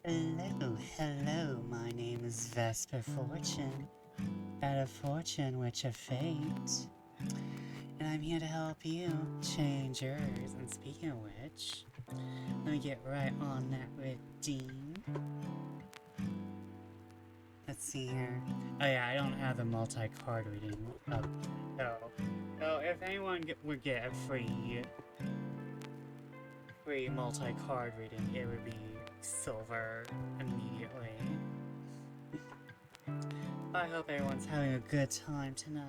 Hello, my name is Vesper Fortune, God of Fortune, Witch of Fate, and I'm here to help you change yours. And speaking of which, let me get right on that redeem. Let's see here. Oh yeah, I don't have the multi-card reading up, so if anyone would get a free multi-card reading, it would be silver immediately. I hope everyone's having a good time tonight.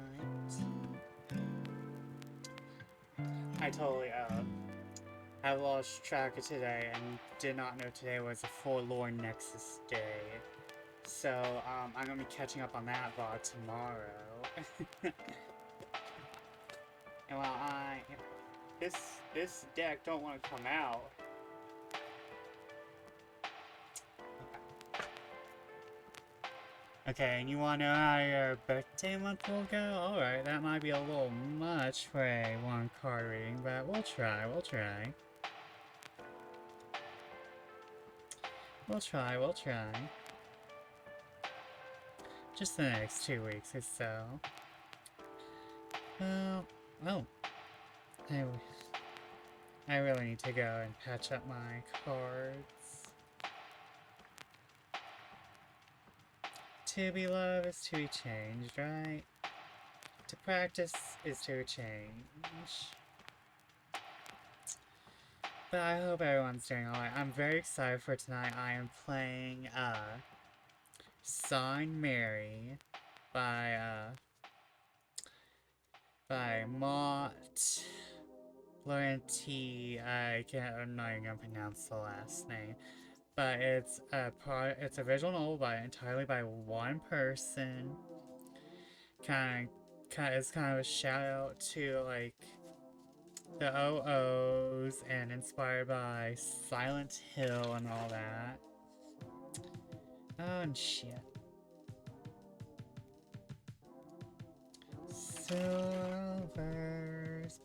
I lost track of today and did not know today was a Forlorn Nexus day. So, I'm gonna be catching up on that VOD tomorrow. And while this deck don't want to come out. Okay, and you want to know how your birthday month will go? Alright, that might be a little much for a one card reading, but we'll try. We'll try. Just the next 2 weeks or so. Oh. I really need to go and patch up my cards. To be loved is to be changed, right? To practice is to change. But I hope everyone's doing alright. I'm very excited for tonight. I am playing, Sign Mary by Mott Loraine. I'm not even gonna pronounce the last name. But it's a visual novel entirely by one person. It's kind of a shout out to like the OOs and inspired by Silent Hill and all that. Oh and shit. Silver's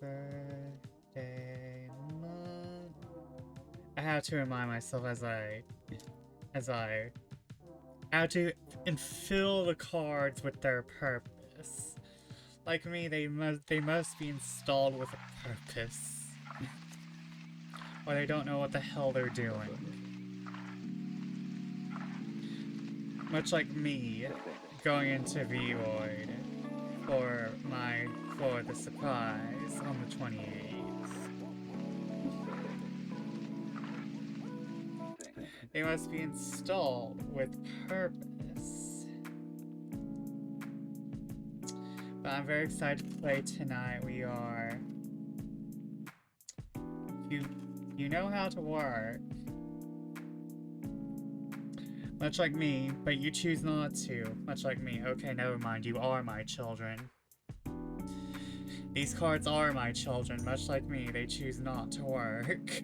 birthday month. I have to remind myself as I have to infill the cards with their purpose. Like me, they must be installed with a purpose. Or they don't know what the hell they're doing. Much like me going into Void for the surprise on the 28th. They must be installed with purpose. But I'm very excited to play tonight. We are... You know how to work. Much like me, but you choose not to. Much like me. Okay, never mind. You are my children. These cards are my children. Much like me, they choose not to work.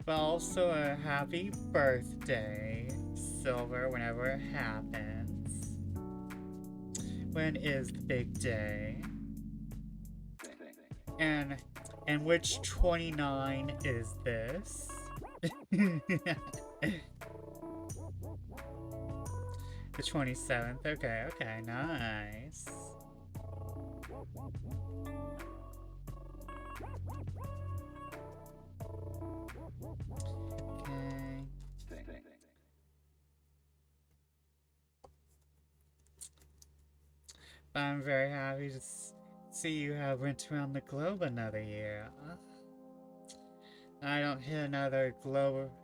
But also a happy birthday, Silver, whenever it happens. When is the big day? And which 29 is this? The 27th. Okay, nice. Okay. But I'm very happy to see you have went around the globe another year. I don't hit another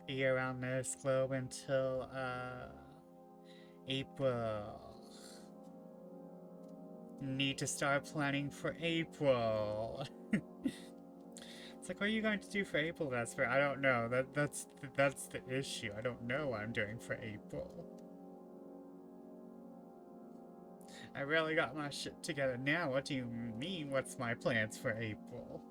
year around this globe until April. Need to start planning for April. It's like, what are you going to do for April, Vesper? I don't know. That's the issue. I don't know what I'm doing for April. I really got my shit together now. What do you mean, what's my plans for April?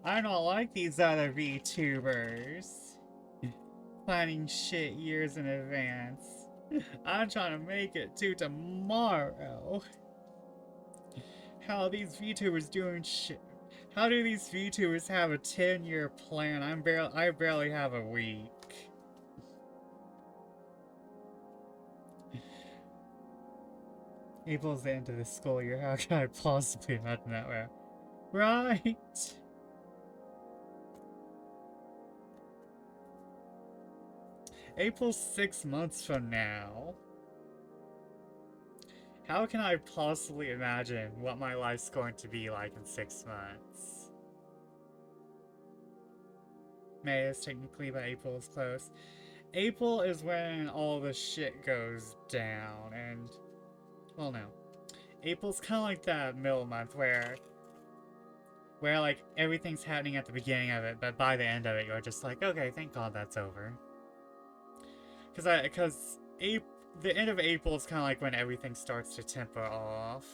I don't like these other VTubers planning shit years in advance. I'm trying to make it to tomorrow. how these VTubers doing shit. How do these VTubers have a 10-year plan? I barely have a week. April's the end of the school year. How can I possibly imagine that way? Right. April's 6 months from now. How can I possibly imagine what my life's going to be like in 6 months? May is technically, but April is close. April is when all the shit goes down, and... well, no. April's kind of like that middle month where like everything's happening at the beginning of it, but by the end of it you're just like, okay, thank God that's over. Because the end of April is kind of like when everything starts to temper off.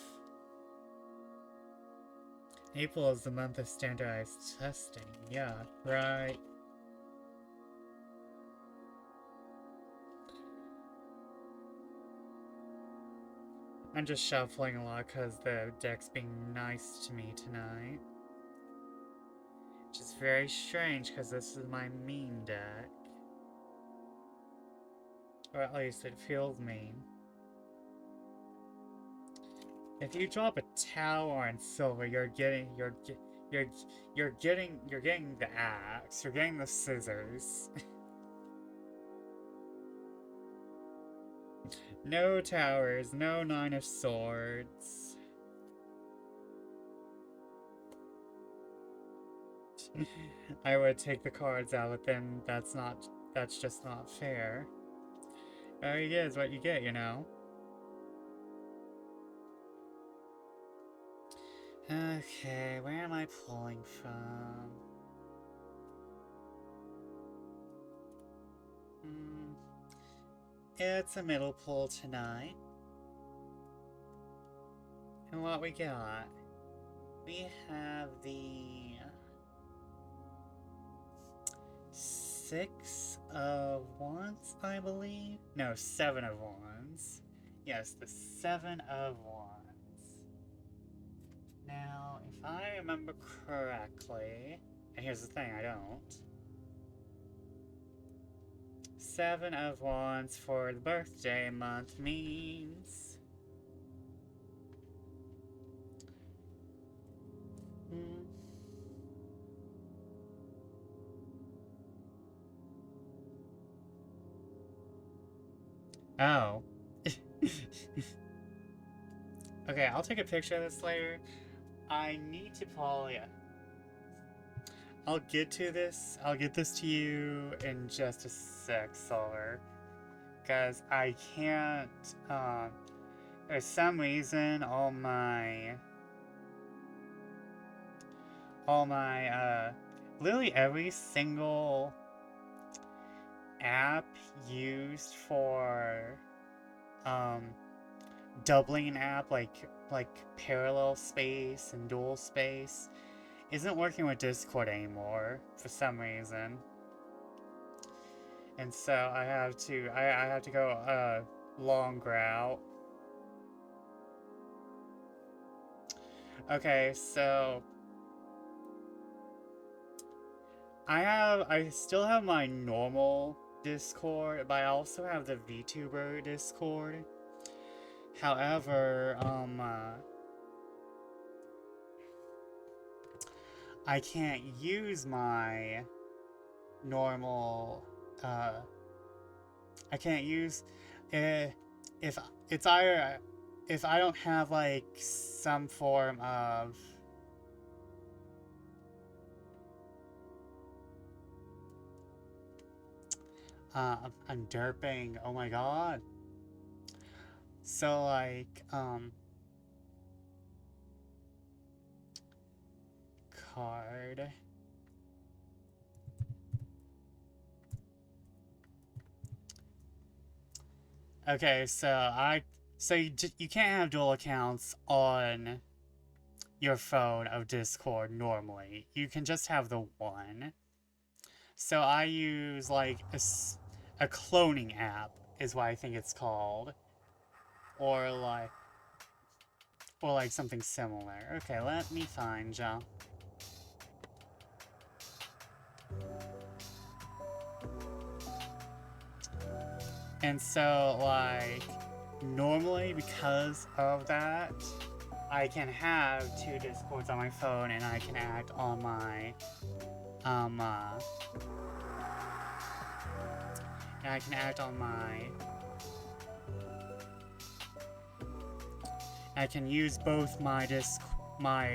April is the month of standardized testing. Yeah, right. I'm just shuffling a lot because the deck's being nice to me tonight. Which is very strange because this is my mean deck. Or at least it feels mean. If you drop a tower on silver, you're getting the axe, you're getting the scissors. No towers, no 9 of swords. I would take the cards out, but then that's just not fair. You get is what you get, you know? Okay, where am I pulling from? It's a middle pull tonight. And what we got? We have the 6 of Wands, I believe? No, 7 of Wands. Yes, the 7 of Wands. Now, if I remember correctly, and here's the thing, I don't. 7 of Wands for the birthday month means... Oh. Okay, I'll take a picture of this later. I need to probably... I'll get this to you in just a sec, Solar. Because I can't, for some reason, all my, literally every single app used for, doubling an app, like parallel space and dual space, isn't working with Discord anymore, for some reason. And so I have to go a long route. Okay, so I still have my normal Discord, but I also have the VTuber Discord. However, I can't use my normal, I can't use, if it's either, if I don't have, like, some form of, I'm derping, oh my god. So, like, card. Okay, so you can't have dual accounts on your phone of Discord normally. You can just have the one. So I use like a cloning app is what I think it's called, or Or like something similar. Okay, let me find ya. And so, like, normally because of that, I can have 2 Discords on my phone and I can act on my, and I can act on my, I can use both my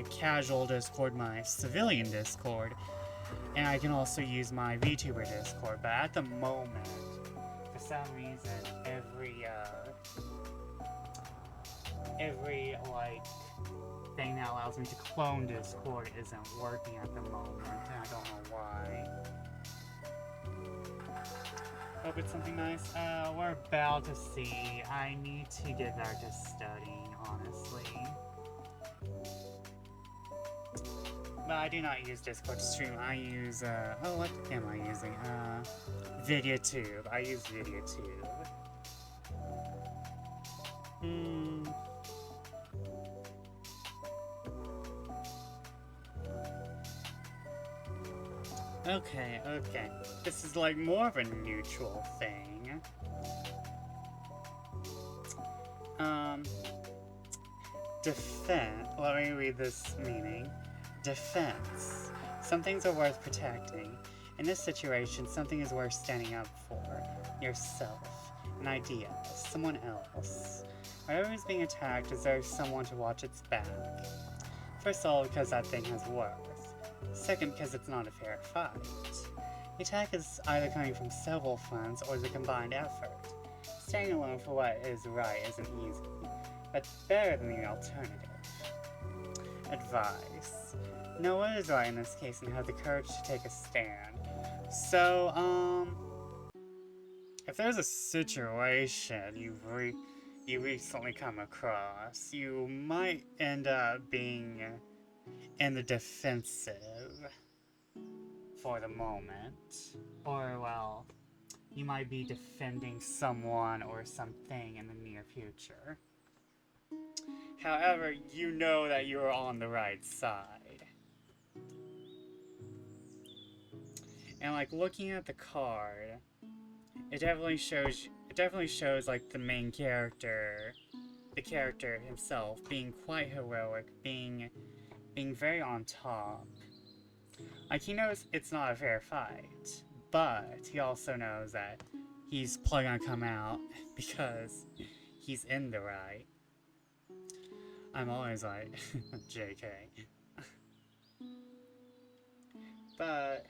casual Discord, my civilian Discord, and I can also use my VTuber Discord, but at the moment, for some reason, every, like, thing that allows me to clone Discord isn't working at the moment, and I don't know why. Hope it's something nice. We're about to see. I need to get back to studying, honestly. But I do not use Discord to stream. I use, oh, what am I using? VideoTube. I use VideoTube. Okay. This is like more of a neutral thing. Defense. Let me read this meaning. Defense. Some things are worth protecting. In this situation, something is worth standing up for. Yourself. An idea. Someone else. Whatever is being attacked deserves someone to watch its back. First of all, because that thing has worth. Second, because it's not a fair fight. The attack is either coming from several fronts or is a combined effort. Staying alone for what is right isn't easy, but better than the alternative. Advice. Know what is right in this case and have the courage to take a stand. So, if there's a situation you recently come across, you might end up being in the defensive for the moment. Or, well, you might be defending someone or something in the near future. However, you know that you're on the right side. And like looking at the card, it definitely shows like the main character, the character himself being quite heroic, being very on top. Like, he knows it's not a fair fight, but he also knows that he's probably gonna come out because he's in the right. I'm always like, JK. But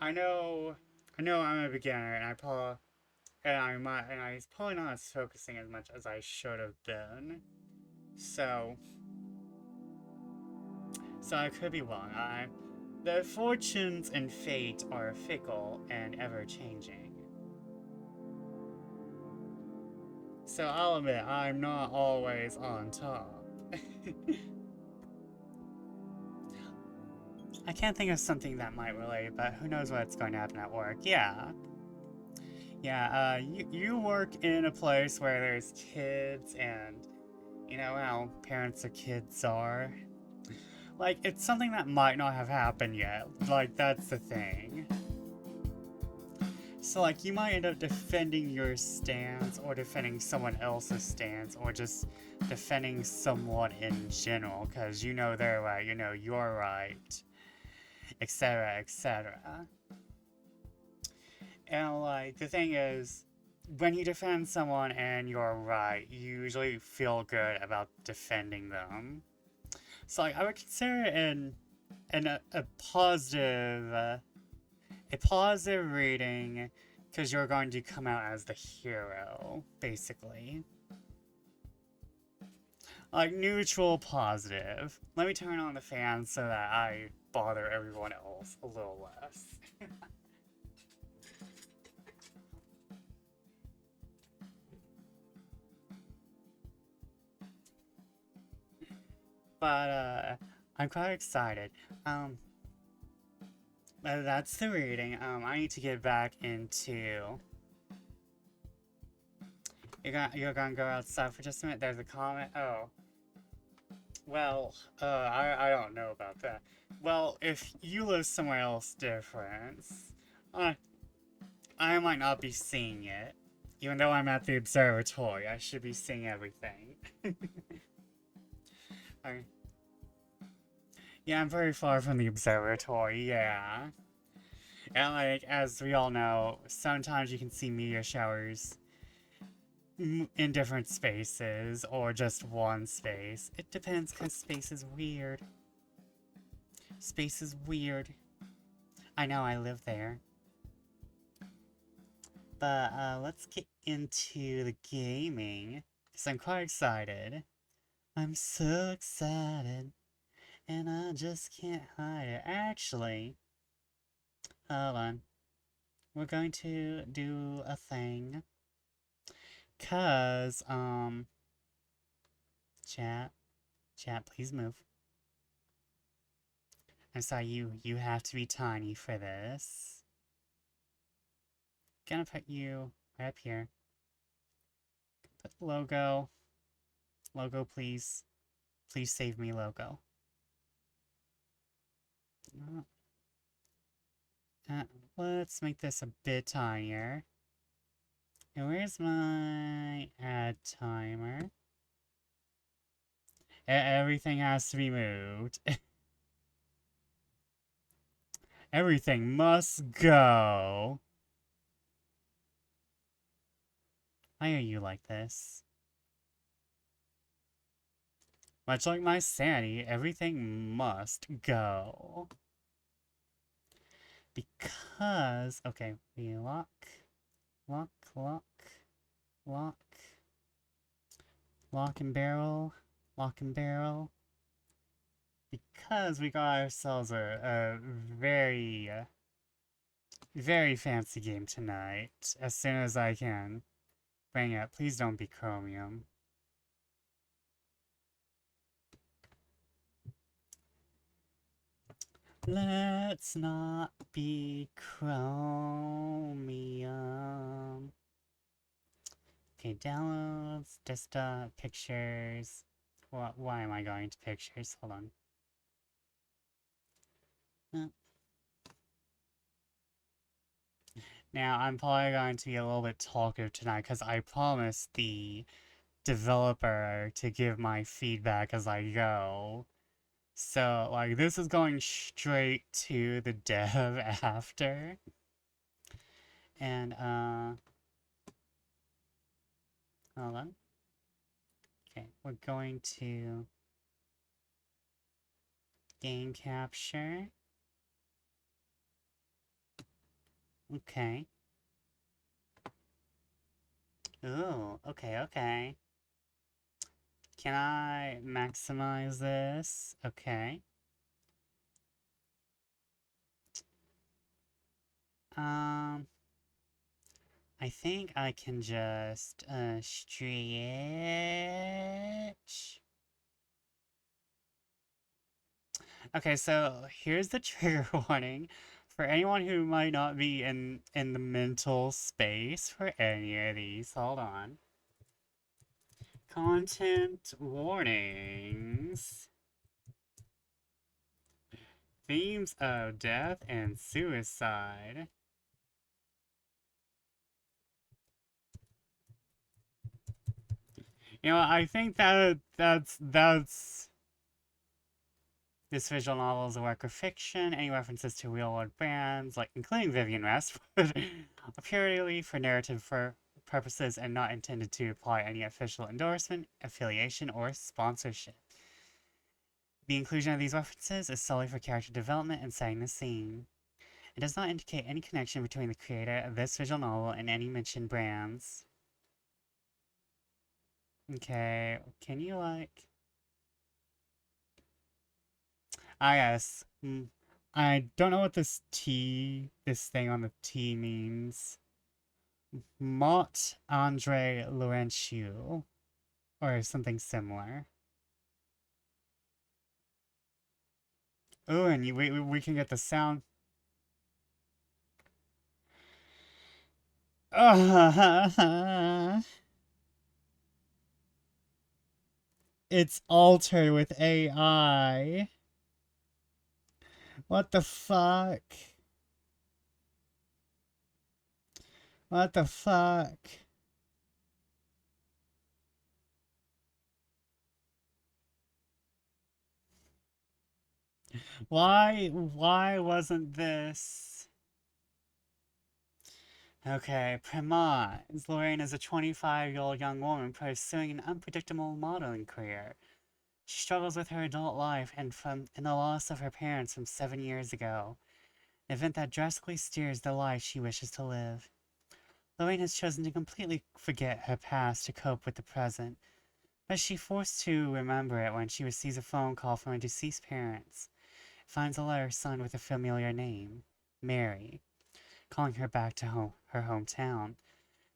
I know I'm a beginner, and I'm probably not as focusing as much as I should have been. So I could be wrong. The fortunes and fate are fickle and ever-changing. So I'll admit, I'm not always on top. I can't think of something that might relate, but who knows what's going to happen at work. Yeah, you work in a place where there's kids, and you know how parents of kids are. Like, it's something that might not have happened yet. Like, that's the thing. So, like, you might end up defending your stance, or defending someone else's stance, or just defending someone in general, because you know they're right, you know you're right, etc., etc. And, like, the thing is, when you defend someone and you're right, you usually feel good about defending them. So, like, I would consider it a positive reading, because you're going to come out as the hero, basically. Like, neutral, positive. Let me turn on the fan so that I bother everyone else a little less. But, I'm quite excited. That's the reading. I need to get back into You're gonna go outside for just a minute? There's a comment? Oh. Well, I don't know about that. Well, if you live somewhere else different, I, I might not be seeing it. Even though I'm at the observatory, I should be seeing everything. I, yeah, I'm very far from the observatory, yeah. And like, as we all know, sometimes you can see meteor showers in different spaces, or just one space. It depends, because space is weird. Space is weird. I know, I live there. But, let's get into the gaming, because I'm quite excited. I'm so excited, and I just can't hide it. Actually, hold on. We're going to do a thing. Cause, chat, please move. I'm sorry, you have to be tiny for this. Gonna put you right up here. Put logo. Logo, please. Please save me, logo. Uh, let's make this a bit tinier. And where's my add timer? Everything has to be moved. Everything must go. Why are you like this? Much like my sanity, everything must go. Because, okay, we lock, lock, lock, lock, lock and barrel, lock and barrel. Because we got ourselves a very, very fancy game tonight. As soon as I can bring it. Please don't be chromium. Let's not be chromium. Okay, downloads, desktop, pictures. Why am I going to pictures? Hold on. Now, I'm probably going to be a little bit talkative tonight because I promised the developer to give my feedback as I go. So, like, this is going straight to the dev after. And, hold on. Okay, we're going to game capture. Okay. Ooh, okay, okay. Can I maximize this? Okay. I think I can just, stretch. Okay, so here's the trigger warning for anyone who might not be in the mental space for any of these. Hold on. Content warnings. Themes of death and suicide. You know, I think that's this visual novel is a work of fiction. Any references to real-world brands, like including Vivian Westwood, are purely for narrative purposes and not intended to apply any official endorsement, affiliation, or sponsorship. The inclusion of these references is solely for character development and setting the scene. It does not indicate any connection between the creator of this visual novel and any mentioned brands. Okay, can you like... Ah, yes. I don't know what this thing on the T means. Mott Andre Laurentieu, or something similar. Oh, and we can get the sound. It's altered with AI. What the fuck? What the fuck? Why wasn't this? Okay, premise. Loraine is a 25-year-old young woman pursuing an unpredictable modeling career. She struggles with her adult life and the loss of her parents from 7 years ago, an event that drastically steers the life she wishes to live. Loraine has chosen to completely forget her past to cope with the present, but she's forced to remember it when she receives a phone call from her deceased parents, finds a letter signed with a familiar name, Mary, calling her back to her hometown.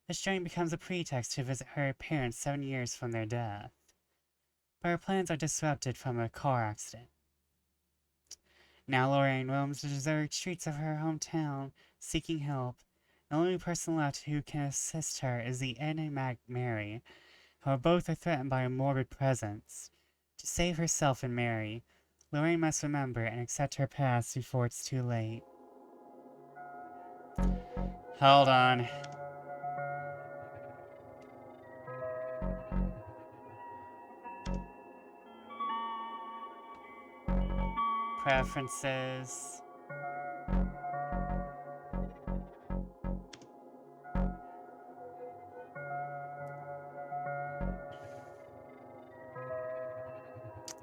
This journey becomes a pretext to visit her parents 7 years from their death, but her plans are disrupted from a car accident. Now Loraine roams the deserted streets of her hometown, seeking help. The only person left who can assist her is the enigmatic Mary, who both are threatened by a morbid presence. To save herself and Mary, Loraine must remember and accept her past before it's too late. Hold on. Preferences.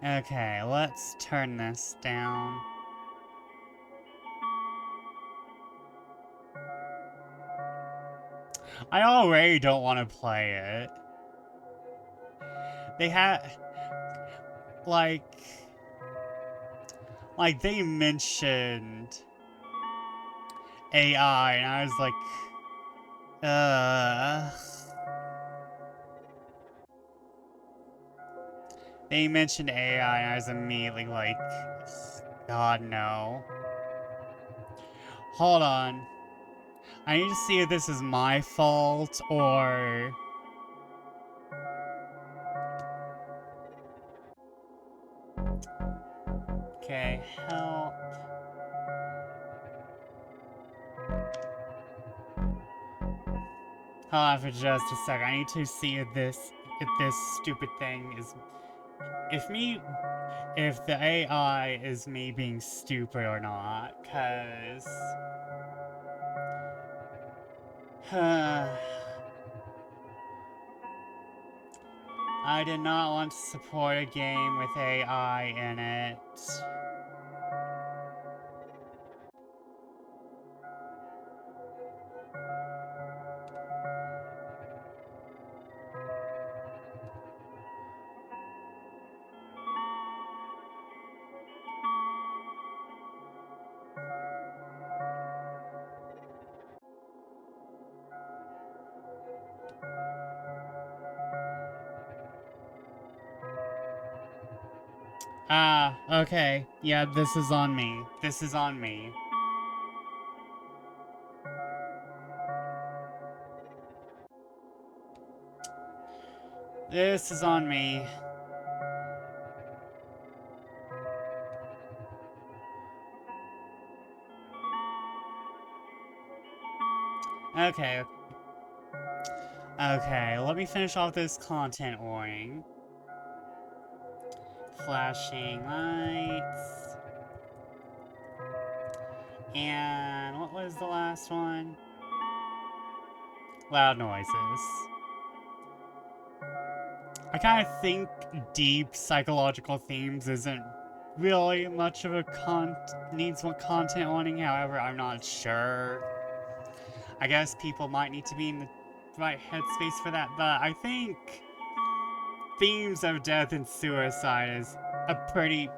Okay, let's turn this down. I already don't want to play it. They had... Like they mentioned AI, and I was like, They mentioned AI, and I was immediately like, God, no. Hold on. I need to see if this is my fault, or... Okay, help. Hold on for just a second. I need to see if this stupid thing is... If the AI is me being stupid or not, cause... I did not want to support a game with AI in it. Ah, okay. Yeah, this is on me. This is on me. This is on me. Okay. Okay, let me finish off this content warning. Flashing lights. And what was the last one? Loud noises. I kind of think deep psychological themes isn't really much of a needs one content warning. However, I'm not sure. I guess people might need to be in the right headspace for that, but I think themes of death and suicide is a pretty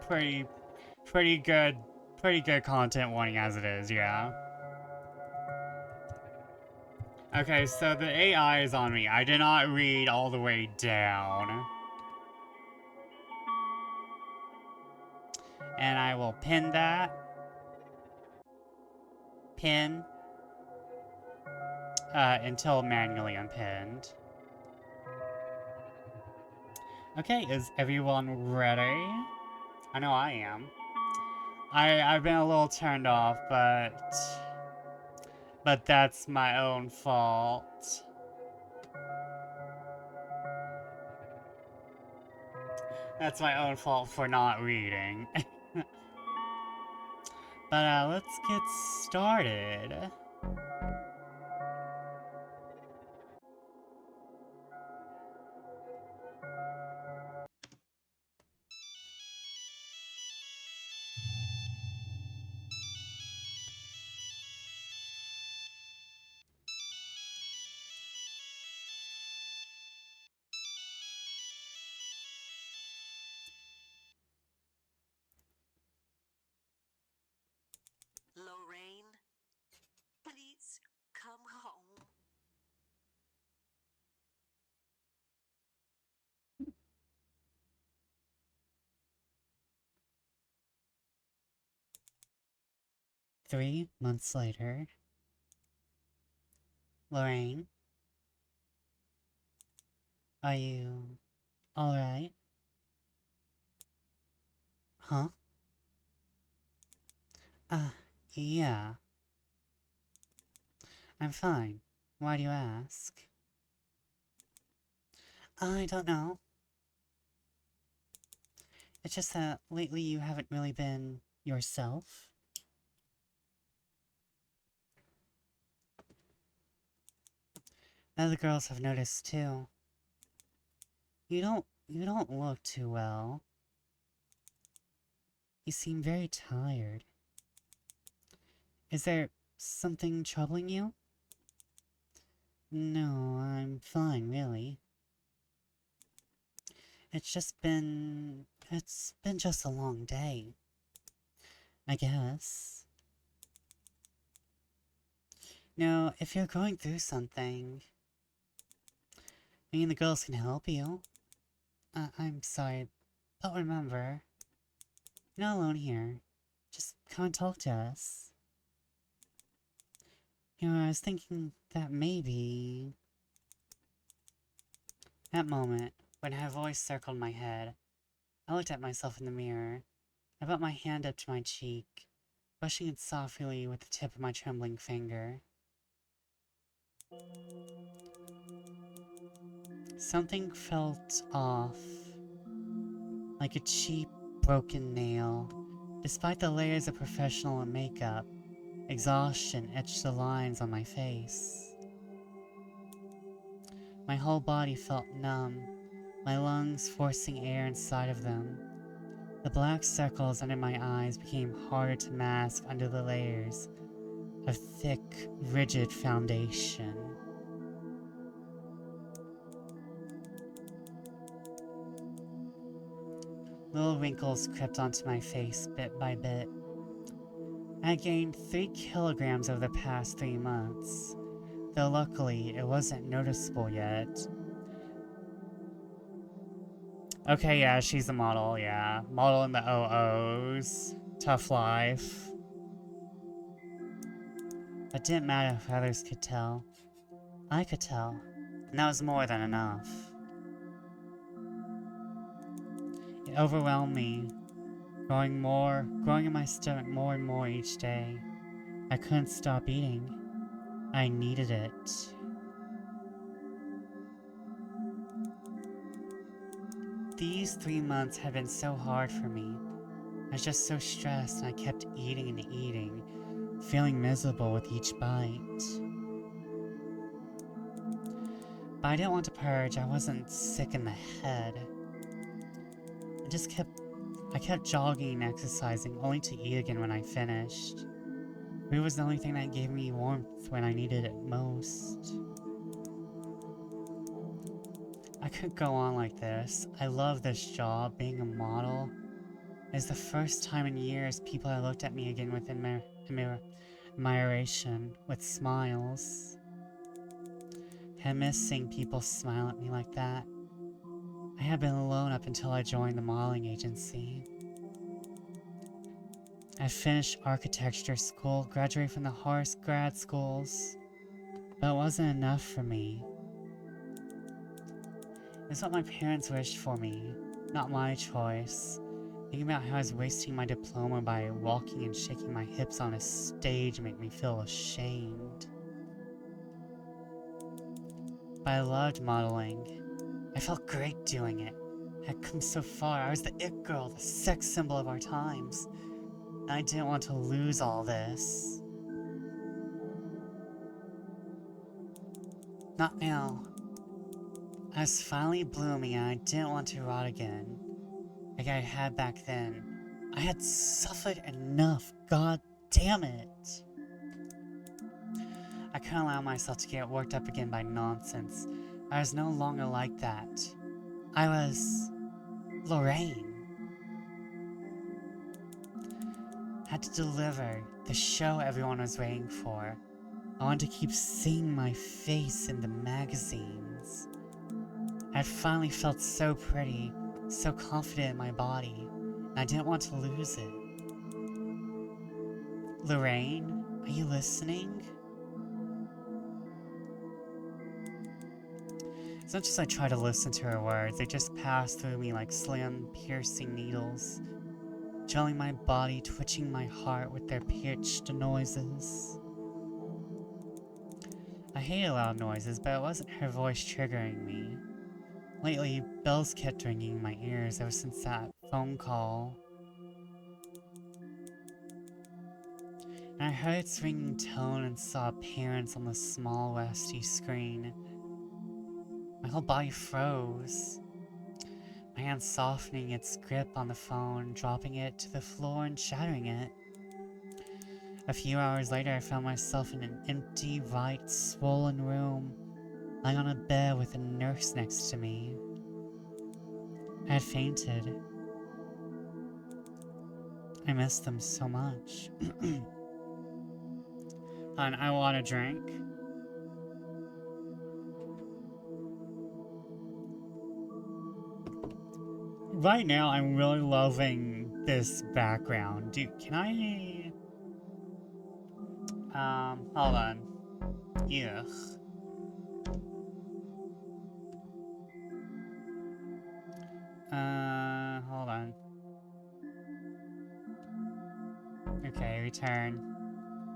good content warning as it is, yeah. Okay, so the AI is on me. I did not read all the way down. And I will pin that. Pin. Until manually unpinned. Okay, is everyone ready? I know I am. I've been a little turned off, but that's my own fault. That's my own fault for not reading. But let's get started. Loraine, please come home. 3 months later. Loraine, are you alright? Huh? Uh, yeah. I'm fine. Why do you ask? I don't know. It's just that lately you haven't really been yourself. Other girls have noticed too. You don't look too well. You seem very tired. Is there something troubling you? No, I'm fine, really. It's been just a long day, I guess. No, if you're going through something, me and the girls can help you. I'm sorry, but remember, you're not alone here. Just come and talk to us. I was thinking that maybe... That moment, when her voice circled my head, I looked at myself in the mirror. I put my hand up to my cheek, brushing it softly with the tip of my trembling finger. Something felt off, like a cheap, broken nail. Despite the layers of professional makeup, exhaustion etched the lines on my face. My whole body felt numb, my lungs forcing air inside of them. The black circles under my eyes became harder to mask under the layers of thick, rigid foundation. Little wrinkles crept onto my face bit by bit. I gained 3 kilograms over the past 3 months, though luckily it wasn't noticeable yet. Okay, yeah, she's a model, yeah. Model in the OOs. Tough life. It didn't matter if others could tell. I could tell, and that was more than enough. It overwhelmed me, growing in my stomach more and more each day. I couldn't stop eating. I needed it. These 3 months had been so hard for me. I was just so stressed and I kept eating and eating, feeling miserable with each bite. But I didn't want to purge, I wasn't sick in the head. I just kept I kept jogging and exercising only to eat again when I finished. Food was the only thing that gave me warmth when I needed it most. I could go on like this. I love this job, being a model. It's the first time in years people have looked at me again with admiration, with smiles. I miss seeing people smile at me like that. I had been alone up until I joined the modeling agency. I finished architecture school, graduated from the hardest grad schools, but it wasn't enough for me. It's what my parents wished for me, not my choice. Thinking about how I was wasting my diploma by walking and shaking my hips on a stage made me feel ashamed. But I loved modeling. I felt great doing it. I had come so far. I was the it girl, the sex symbol of our times. And I didn't want to lose all this. Not now. I was finally blooming and I didn't want to rot again, like I had back then. I had suffered enough, god damn it. I couldn't allow myself to get worked up again by nonsense. I was no longer like that. I was Loraine. Had to deliver the show everyone was waiting for. I wanted to keep seeing my face in the magazines. I had finally felt so pretty, so confident in my body, and I didn't want to lose it. Loraine, are you listening? It's not just I try to listen to her words, they just pass through me like slim, piercing needles, drilling my body, twitching my heart with their pitched noises. I hated loud noises, but it wasn't her voice triggering me. Lately, bells kept ringing in my ears ever since that phone call. And I heard its ringing tone and saw appearance on the small rusty screen. My whole body froze. My hand softening its grip on the phone, dropping it to the floor and shattering it. A few hours later, I found myself in an empty, right, swollen room, lying on a bed with a nurse next to me. I had fainted. I missed them so much. And I want a drink. Right now, I'm really loving this background. Can I... hold on. Ugh. Hold on. Okay, return.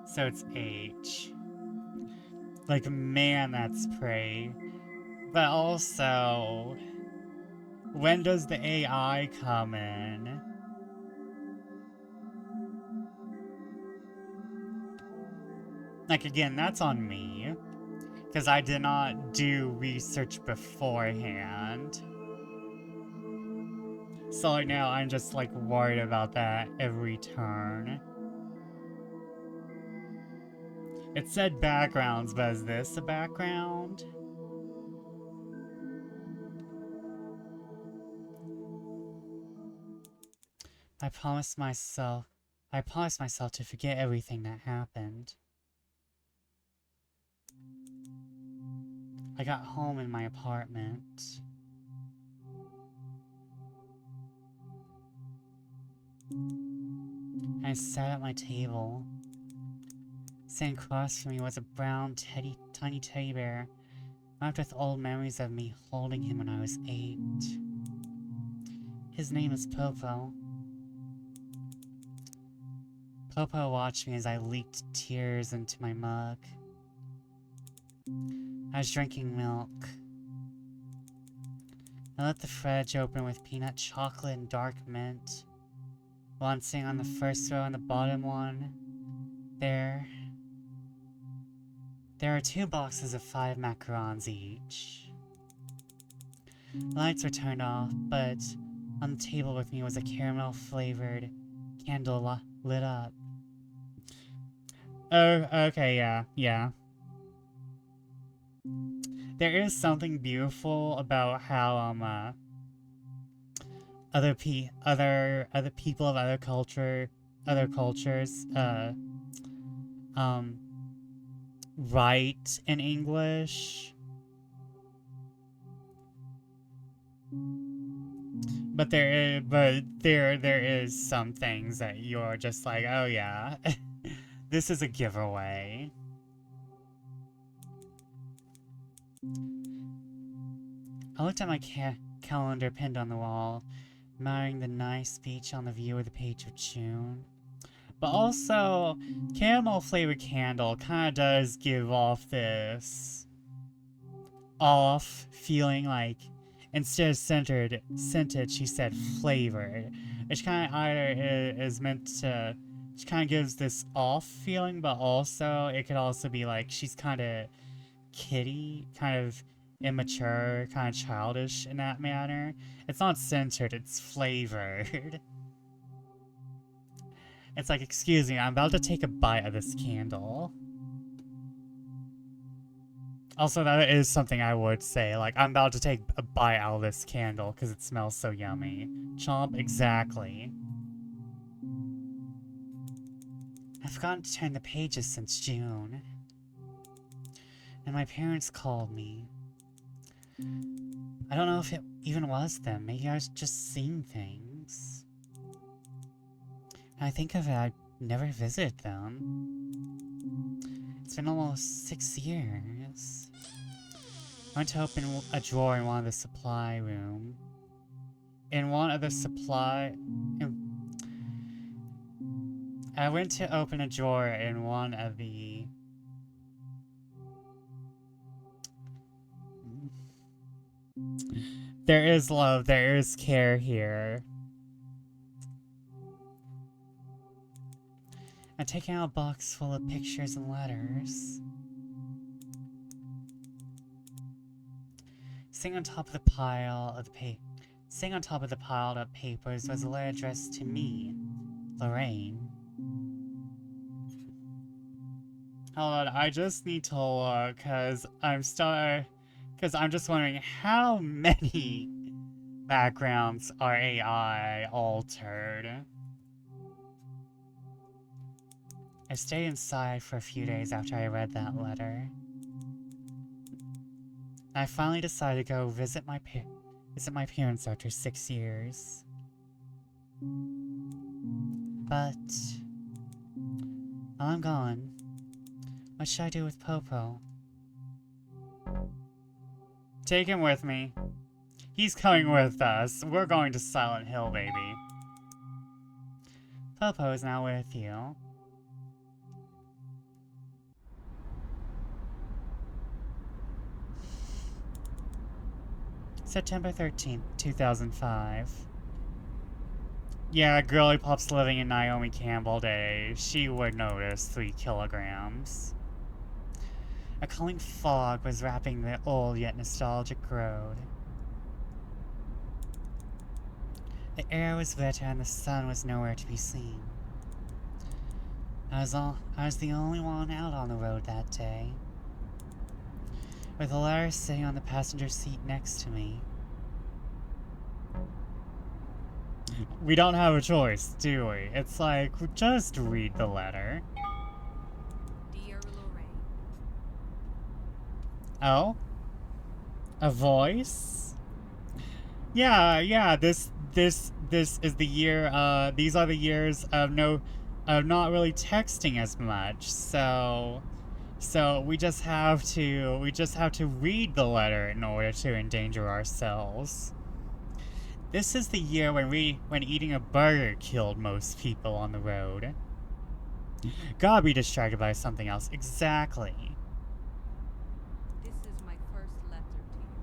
So it's H. Like, man, that's pretty. But also, when does the AI come in? Like, again, that's on me. Because I did not do research beforehand. So like now I'm just like worried about that every turn. It said backgrounds, but is this a background? I promised myself to forget everything that happened. I got home in my apartment. I sat at my table. Sitting across from me was a brown tiny teddy bear, wrapped with old memories of me holding him when I was 8. His name is Popo. Popo watched me as I leaked tears into my mug. I was drinking milk. I left the fridge open with peanut chocolate and dark mint. One sitting on the first row and the bottom one. There are 2 boxes of 5 macarons each. The lights were turned off, but on the table with me was a caramel-flavored candle lit up. Oh, okay, yeah. There is something beautiful about how, other people of other cultures, write in English. But there is some things that you're just like, oh yeah, this is a giveaway. I looked at my calendar pinned on the wall, admiring the nice beach on the view of the page of June. But also, caramel flavored candle kind of does give off this off feeling, like instead of scented, she said flavored, which kind of either is meant to, she kind of gives this off feeling, but also it could also be like she's kind of kiddie, kind of immature, kind of childish in that manner. It's not centered, it's flavored. It's like, excuse me, I'm about to take a bite of this candle. Also, that is something I would say. Like, I'm about to take a bite out of this candle because it smells so yummy. Chomp, exactly. I've forgotten to turn the pages since June. And my parents called me. I don't know if it even was them. Maybe I was just seeing things. And I think of it, I never visited them. It's been almost 6 years. I went to open a drawer in one of the supply room. I went to open a drawer in one of the... There is love, there is care here. I'm taking out a box full of pictures and letters. Sitting on top of the piled up papers was a letter addressed to me, Loraine. Hold on, I just need to look, cause I'm just wondering how many backgrounds are AI altered. I stayed inside for a few days after I read that letter. I finally decided to go visit my parents after 6 years. But while I'm gone, what should I do with Popo? Take him with me. He's coming with us. We're going to Silent Hill, baby. Popo is now with you. September 13th, 2005. Yeah, Girly Pop's living in Naomi Campbell days. She would notice 3 kilograms. A cooling fog was wrapping the old yet nostalgic road. The air was bitter and the sun was nowhere to be seen. I was the only one out on the road that day, with a letter sitting on the passenger seat next to me. We don't have a choice, do we? It's like, just read the letter. Dear Loraine. Oh? A voice? Yeah, this is the year, these are the years of not really texting as much, so we just have to read the letter in order to endanger ourselves. This is the year when eating a burger killed most people on the road. Gotta be distracted by something else. Exactly. This is my first letter to you.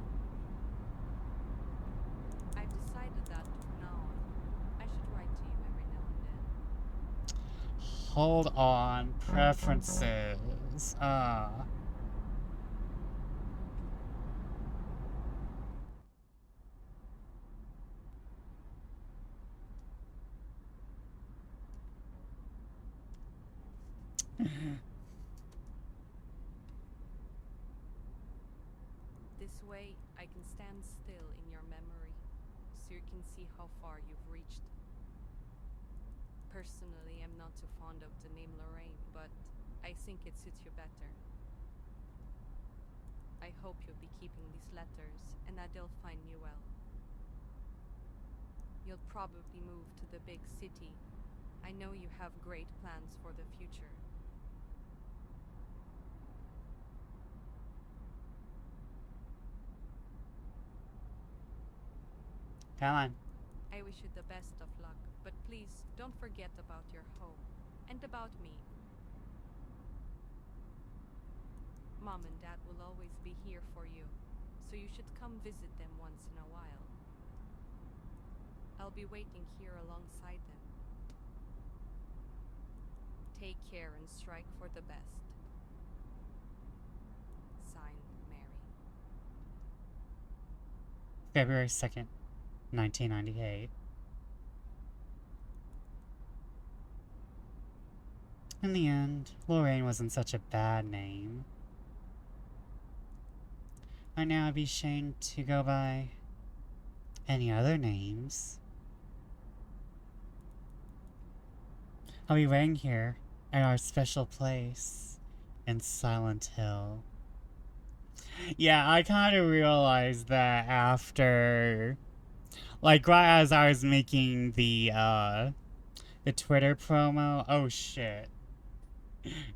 I've decided that from now on, I should write to you every now and then. Hold on. Preferences. This way, I can stand still in your memory, so you can see how far you've reached. Personally, I'm not too fond of the name Loraine, but I think it suits you better. I hope you'll be keeping these letters and that they'll find you well. You'll probably move to the big city. I know you have great plans for the future. Come on. I wish you the best of luck, but please don't forget about your home and about me. Mom and Dad will always be here for you, so you should come visit them once in a while. I'll be waiting here alongside them. Take care and strike for the best. Signed, Mary. February 2nd, 1998. In the end, Loraine wasn't such a bad name. By now I'd be ashamed to go by any other names. I'll be waiting here at our special place in Silent Hill. Yeah, I kind of realized that after, like, right as I was making the Twitter promo. Oh shit.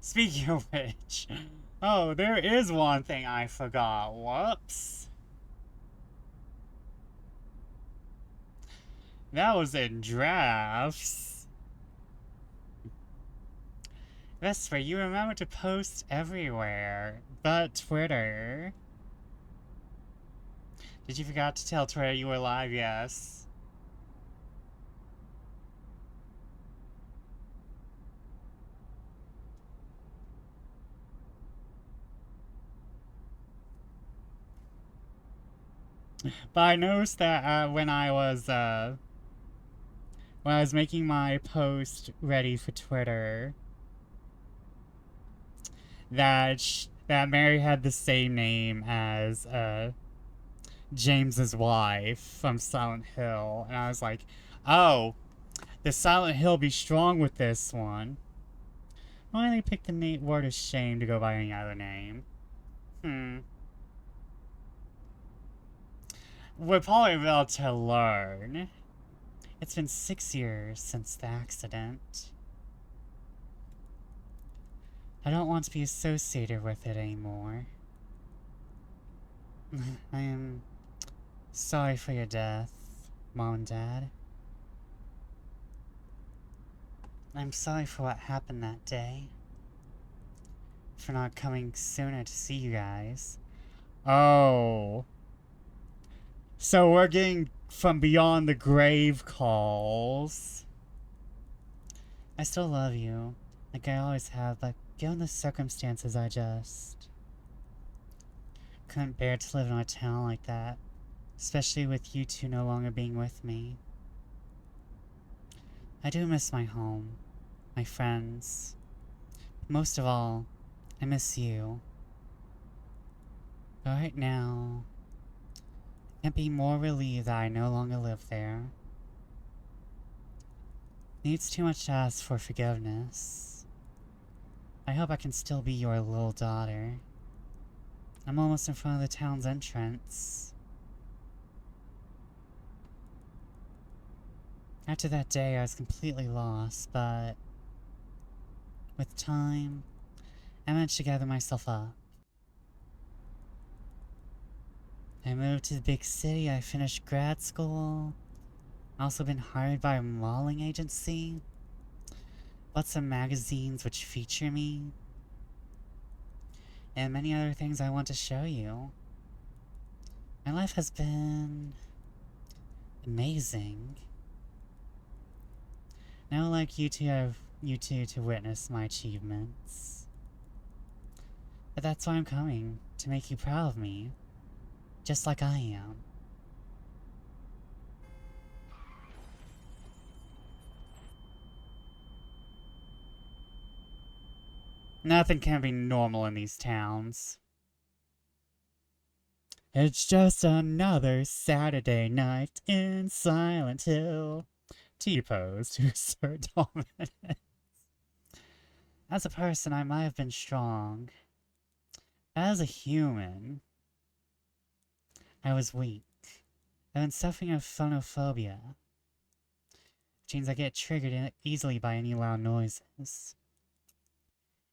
Speaking of which, oh, there is one thing I forgot. Whoops. That was in drafts. Vesper, you remember to post everywhere but Twitter. Did you forget to tell Twitter you were live? Yes. But I noticed that when I was making my post ready for Twitter, that Mary had the same name as James's wife from Silent Hill, and I was like, oh, the Silent Hill be strong with this one. Why did they pick the word of shame to go by any other name? We're probably about to learn. It's been 6 years since the accident. I don't want to be associated with it anymore. I am sorry for your death, Mom and Dad. I'm sorry for what happened that day. For not coming sooner to see you guys. Oh. So we're getting from beyond the grave calls. I still love you, like I always have, but given the circumstances, I just couldn't bear to live in a town like that, especially with you two no longer being with me. I do miss my home, my friends. Most of all, I miss you. But right now, I can't be more relieved that I no longer live there. Needs too much to ask for forgiveness. I hope I can still be your little daughter. I'm almost in front of the town's entrance. After that day, I was completely lost, but with time, I managed to gather myself up. I moved to the big city, I finished grad school. I've also been hired by a modeling agency. Bought some magazines which feature me. And many other things I want to show you. My life has been amazing. And I would like you two to witness my achievements. But that's why I'm coming, to make you proud of me. Just like I am. Nothing can be normal in these towns. It's just another Saturday night in Silent Hill. T-pose to assert dominance. As a person, I might have been strong. As a human, I was weak. I've been suffering of phonophobia, which means I get triggered easily by any loud noises.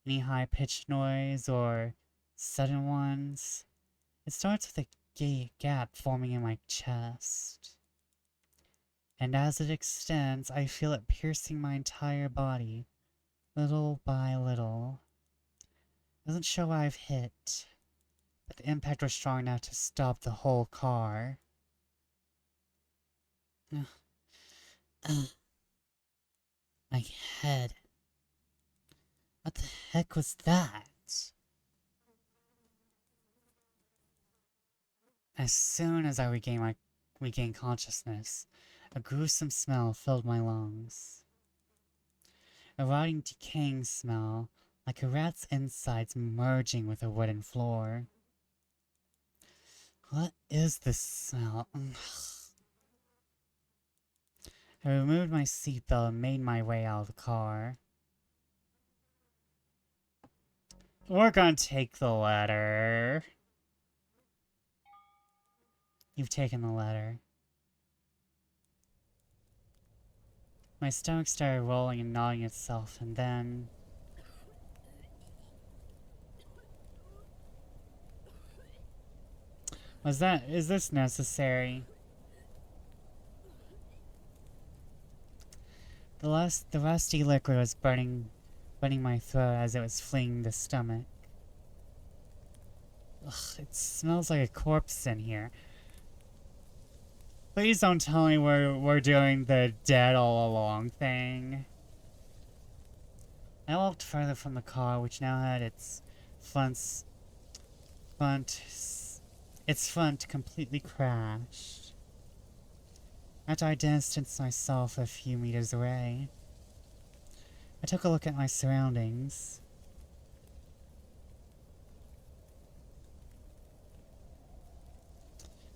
Any high-pitched noise or sudden ones. It starts with a gap forming in my chest. And as it extends, I feel it piercing my entire body, little by little. It doesn't show where I've hit, but the impact was strong enough to stop the whole car. My head. What the heck was that? As soon as I regained consciousness, a gruesome smell filled my lungs. A rotting, decaying smell, like a rat's insides merging with a wooden floor. What is this smell? I removed my seatbelt and made my way out of the car. We're gonna take the letter. You've taken the letter. My stomach started rolling and gnawing itself, and then... is this necessary? The rusty liquid was burning my throat as it was fleeing the stomach. Ugh, it smells like a corpse in here. Please don't tell me we're doing the dead all along thing. I walked further from the car, which now had its front completely crashed. After I distanced myself a few meters away, I took a look at my surroundings.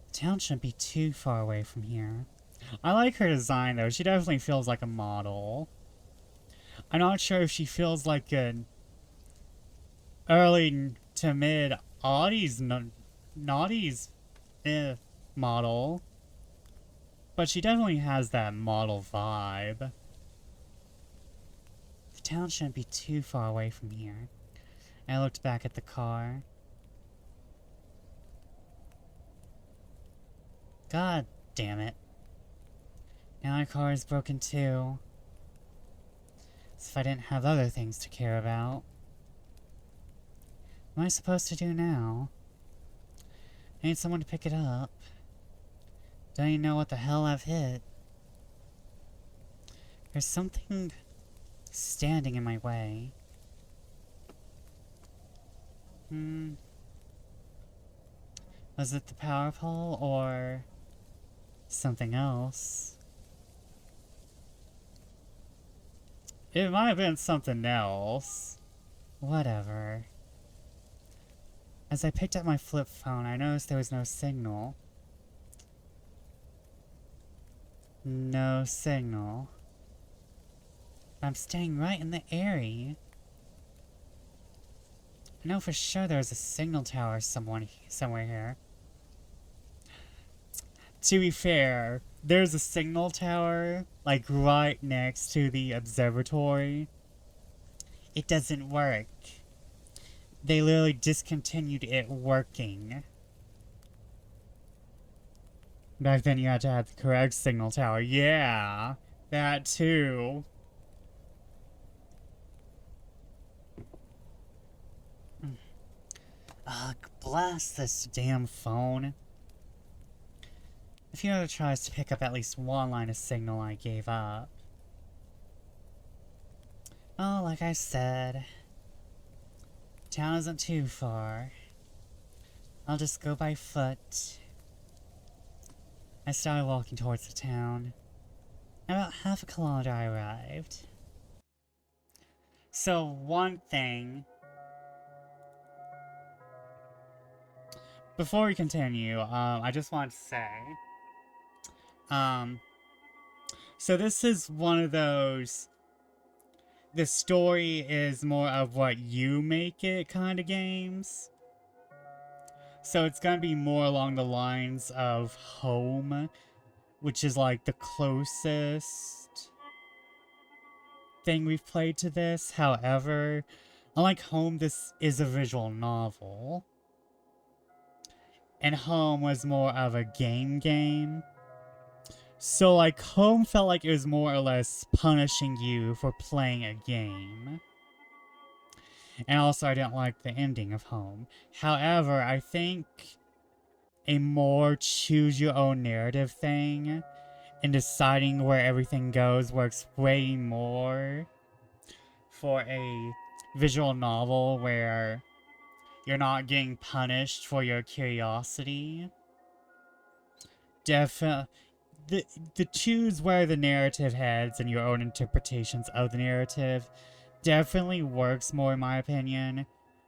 The town shouldn't be too far away from here. I like her design though, she definitely feels like a model. I'm not sure if she feels like an early to mid noughties model. But she definitely has that model vibe. The town shouldn't be too far away from here. I looked back at the car. God damn it. Now my car is broken too. As if I didn't have other things to care about. What am I supposed to do now? I need someone to pick it up. Don't even know what the hell I've hit. There's something standing in my way. Was it the power pole or something else? It might have been something else. Whatever. As I picked up my flip phone, I noticed there was no signal. No signal. I'm staying right in the area. I know for sure there's a signal tower somewhere here. To be fair, there's a signal tower, like, right next to the observatory. It doesn't work. They literally discontinued it working. Back then you had to have the correct signal tower. Yeah, that too. Ugh, blast this damn phone. If he ever tries to pick up at least one line of signal, I gave up. Oh, like I said, town isn't too far. I'll just go by foot. I started walking towards the town. About half a kilometer I arrived. So one thing, before we continue, I just want to say, so this is one of those, the story is more of what you make it kind of games. So it's gonna be more along the lines of Home, which is like the closest thing we've played to this. However, unlike Home, this is a visual novel. And Home was more of a game. So, like, home felt like it was more or less punishing you for playing a game. And also, I didn't like the ending of home. However, I think a more choose your own narrative thing and deciding where everything goes works way more for a visual novel where you're not getting punished for your curiosity. The, the choose where the narrative heads and your own interpretations of the narrative definitely works more, in my opinion,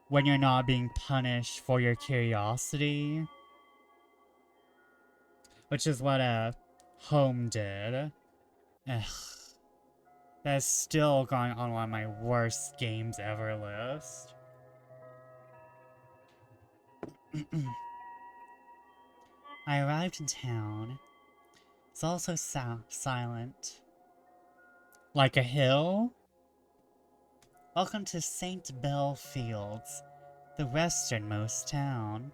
when you're not being punished for your curiosity. Which is what Home did. Ugh. That's still going on one of my worst games ever list. I arrived in town. It's also silent. Like a hill? Welcome to St. Bell Fields, the westernmost town.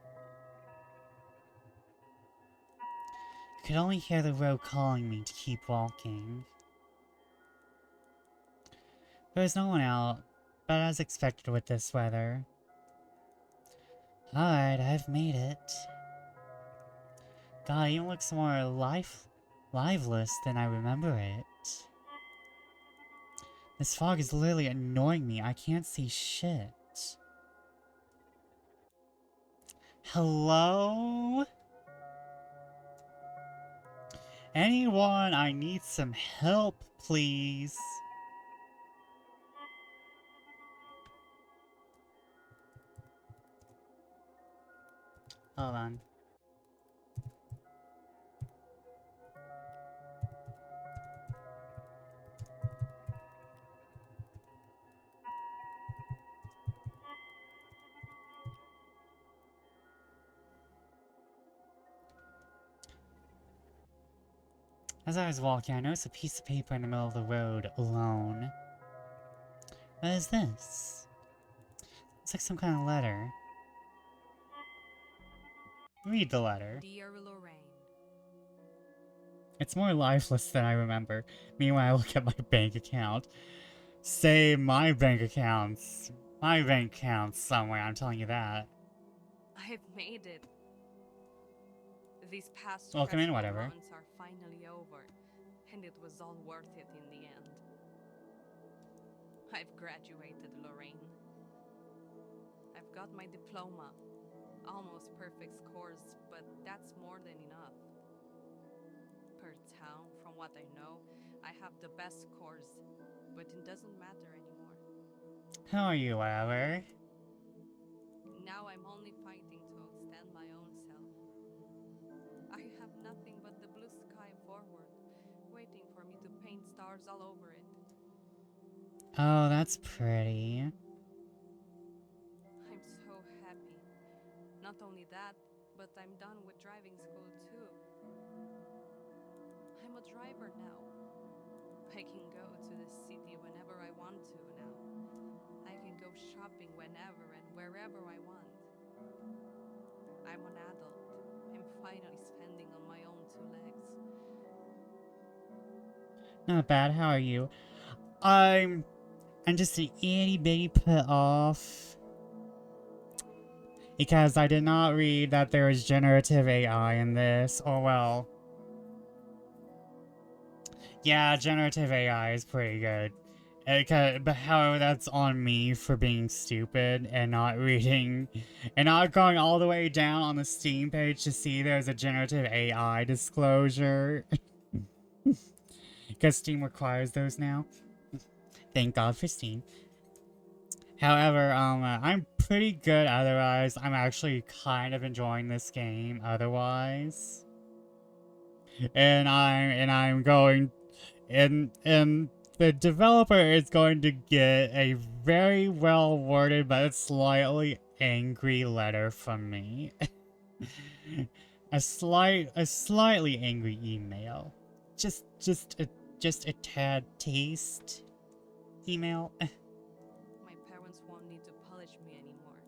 I could only hear the road calling me to keep walking. There was no one out, but as expected with this weather. Alright, I've made it. God, it even looks more liveless than I remember it. This fog is literally annoying me. I can't see shit. Hello? Anyone? I need some help, please. Hold on. As I was walking, I noticed a piece of paper in the middle of the road, alone. What is this? It's like some kind of letter. Read the letter. Dear Loraine, It's more lifeless than I remember. Meanwhile, I look at my bank account. Say my bank account's somewhere, I'm telling you that. I've made it. These past Welcome in, stressful whatever. months are finally over, and it was all worth it in the end. I've graduated, Loraine. I've got my diploma. Almost perfect scores, but that's more than enough. Per town, from what I know, I have the best scores, but it doesn't matter anymore. How are you, whatever? Now I'm only fighting to outstand my own self. I have nothing but the blue sky forward, waiting for me to paint stars all over it. Oh, that's pretty. I'm so happy. Not only that, but I'm done with driving school too. I'm a driver now. I can go to the city whenever I want to now. I can go shopping whenever and wherever I want. I'm an adult. I'm finally standing on my own two legs. Not bad, how are you? I'm just an itty bitty put off. Because I did not read that there is generative AI in this. Or well. Yeah, generative AI is pretty good. But however, that's on me for being stupid and not reading and not going all the way down on the Steam page to see there's a generative AI disclosure. Because Steam requires those now. Thank God for Steam. However, I'm pretty good otherwise. I'm actually kind of enjoying this game otherwise. And I'm going and the developer is going to get a very well worded but slightly angry letter from me. a slightly angry email. Just a tad taste email. My parents won't need to polish me anymore,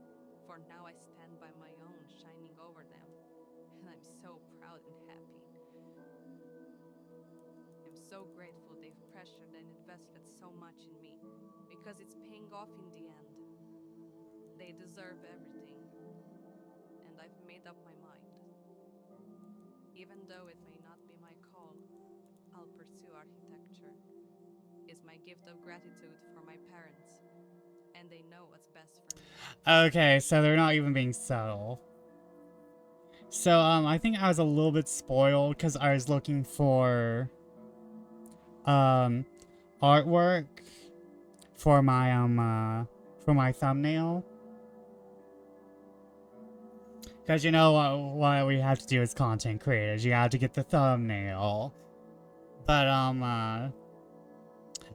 for now I stand by my own, shining over them, and I'm so proud and happy. so grateful they've pressured and invested so much in me, because it's paying off in the end. They deserve everything, and I've made up my mind. Even though it may not be my call, I'll pursue architecture. It's my gift of gratitude for my parents, and they know what's best for me. Okay, so they're not even being subtle. So, I think I was a little bit spoiled because I was looking um, artwork for my thumbnail. Because you know what we have to do as content creators. You have to get the thumbnail. But, I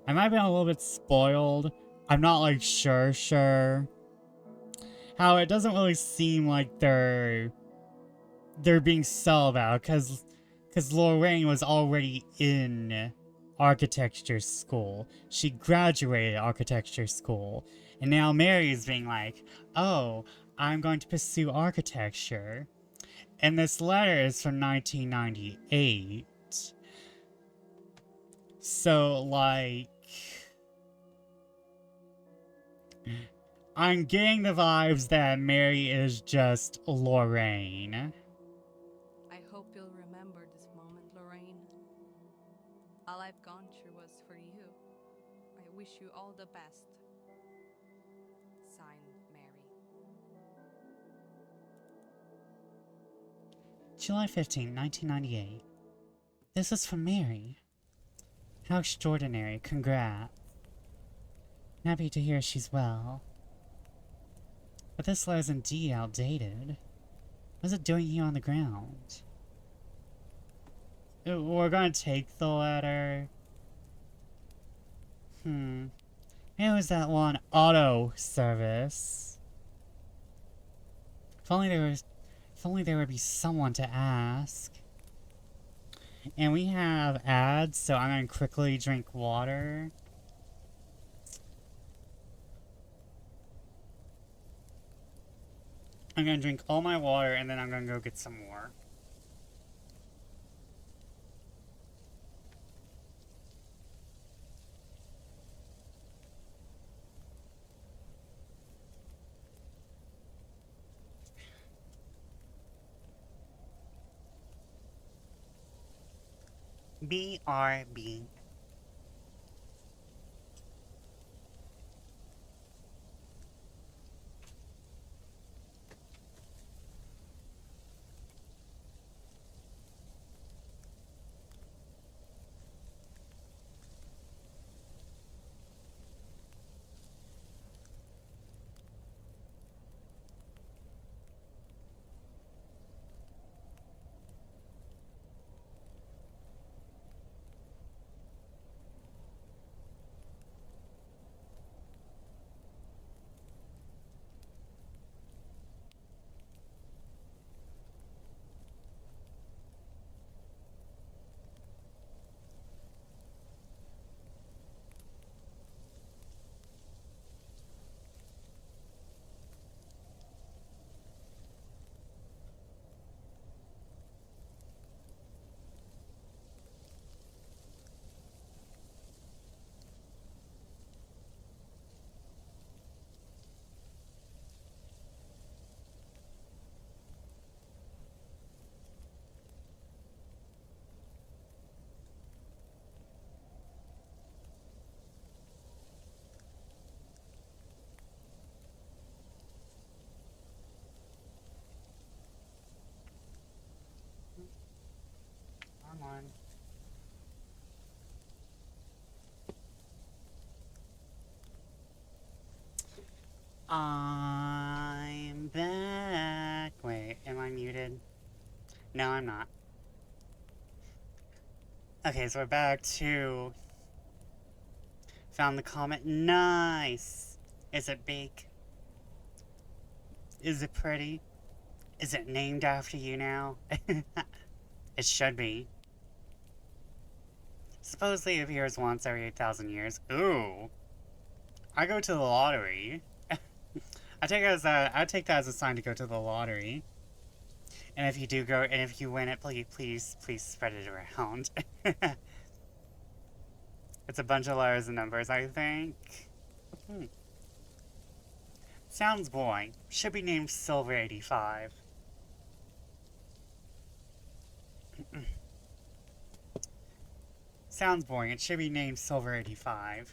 might have been a little bit spoiled. I'm not, like, sure. How it doesn't really seem like they're being subtle about, because Loraine was already in architecture school. She graduated architecture school. And now Mary's being like, oh, I'm going to pursue architecture. And this letter is from 1998. So, like, I'm getting the vibes that Mary is just Loraine. I hope you'll remember this moment, Loraine. All I've gone through was for you. I wish you all the best. Signed, Mary. July 15, 1998. This is from Mary. How extraordinary. Congrats. Happy to hear she's well. But this letter's indeed outdated. What's it doing here on the ground? We're gonna take the letter. Maybe it was that one auto service. If only there would be someone to ask. And we have ads, so I'm gonna quickly drink water. I'm gonna drink all my water and then I'm gonna go get some more. BRB. Come on. I'm back. Wait, am I muted? No, I'm not. Okay, so we're back to... Found the comment. Nice! Is it big? Is it pretty? Is it named after you now? It should be. Supposedly it appears once every 8,000 years. Ooh. I go to the lottery. I take that as a sign to go to the lottery. And if you do go, and if you win it, please spread it around. It's a bunch of letters and numbers, I think. Sounds boring. Should be named Silver 85. Sounds boring. It should be named Silver 85.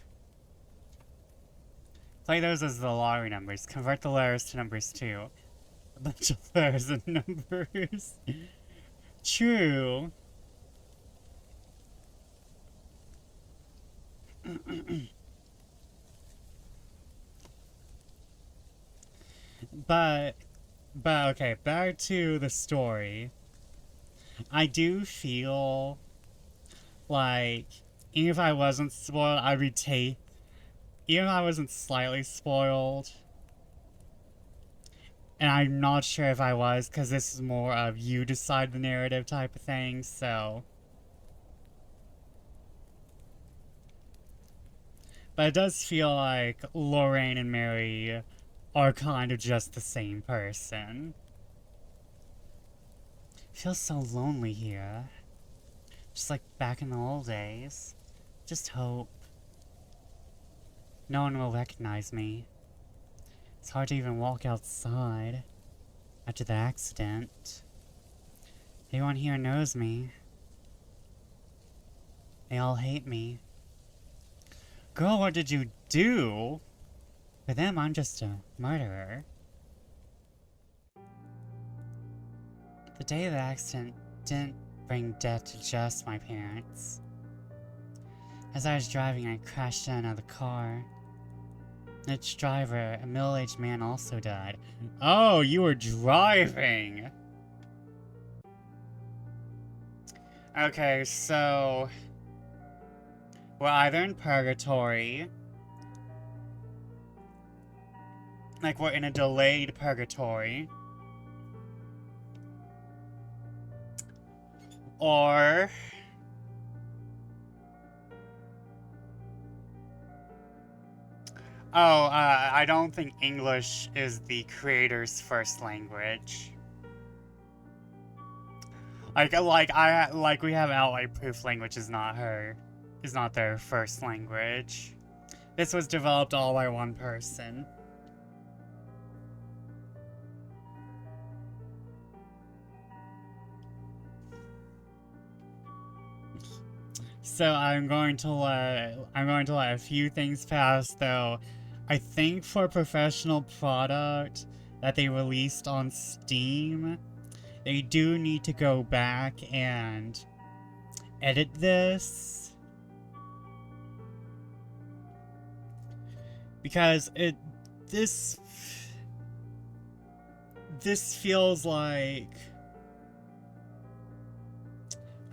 Play those as the lottery numbers. Convert the letters to numbers too. A bunch of letters and numbers. True. But okay, back to the story. I do feel like even if I wasn't spoiled, I would take, even if I wasn't slightly spoiled, and I'm not sure if I was, because this is more of you decide the narrative type of thing, so. But it does feel like Loraine and Mary are kind of just the same person. Feels so lonely here. Just like back in the old days. Just hope. No one will recognize me. It's hard to even walk outside after the accident. Everyone here knows me. They all hate me. Girl, what did you do? For them, I'm just a murderer. The day of the accident didn't bring death to just my parents. As I was driving, I crashed into another car. Its driver, a middle-aged man, also died. Oh, you were driving! Okay, so we're either in purgatory, like we're in a delayed purgatory, or I don't think English is the creator's first language. Like we have outright proof language is not their first language. This was developed all by one person. So I'm going to let a few things pass, though. I think for a professional product that they released on Steam, they do need to go back and edit this. Because this feels like,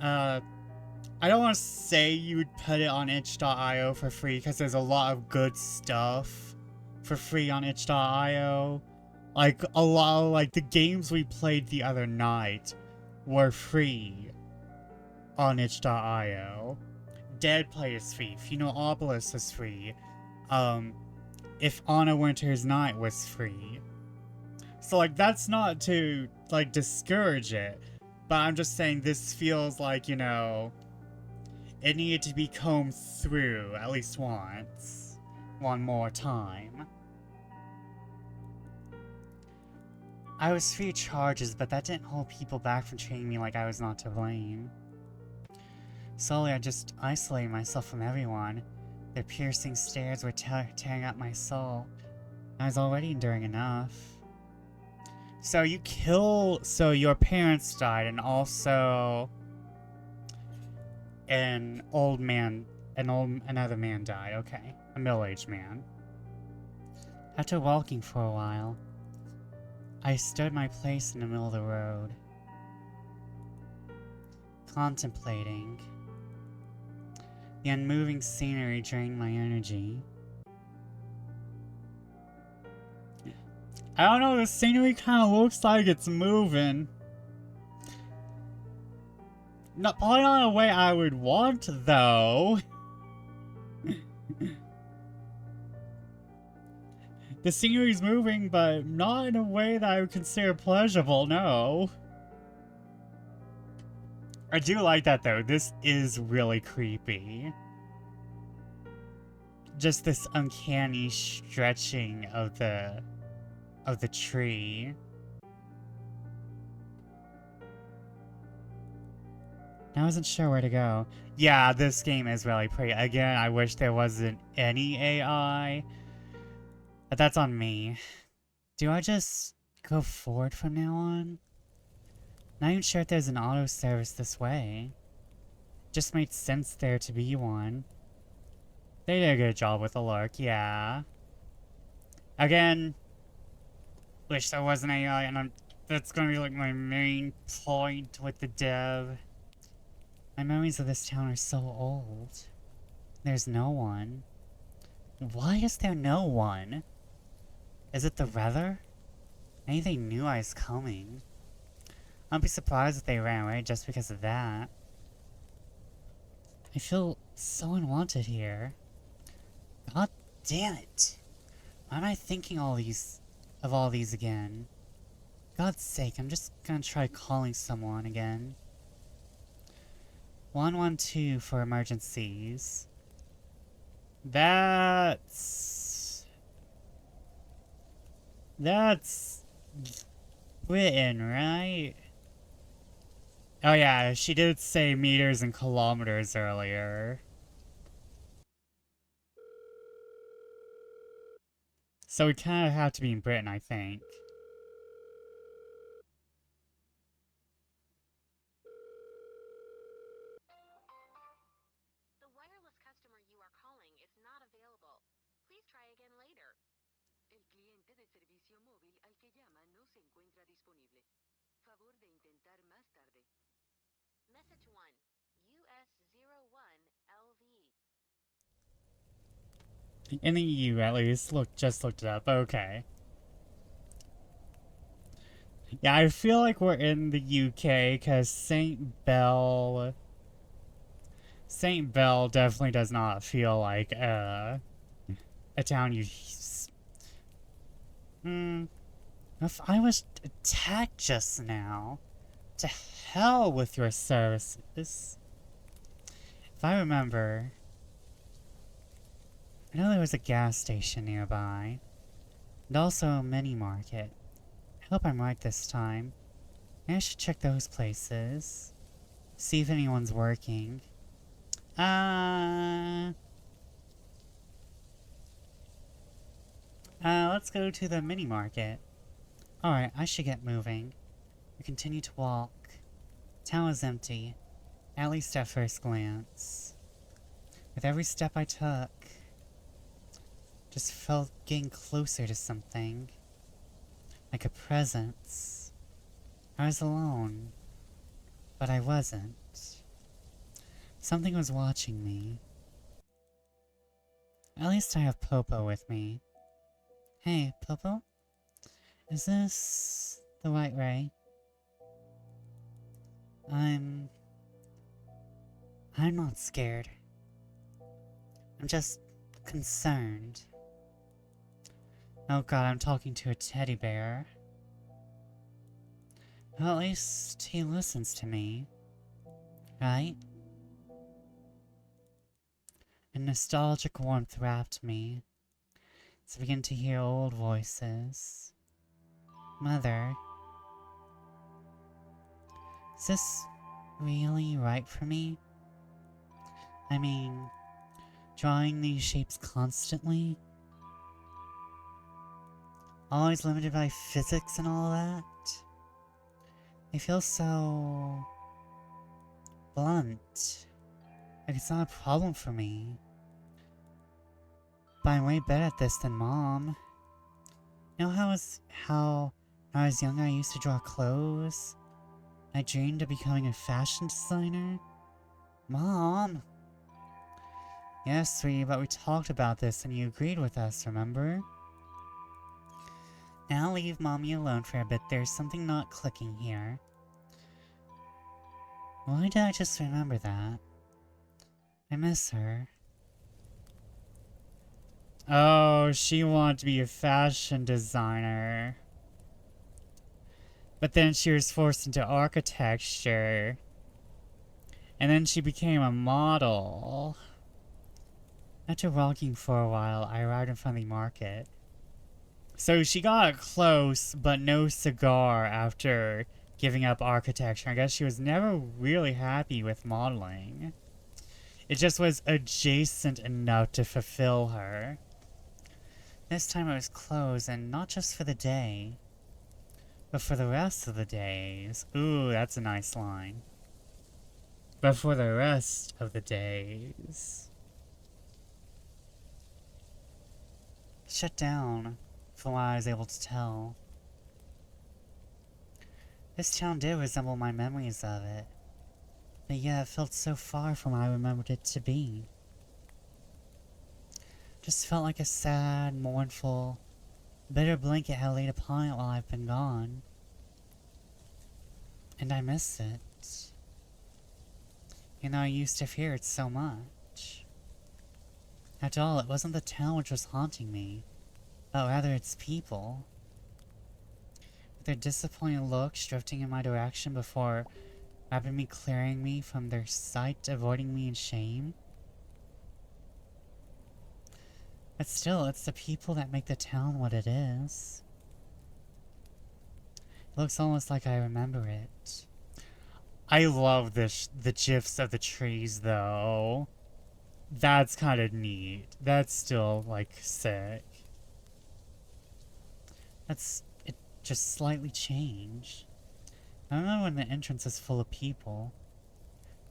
I don't want to say you would put it on itch.io for free, because there's a lot of good stuff for free on itch.io. Like, a lot of, like, the games we played the other night were free on itch.io. Dead Play is free. Funeral is free. If On a Winter's Night was free. So, like, that's not to, like, discourage it. But I'm just saying this feels like, you know, it needed to be combed through at least once. One more time. I was free of charges, but that didn't hold people back from treating me like I was not to blame. Slowly, I just isolated myself from everyone. Their piercing stares were tearing up my soul. I was already enduring enough. So your parents died, and also another man died. Okay, a middle-aged man. After walking for a while, I stood my place in the middle of the road, contemplating. The unmoving scenery drained my energy. I don't know, the scenery kind of looks like it's moving. Probably not in a way I would want, though. The scenery's moving, but not in a way that I would consider pleasurable, no. I do like that, though. This is really creepy. just this uncanny stretching of the tree. I wasn't sure where to go. Yeah, this game is really pretty. Again, I wish there wasn't any AI, but that's on me. Do I just go forward from now on? Not even sure if there's an auto service this way. Just made sense there to be one. They did a good job with the look, yeah. Again, wish there was an AI, and that's gonna be like my main point with the dev. My memories of this town are so old. There's no one. Why is there no one? Is it the weather? Maybe they knew I was coming. I'd be surprised if they ran away just because of that. I feel so unwanted here. God damn it! Why am I thinking of all these again? God's sake, I'm just gonna try calling someone again. 112 for emergencies. That's Britain, right? Oh yeah, she did say meters and kilometers earlier. So we kind of have to be in Britain, I think. The wireless customer you are calling is not available. Please try again later. El cliente de servicio móvil al que llama no se encuentra disponible. Favor de intentar más tarde. Message 1. US01LV. In the EU, at least. Just looked it up. Okay. Yeah, I feel like we're in the UK because St. Bell definitely does not feel like a town you. If I was attacked just now, to hell with your services. If I remember, I know there was a gas station nearby, and also a mini market. I hope I'm right this time. Maybe I should check those places. See if anyone's working. Let's go to the mini market. Alright, I should get moving. We continue to walk. Town is empty, at least at first glance. With every step I took, just felt getting closer to something. Like a presence. I was alone, but I wasn't. Something was watching me. At least I have Popo with me. Hey, Popo? Is this the right way? I'm not scared. I'm just concerned. Oh god, I'm talking to a teddy bear. Well, at least he listens to me. Right? A nostalgic warmth wrapped me as I began to hear old voices. Mother, is this really right for me? I mean, drawing these shapes constantly? Always limited by physics and all that? They feel so blunt. Like it's not a problem for me. But I'm way better at this than Mom. You know how when I was younger I used to draw clothes? I dreamed of becoming a fashion designer? Mom! Yes, sweetie, but we talked about this and you agreed with us, remember? Now leave Mommy alone for a bit, there's something not clicking here. Why did I just remember that? I miss her. Oh, she wanted to be a fashion designer. But then she was forced into architecture. And then she became a model. After walking for a while, I arrived in front of the market. So she got close, but no cigar after giving up architecture. I guess she was never really happy with modeling. It just was adjacent enough to fulfill her. This time it was closed, and not just for the day, but for the rest of the days. Ooh, that's a nice line. But for the rest of the days. Shut down, from what I was able to tell. This town did resemble my memories of it, but yet it felt so far from what I remembered it to be. Just felt like a sad, mournful, bitter blanket had laid upon it while I've been gone. And I miss it. You know, I used to fear it so much. After all, it wasn't the town which was haunting me, but rather its people. With their disappointed looks drifting in my direction before rapidly clearing me from their sight, avoiding me in shame. But still, it's the people that make the town what it is. It looks almost like I remember it. I love the gifs of the trees, though. That's kind of neat. That's still, like, sick. It just slightly changed. I remember when the entrance was full of people.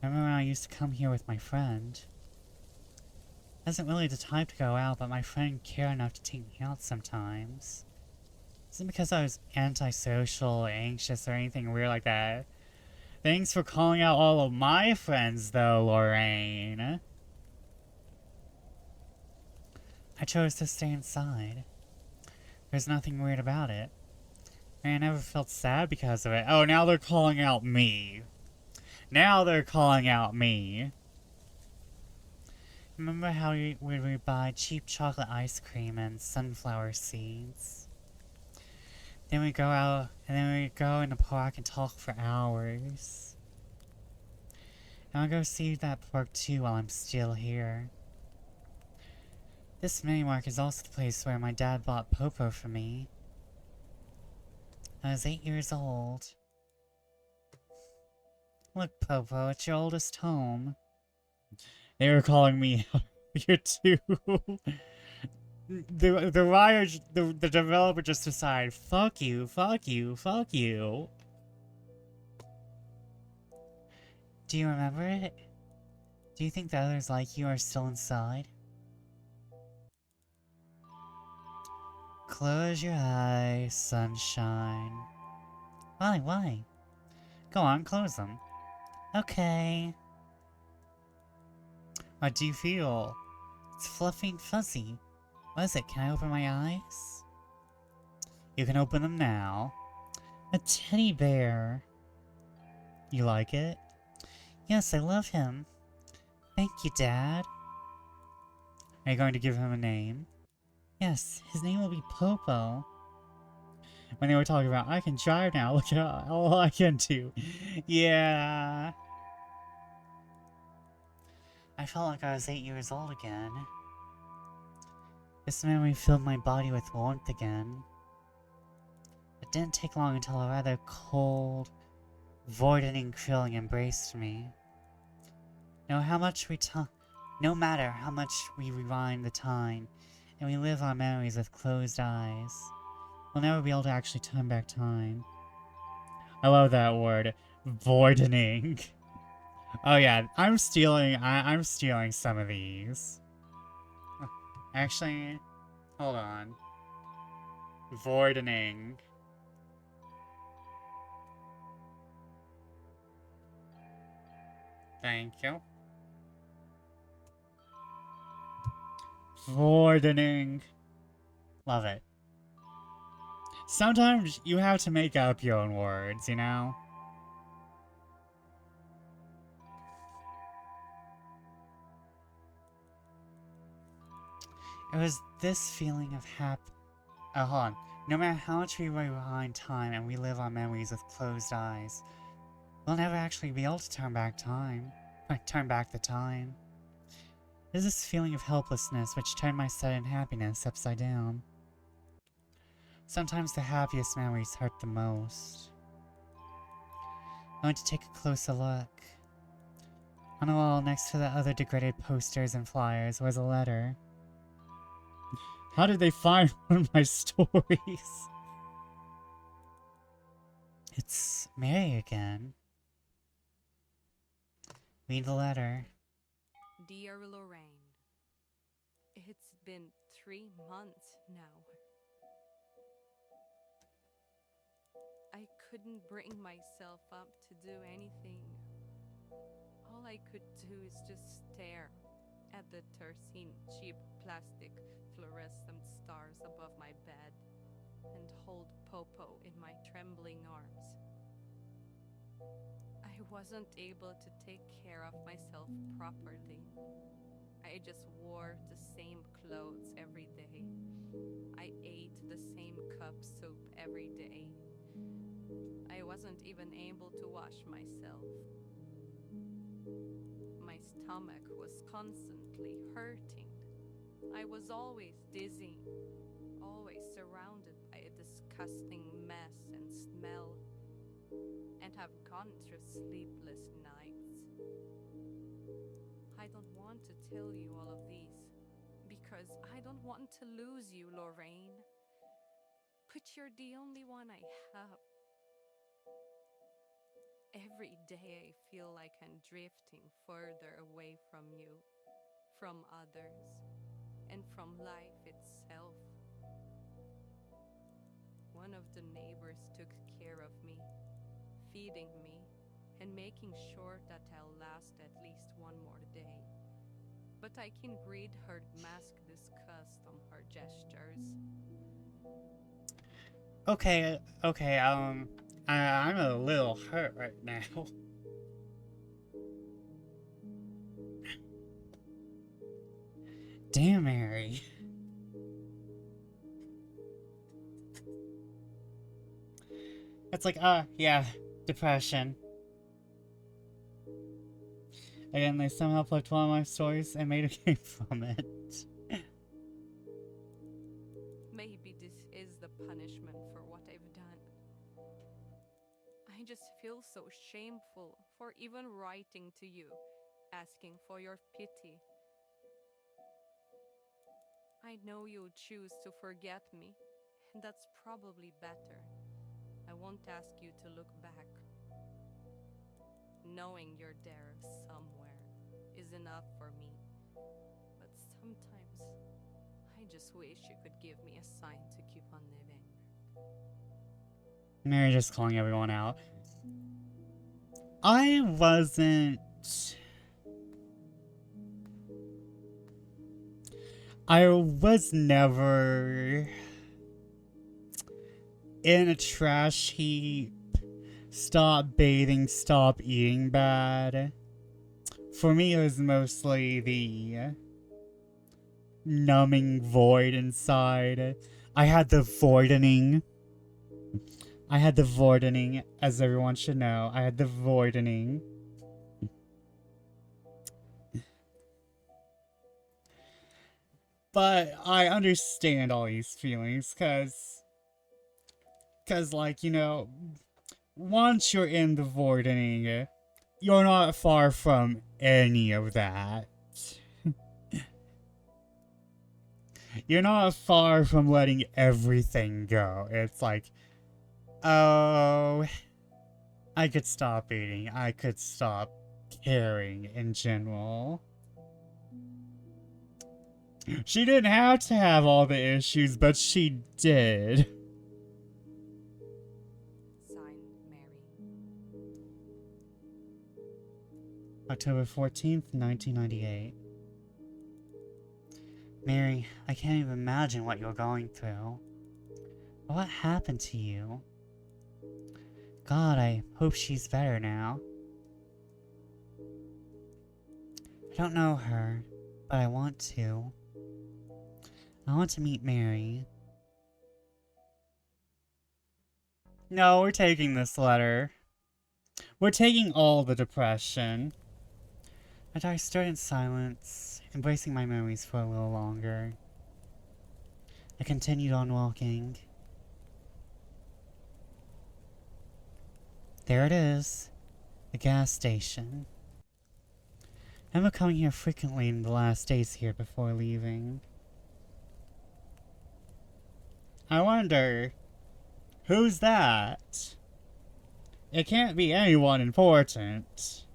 I remember when I used to come here with my friend. I wasn't really the type to go out, but my friend cared enough to take me out sometimes. It wasn't because I was antisocial or anxious or anything weird like that. Thanks for calling out all of my friends, though, Loraine. I chose to stay inside. There's nothing weird about it. I never felt sad because of it. Oh, now they're calling out me. Now they're calling out me. Remember how we would buy cheap chocolate ice cream and sunflower seeds? Then we go out, and then we go in the park and talk for hours. And I'll go see that park too while I'm still here. This mini market is also the place where my dad bought Popo for me. I was 8 years old. Look, Popo, it's your oldest home. They were calling me out here too. The developer just decided, fuck you, fuck you, fuck you. Do you remember it? Do you think the others like you are still inside? Close your eyes, sunshine. Why? Go on, close them. Okay. What do you feel? It's fluffy and fuzzy. What is it? Can I open my eyes? You can open them now. A teddy bear. You like it? Yes, I love him. Thank you, Dad. Are you going to give him a name? Yes, his name will be Popo. When they were talking about, I can drive now, look at all I can do. Yeah. I felt like I was 8 years old again. This memory filled my body with warmth again. It didn't take long until a rather cold, voidening feeling embraced me. No matter how much we rewind the time, and we live our memories with closed eyes, we'll never be able to actually turn back time. I love that word, voidening. Oh yeah, I'm stealing some of these. Actually, hold on. Voidening. Thank you. Voidening. Love it. Sometimes you have to make up your own words, you know? It was this feeling of hold on. No matter how much we rewind time and we live our memories with closed eyes, we'll never actually be able to turn back time. Turn back the time. There's this feeling of helplessness which turned my sudden happiness upside down. Sometimes the happiest memories hurt the most. I went to take a closer look. On the wall next to the other degraded posters and flyers was a letter. How did they find one of my stories? It's Mary again. Read the letter. Dear Loraine, it's been 3 months now. I couldn't bring myself up to do anything. All I could do is just stare at the 13 cheap plastic fluorescent stars above my bed and hold Popo in my trembling arms. I wasn't able to take care of myself properly. I just wore the same clothes every day. I ate the same cup soup every day. I wasn't even able to wash myself. My stomach was constantly hurting. I was always dizzy, always surrounded by a disgusting mess and smell, and have gone through sleepless nights. I don't want to tell you all of these, because I don't want to lose you, Loraine. But you're the only one I have. Every day I feel like I'm drifting further away from you, from others, and from life itself. One of the neighbors took care of me, feeding me, and making sure that I'll last at least one more day. But I can read her mask disgust on her gestures. Okay, I'm a little hurt right now. Damn, Mary. It's like, yeah, depression. Again, they somehow plucked one of my stories and made a game from it. Maybe this is the punishment for what I've done. I just feel so shameful for even writing to you, asking for your pity. I know you'll choose to forget me, and that's probably better. I won't ask you to look back. Knowing you're there somewhere is enough for me. But sometimes I just wish you could give me a sign to keep on living. Mary just calling everyone out. I wasn't... I was never in a trash heap. Stop bathing, stop eating bad. For me, it was mostly the numbing void inside. I had the voidening. As everyone should know. I had the voidening. But I understand all these feelings, cause, like, you know, once you're in the voidening, you're not far from any of that. You're not far from letting everything go. It's like, oh, I could stop eating. I could stop caring in general. She didn't have to have all the issues, but she did. Signed, Mary. October 14th, 1998. Mary, I can't even imagine what you're going through. What happened to you? God, I hope she's better now. I don't know her, but I want to. I want to meet Mary. No, we're taking this letter. We're taking all the depression. But I stood in silence, embracing my memories for a little longer. I continued on walking. There it is, the gas station. I remember coming here frequently in the last days here before leaving. I wonder, who's that? It can't be anyone important.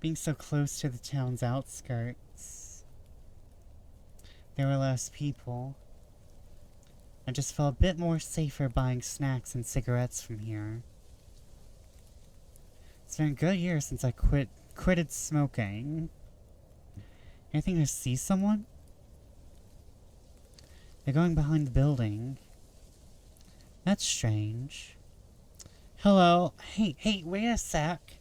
Being so close to the town's outskirts, there were less people. I just felt a bit more safer buying snacks and cigarettes from here. It's been a good year since I quitted smoking. Anything to see someone? They're going behind the building. That's strange. Hello? Hey, wait a sec.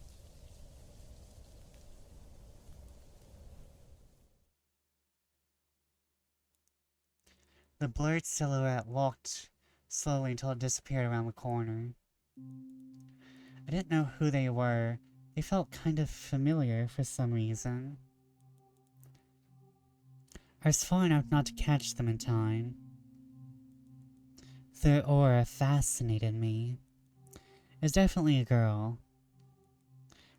The blurred silhouette walked slowly until it disappeared around the corner. I didn't know who they were. They felt kind of familiar for some reason. I was far enough not to catch them in time. Their aura fascinated me. It was definitely a girl.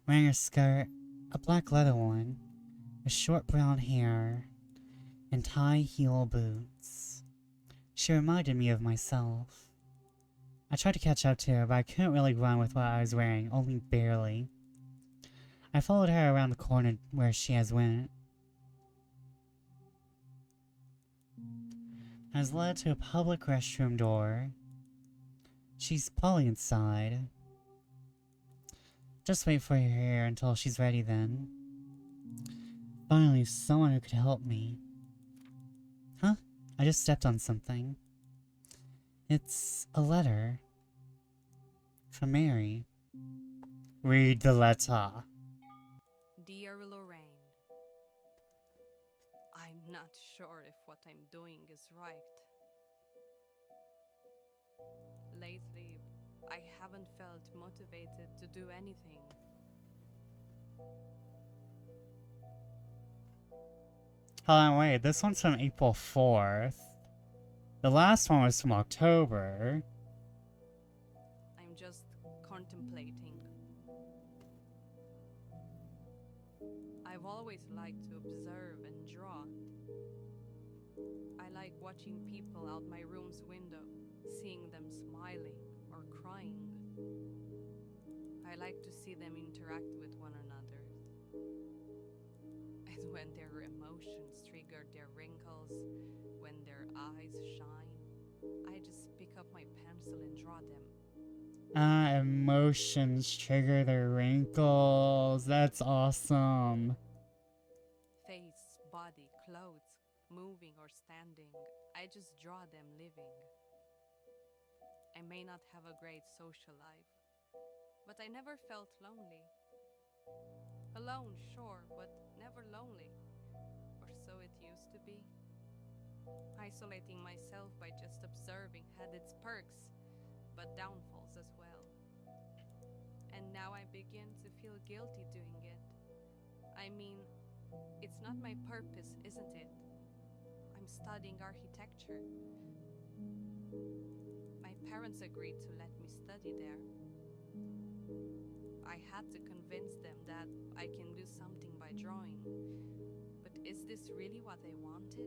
Wearing a skirt, a black leather one, with short brown hair, and high-heel boots. She reminded me of myself. I tried to catch up to her, but I couldn't really run with what I was wearing, only barely. I followed her around the corner where she has went. I was led to a public restroom door. She's probably inside. Just wait for her here until she's ready then. Finally, someone who could help me. Huh? I just stepped on something. It's a letter. From Mary. Read the letter. Dear Loraine, I'm not sure if what I'm doing is right. Lately, I haven't felt motivated to do anything. Hold on, wait. This one's from April 4th. The last one was from October. I'm just contemplating. I've always liked to observe and draw. I like watching people out my room's window, seeing them smiling or crying. I like to see them interact with one another. And when their emotions trigger their wrinkles, when their eyes shine, I just pick up my pencil and draw them. Emotions trigger their wrinkles. That's awesome. Face, body, clothes, moving or standing, I just draw them living. I may not have a great social life, but I never felt lonely. Alone, sure, but never lonely. Or so it used to be. Isolating myself by just observing had its perks, but downfalls as well. And now I begin to feel guilty doing it. I mean, it's not my purpose, isn't it? I'm studying architecture. My parents agreed to let me study there. I had to convince them that I can do something by drawing. But is this really what I wanted?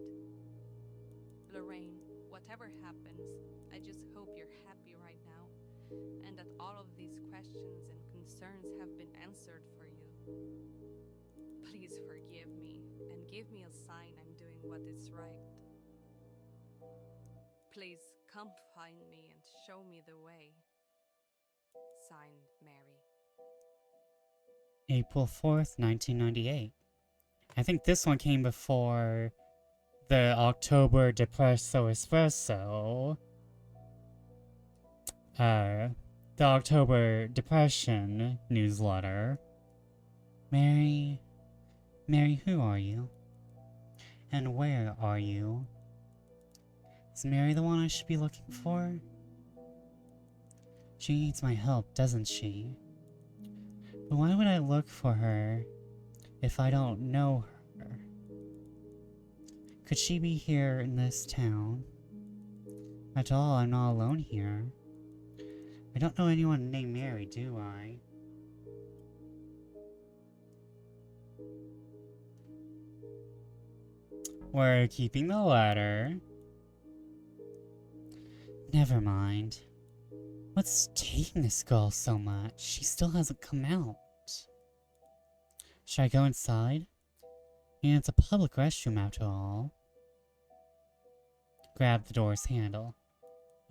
Loraine, whatever happens, I just hope you're happy right now, and that all of these questions and concerns have been answered for you. Please forgive me, and give me a sign I'm doing what is right. Please come find me and show me the way. Signed, Mary. April 4th, 1998. I think this one came before the October Depresso Espresso. The October Depression newsletter. Mary, who are you? And where are you? Is Mary the one I should be looking for? She needs my help, doesn't she? But why would I look for her if I don't know her? Could she be here in this town? After all, I'm not alone here. I don't know anyone named Mary, do I? We're keeping the letter. Never mind. What's taking this girl so much? She still hasn't come out. Should I go inside? And it's a public restroom after all. Grab the door's handle.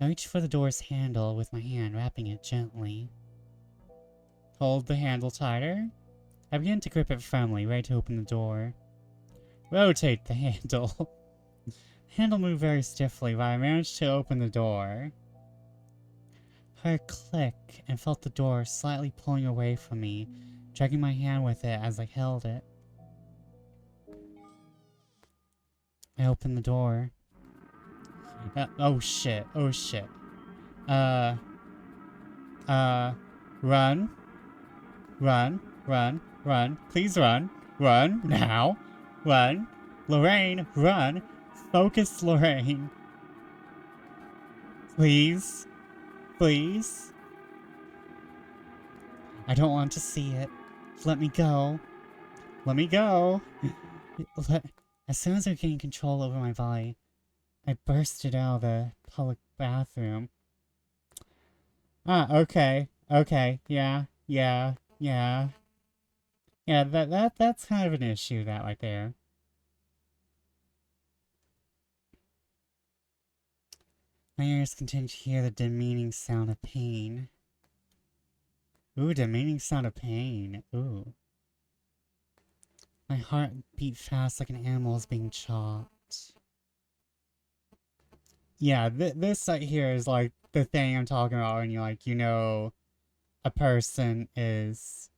I reach for the door's handle with my hand, wrapping it gently. Hold the handle tighter. I begin to grip it firmly, ready to open the door. Rotate the handle. The handle moved very stiffly, but I managed to open the door. Heard a click and felt the door slightly pulling away from me, dragging my hand with it as I held it. I opened the door. Oh shit, oh shit. Run. Run, run, run. Please run. Run, now. Run. Loraine, run. Focus, Loraine. Please. Please. I don't want to see it. Let me go. Let me go. As soon as I gained control over my body, I bursted out of the public bathroom. Okay. Okay. Yeah. Yeah. Yeah. Yeah, that's kind of an issue, that right there. My ears continue to hear the demeaning sound of pain. Ooh, demeaning sound of pain. Ooh. My heart beat fast like an animal is being chopped. Yeah, this right here is like the thing I'm talking about when you like, you know, a person is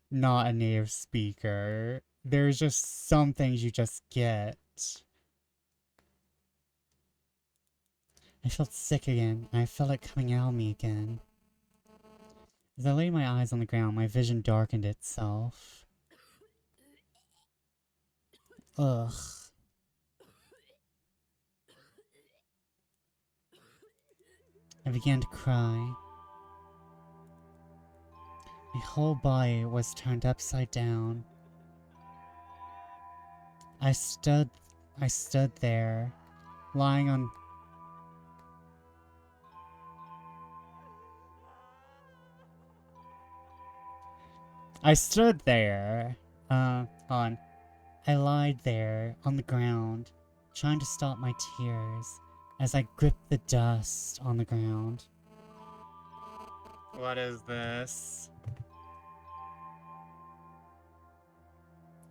not a native speaker. There's just some things you just get. I felt sick again, and I felt it coming out of me again. As I laid my eyes on the ground, my vision darkened itself. Ugh. I began to cry. My whole body was turned upside down. I stood there, lying on... I stood there, on... I lied there, on the ground, trying to stop my tears, as I gripped the dust on the ground. What is this?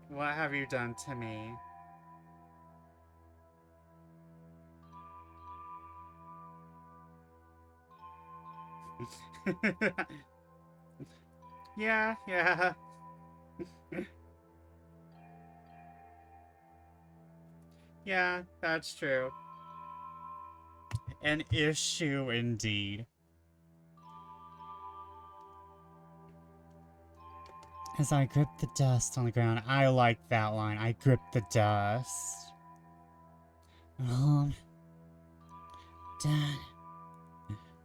What have you done to me? Yeah, yeah. Yeah, that's true. An issue indeed. As I gripped the dust on the ground, I like that line. I gripped the dust. Mom. Dad.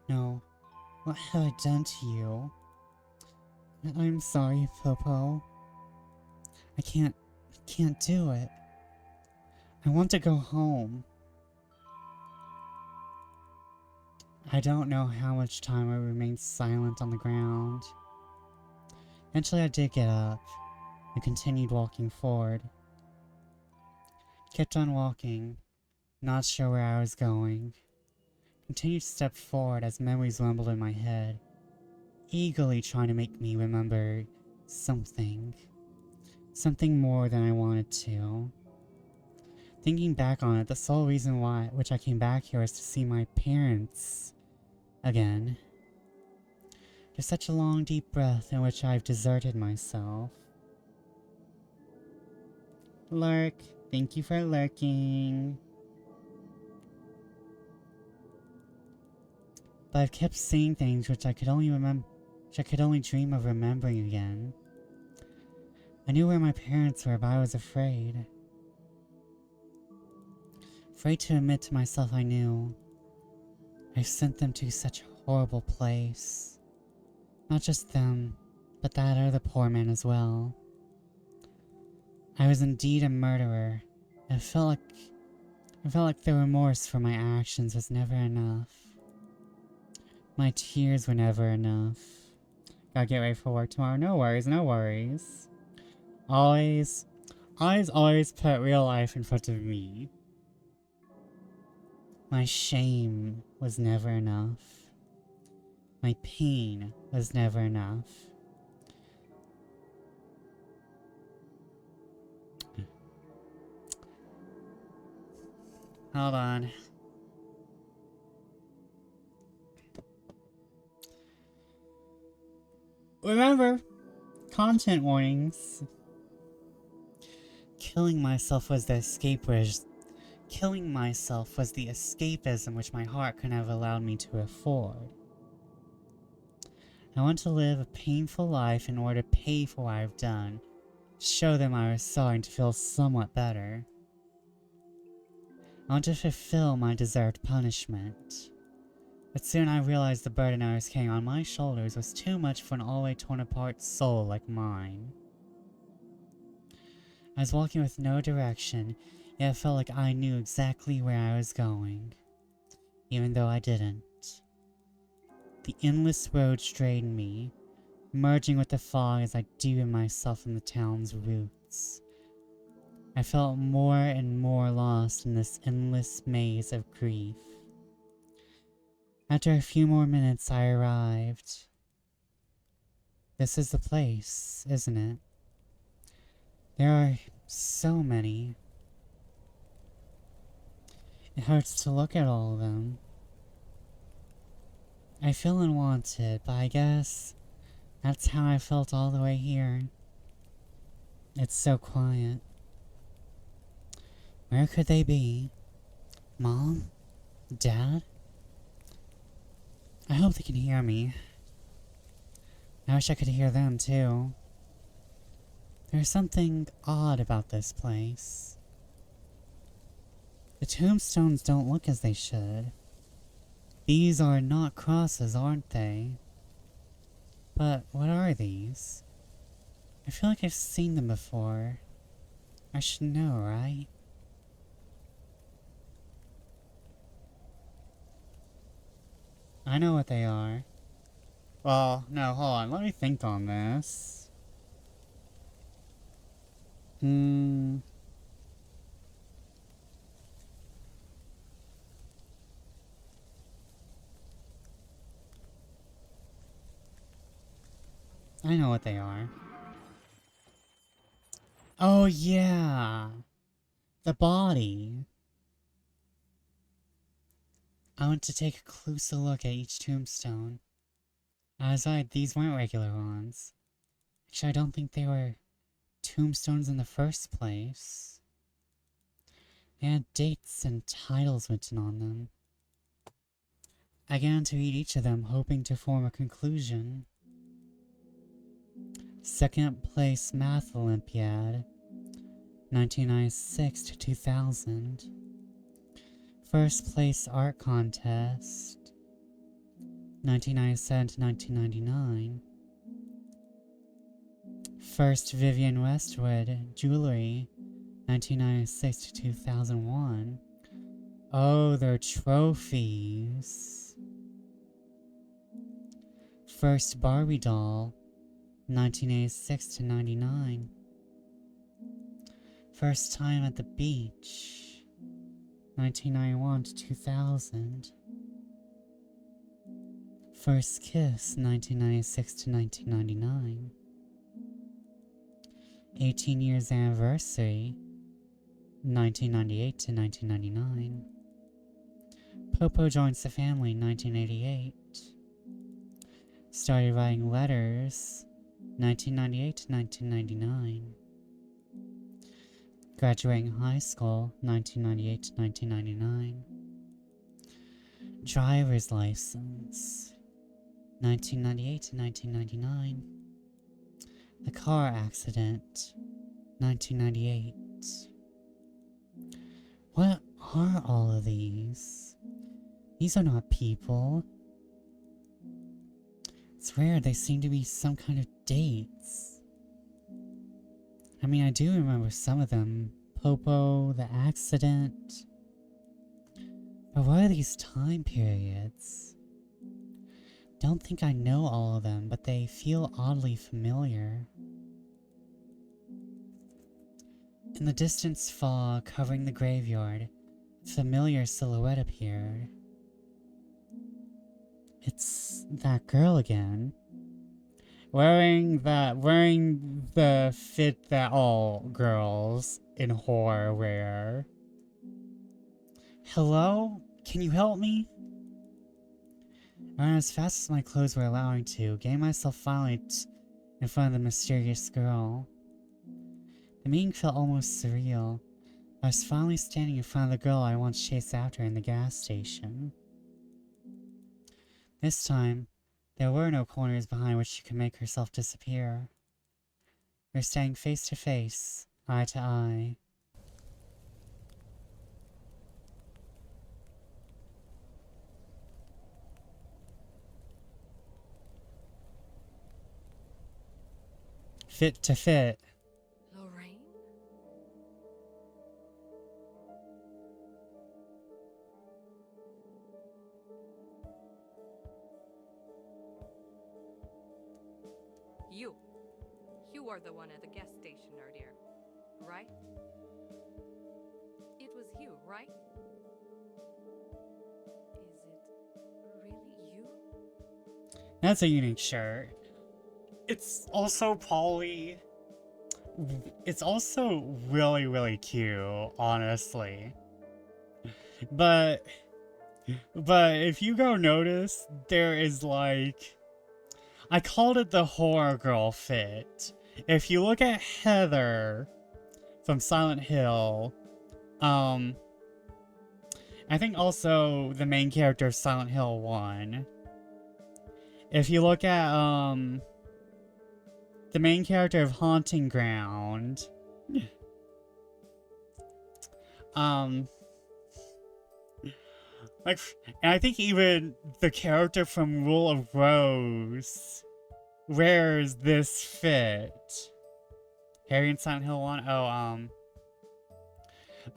No. What have I done to you? I'm sorry, Popo. I can't do it. I want to go home. I don't know how much time I remained silent on the ground. Eventually I did get up and continued walking forward. Kept on walking, not sure where I was going. Continued to step forward as memories rumbled in my head, eagerly trying to make me remember something. Something more than I wanted to. Thinking back on it, the sole reason which I came back here was to see my parents again. There's such a long, deep breath in which I've deserted myself. Lurk, thank you for lurking. But I've kept seeing things which I could only dream of remembering again. I knew where my parents were, but I was afraid. Afraid to admit to myself I knew. I sent them to such a horrible place. Not just them, but that other poor man as well. I was indeed a murderer. It felt like the remorse for my actions was never enough. My tears were never enough. Gotta get ready for work tomorrow. No worries, no worries. Always put real life in front of me. My shame was never enough. My pain was never enough. Hold on. Remember, content warnings. Killing myself was the escapism which my heart could have allowed me to afford. I want to live a painful life in order to pay for what I've done. Show them I was starting to feel somewhat better. I want to fulfill my deserved punishment. But soon I realized the burden I was carrying on my shoulders was too much for an always torn apart soul like mine. I was walking with no direction, yet it felt like I knew exactly where I was going, even though I didn't. The endless road strained me, merging with the fog as I deepened myself in the town's roots. I felt more and more lost in this endless maze of grief. After a few more minutes, I arrived. This is the place, isn't it? There are so many. It hurts to look at all of them. I feel unwanted, but I guess that's how I felt all the way here. It's so quiet. Where could they be? Mom? Dad? I hope they can hear me. I wish I could hear them too. There's something odd about this place. The tombstones don't look as they should. These are not crosses, aren't they? But what are these? I feel like I've seen them before. I should know, right? I know what they are. Well, no, hold on. Let me think on this. I know what they are. Oh, yeah. The body. I want to take a closer look at each tombstone. I was right, these weren't regular ones. Actually, I don't think they were tombstones in the first place. They had dates and titles written on them. I began to read each of them, hoping to form a conclusion. Second place Math Olympiad, 1996 to 2000. First place Art Contest, 1997 to 1999. First Vivienne Westwood Jewelry, 1996 to 2001. Oh, they're trophies. First Barbie Doll, 1986 to 99. First Time at the Beach, 1991 to 2000. First Kiss, 1996 to 1999. 18 Years Anniversary, 1998 to 1999. Popo Joins the Family, 1988. Started Writing Letters, 1998 to 1999. Graduating High School, 1998 to 1999. Driver's License, 1998 to 1999. A car accident. 1998. What are all of these? These are not people. It's rare, they seem to be some kind of dates. I mean, I do remember some of them. Popo, the accident. But what are these time periods? Don't think I know all of them, but they feel oddly familiar. In the distance fog covering the graveyard, a familiar silhouette appeared. It's that girl again. Wearing the fit that all girls in horror wear. Hello? Can you help me? I ran as fast as my clothes were allowing to, getting myself finally in front of the mysterious girl. The meeting felt almost surreal. I was finally standing in front of the girl I once chased after in the gas station. This time, there were no corners behind which she could make herself disappear. We were standing face to face, eye to eye. Fit to fit. Loraine? You are the one at the gas station earlier, right? It was you, right? Is it really you? That's a unique shirt. It's also Polly. It's also really, really cute, honestly. But if you go notice, there is like, I called it the horror girl fit. If you look at Heather from Silent Hill, I think also the main character of Silent Hill 1. If you look at, the main character of Haunting Ground, like, and I think even the character from Rule of Rose wears this fit. Harry in Silent Hill 1?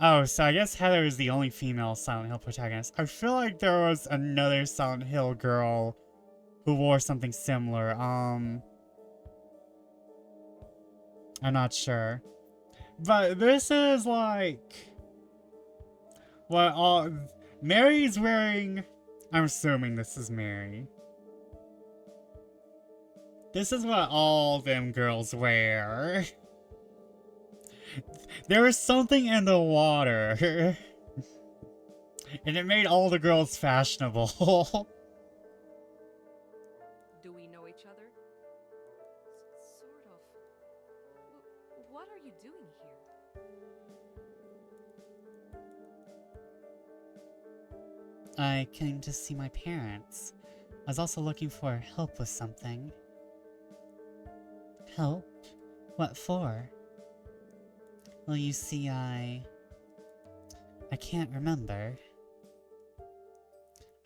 Oh, so I guess Heather is the only female Silent Hill protagonist. I feel like there was another Silent Hill girl who wore something similar. I'm not sure. But this is like what all Mary's wearing. I'm assuming this is Mary. This is what all them girls wear. There was something in the water. And it made all the girls fashionable. Do we know each other? Sort of. What are you doing here? I came to see my parents. I was also looking for help with something. Help? What for? Well, you see, I can't remember.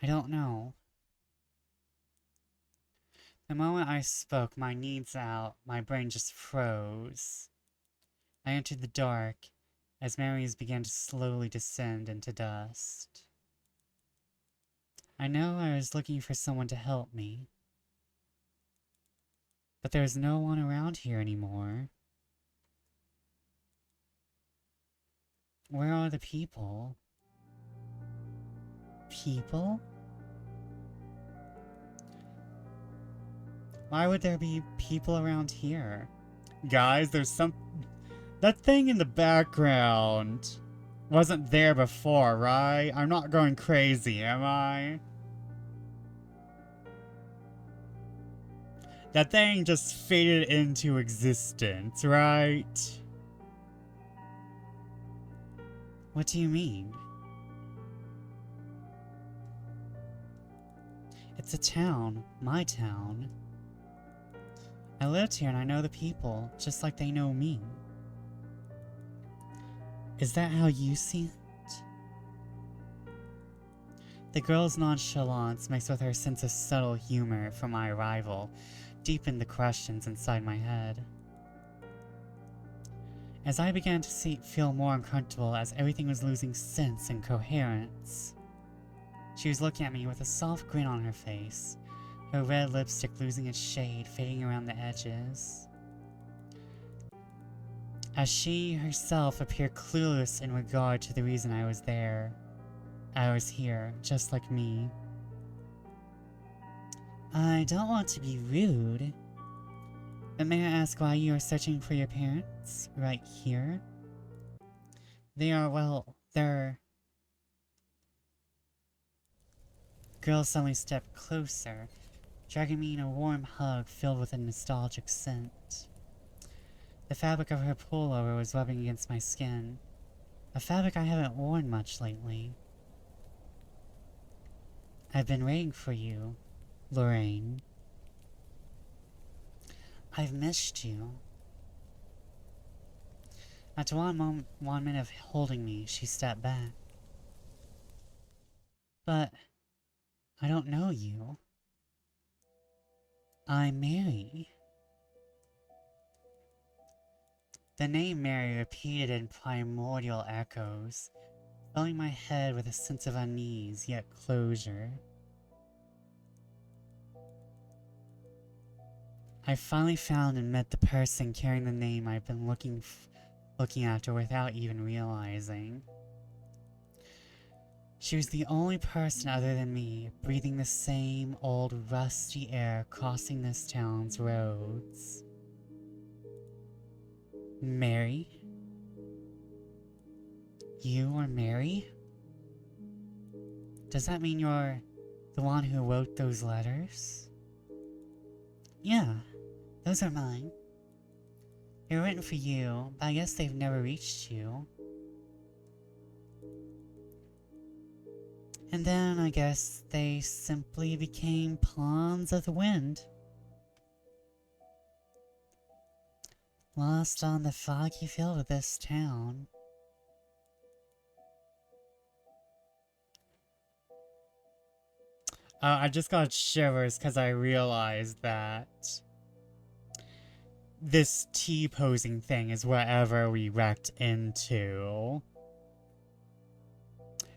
I don't know. The moment I spoke, my needs out, my brain just froze. I entered the dark as memories began to slowly descend into dust. I know I was looking for someone to help me, but there's no one around here anymore. Where are the people? People? Why would there be people around here? Guys, there's some... That thing in the background wasn't there before, right? I'm not going crazy, am I? That thing just faded into existence, right? What do you mean? It's a town. My town. I lived here and I know the people, just like they know me. Is that how you see it? The girl's nonchalance mixed with her sense of subtle humor from my arrival deepened the questions inside my head. As I began to feel more uncomfortable as everything was losing sense and coherence, she was looking at me with a soft grin on her face, her red lipstick losing its shade, fading around the edges. As she herself appeared clueless in regard to the reason I was there. I was here, just like me. I don't want to be rude, but may I ask why you are searching for your parents right here? They're... Girl suddenly stepped closer, dragging me in a warm hug filled with a nostalgic scent. The fabric of her pullover was rubbing against my skin, a fabric I haven't worn much lately. I've been waiting for you, Loraine. I've missed you. After one minute of holding me, she stepped back. But I don't know you. I'm Mary. The name Mary repeated in primordial echoes, filling my head with a sense of unease yet closure. I finally found and met the person carrying the name I've been looking after without even realizing. She was the only person other than me breathing the same old rusty air crossing this town's roads. Mary? You are Mary? Does that mean you're the one who wrote those letters? Yeah, those are mine. They were written for you, but I guess they've never reached you. And then I guess they simply became pawns of the wind. Lost on the foggy field of this town. I just got shivers because I realized that this T-posing thing is wherever we wrecked into.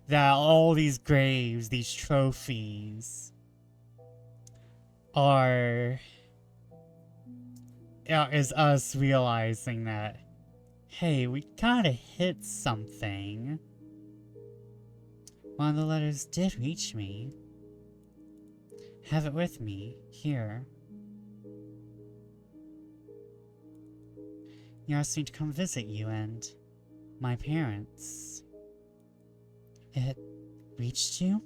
That all these graves, these trophies, is us realizing that, hey, we kinda hit something. One of the letters did reach me. Have it with me, here. You asked me to come visit you and my parents. It reached you?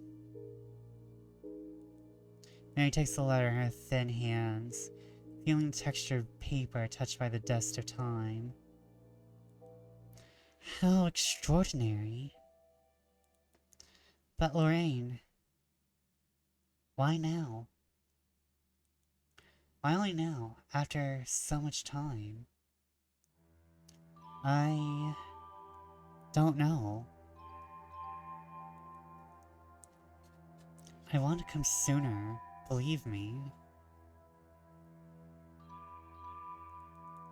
Mary takes the letter in her thin hands, feeling the texture of paper touched by the dust of time. How extraordinary. But Loraine, why now? Why only now, after so much time? I don't know. I want to come sooner, believe me.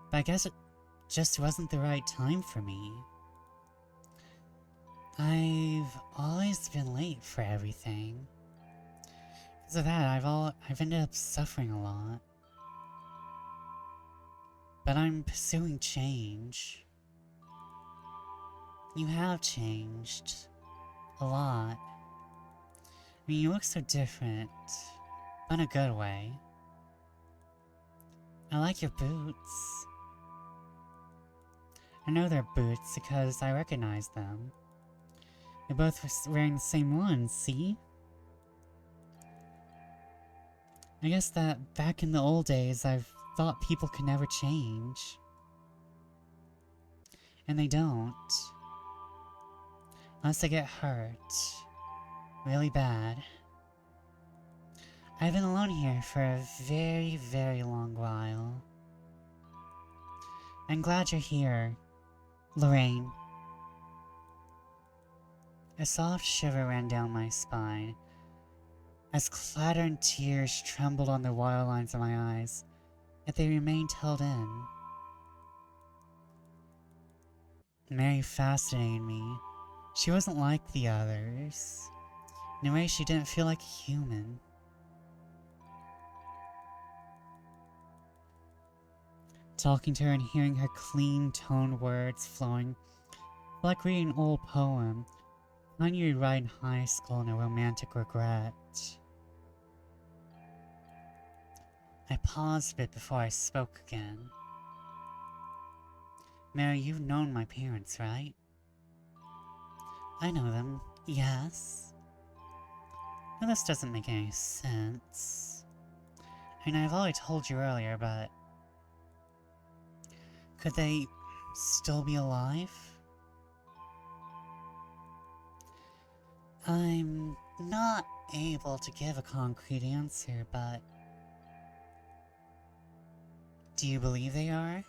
But I guess it just wasn't the right time for me. I've always been late for everything. Because of that, I've ended up suffering a lot. But I'm pursuing change. You have changed. A lot. I mean, you look so different. But in a good way. I like your boots. I know they're boots because I recognize them. You're both wearing the same ones, see? I guess that back in the old days, I've thought people could never change. And they don't. Unless they get hurt. Really bad. I've been alone here for a very, very long while. I'm glad you're here, Loraine. A soft shiver ran down my spine as clattering tears trembled on the wild lines of my eyes, yet they remained held in. Mary fascinated me. She wasn't like the others. In a way, she didn't feel like a human. Talking to her and hearing her clean-toned words flowing, like reading an old poem, I knew you'd write in high school in a romantic regret. I paused a bit before I spoke again. Mary, you've known my parents, right? I know them, yes. Now this doesn't make any sense. I mean, I've already told you earlier, but... could they still be alive? I'm not able to give a concrete answer, but... do you believe they are?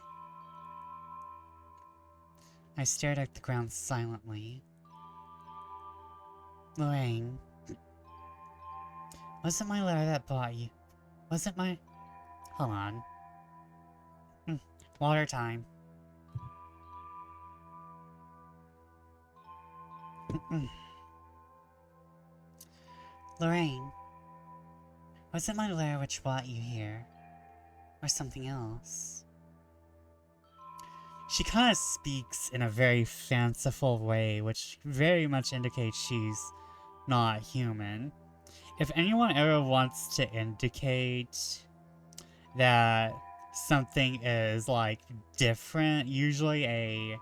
I stared at the ground silently. Loraine, was it my letter that bought you? Was it my... hold on. Water time. Loraine, was it my letter which brought you here? Or something else? She kind of speaks in a very fanciful way, which very much indicates she's not human. If anyone ever wants to indicate that something is, like, different, usually a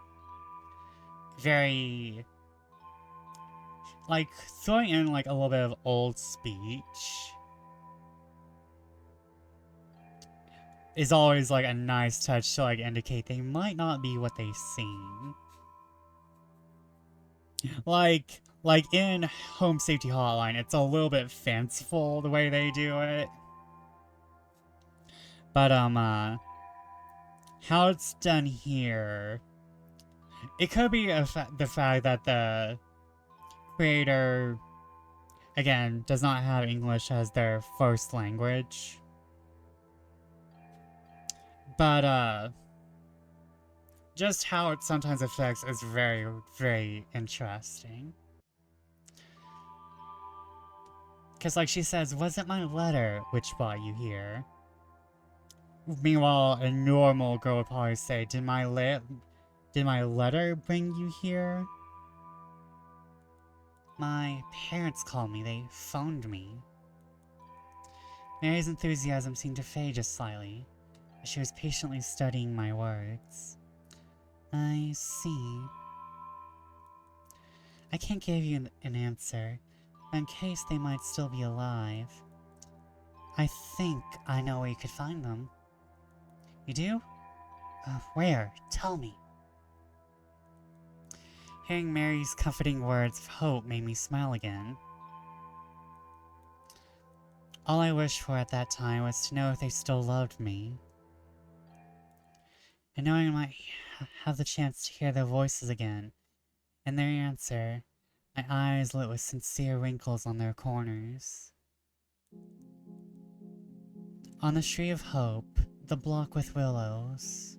very... like, throwing in, like, a little bit of old speech is always, like, a nice touch to, like, indicate they might not be what they seem. Like in Home Safety Hotline, it's a little bit fanciful the way they do it. But, how it's done here, it could be the fact that the creator, again, does not have English as their first language. But, just how it sometimes affects is very, very interesting. Because, like she says, was it my letter which brought you here? Meanwhile, a normal girl would probably say, did my letter bring you here? My parents called me, they phoned me. Mary's enthusiasm seemed to fade just slightly, as she was patiently studying my words. I see. I can't give you an answer, but in case they might still be alive, I think I know where you could find them. You do? Where? Tell me. Hearing Mary's comforting words of hope made me smile again. All I wished for at that time was to know if they still loved me. And knowing I might have the chance to hear their voices again, and their answer, my eyes lit with sincere wrinkles on their corners. On the Tree of Hope, the block with willows,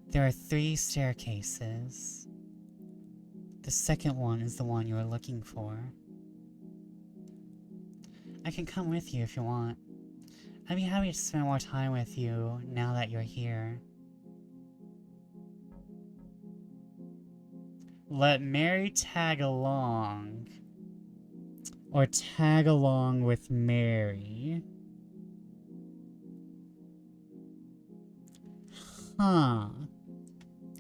there are 3 staircases. The second one is the one you are looking for. I can come with you if you want. I'd be happy to spend more time with you now that you're here. Let Mary tag along. Or tag along with Mary. Huh.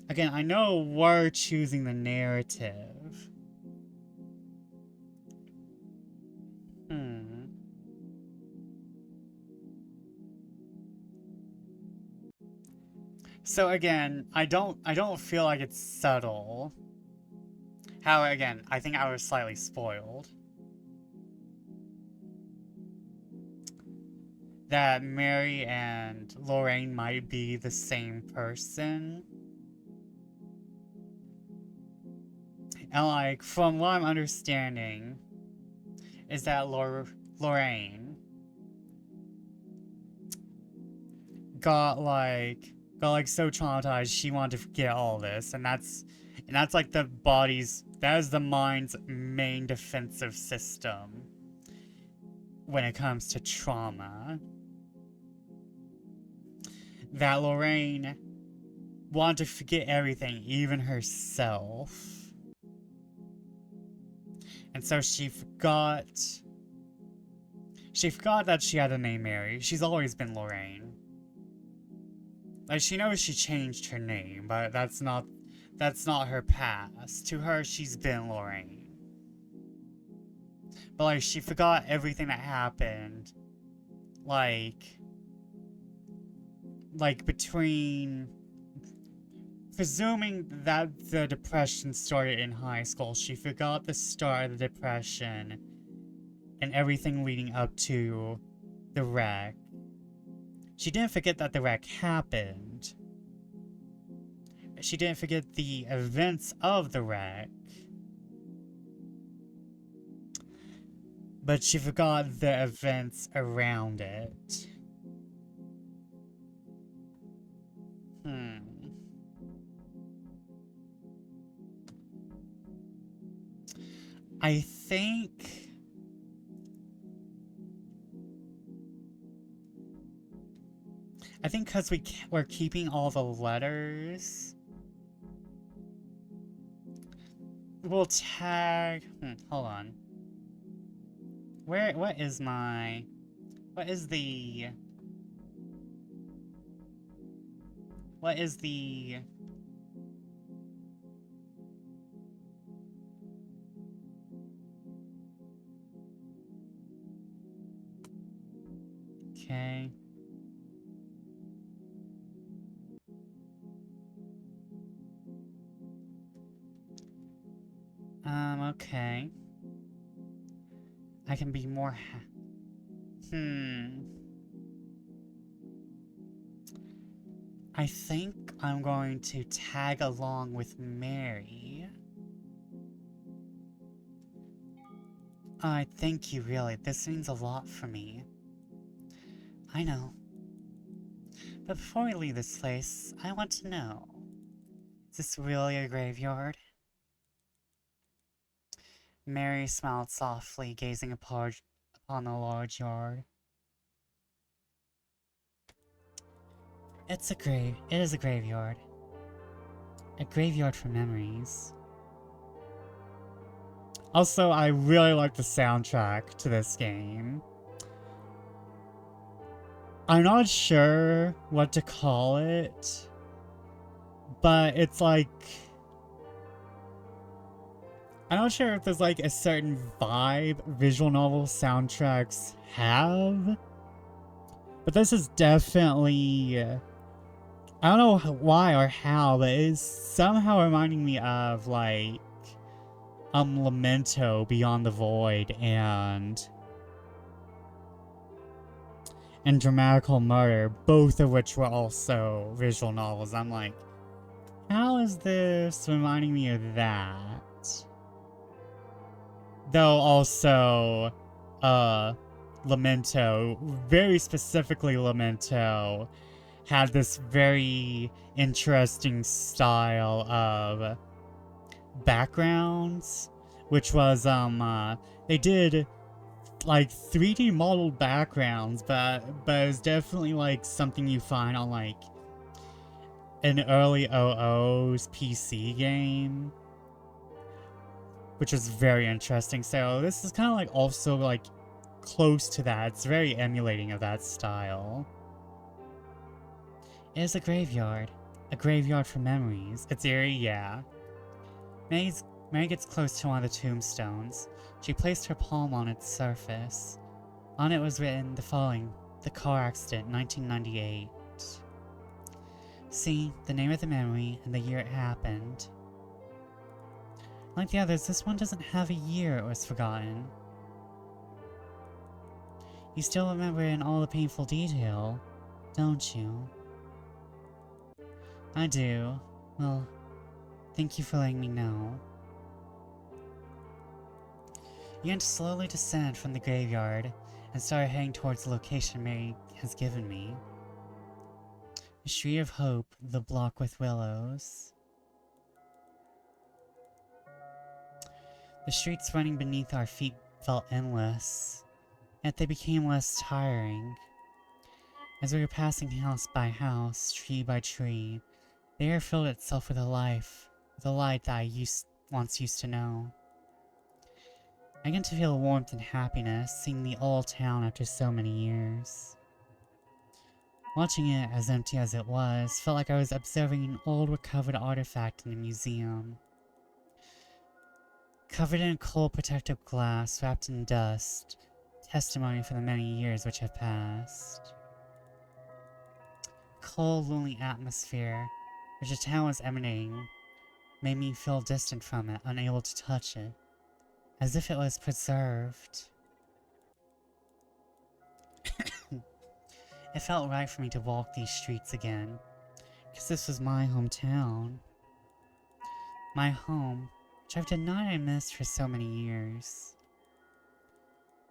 Again, I know we're choosing the narrative. So again, I don't feel like it's subtle. How, again, I think I was slightly spoiled. that Mary and Loraine might be the same person. And like, from what I'm understanding, is that Loraine got so traumatized she wanted to forget all this, and that's like that is the mind's main defensive system when it comes to trauma. That Loraine wanted to forget everything, even herself. And so she forgot that she had a name Mary. She's always been Loraine. Like, she knows she changed her name, but that's not her past. To her, she's been Loraine. But like, she forgot everything that happened. Like between, presuming that the depression started in high school, she forgot the start of the depression and everything leading up to the wreck. She didn't forget that the wreck happened. She didn't forget the events of the wreck. But she forgot the events around it. I think because we're keeping all the letters, we'll tag. Hold on. What is the okay. Okay. I can be more I think I'm going to tag along with Mary. Thank you, really. This means a lot for me. I know. But before we leave this place, I want to know, is this really a graveyard? Mary smiled softly, gazing upon the large yard. It is a graveyard. A graveyard for memories. Also, I really like the soundtrack to this game. I'm not sure what to call it, but it's like, I'm not sure if there's like a certain vibe visual novel soundtracks have, but this is definitely, I don't know why or how, but it's somehow reminding me of like Lamento Beyond the Void and Dramatical Murder, both of which were also visual novels. I'm like, how is this reminding me of that? Though also, Lamento, very specifically Lamento, had this very interesting style of backgrounds, which was, they did like 3D modeled backgrounds, but it's definitely like something you find on like an early OO's PC game, which is very interesting. So this is kind of like also like close to that. It's very emulating of that style. It is a graveyard for memories. It's eerie, yeah. Mary gets close to one of the tombstones. She placed her palm on its surface. On it was written the following: the car accident, 1998. See, the name of the memory and the year it happened. Like the others, this one doesn't have a year it was forgotten. You still remember in all the painful detail, don't you? I do. Well, thank you for letting me know. You began to slowly descend from the graveyard and started heading towards the location Mary has given me. The Street of Hope, the block with willows. The streets running beneath our feet felt endless, yet they became less tiring. As we were passing house by house, tree by tree, the air filled itself with a life, with a light that I once used to know. I began to feel warmth and happiness seeing the old town after so many years. Watching it, as empty as it was, felt like I was observing an old recovered artifact in a museum. Covered in cold protective glass, wrapped in dust, testimony for the many years which have passed. Cold, lonely atmosphere, which the town was emanating, made me feel distant from it, unable to touch it, as if it was preserved. It felt right for me to walk these streets again, because this was my hometown. My home, which I've denied and missed for so many years.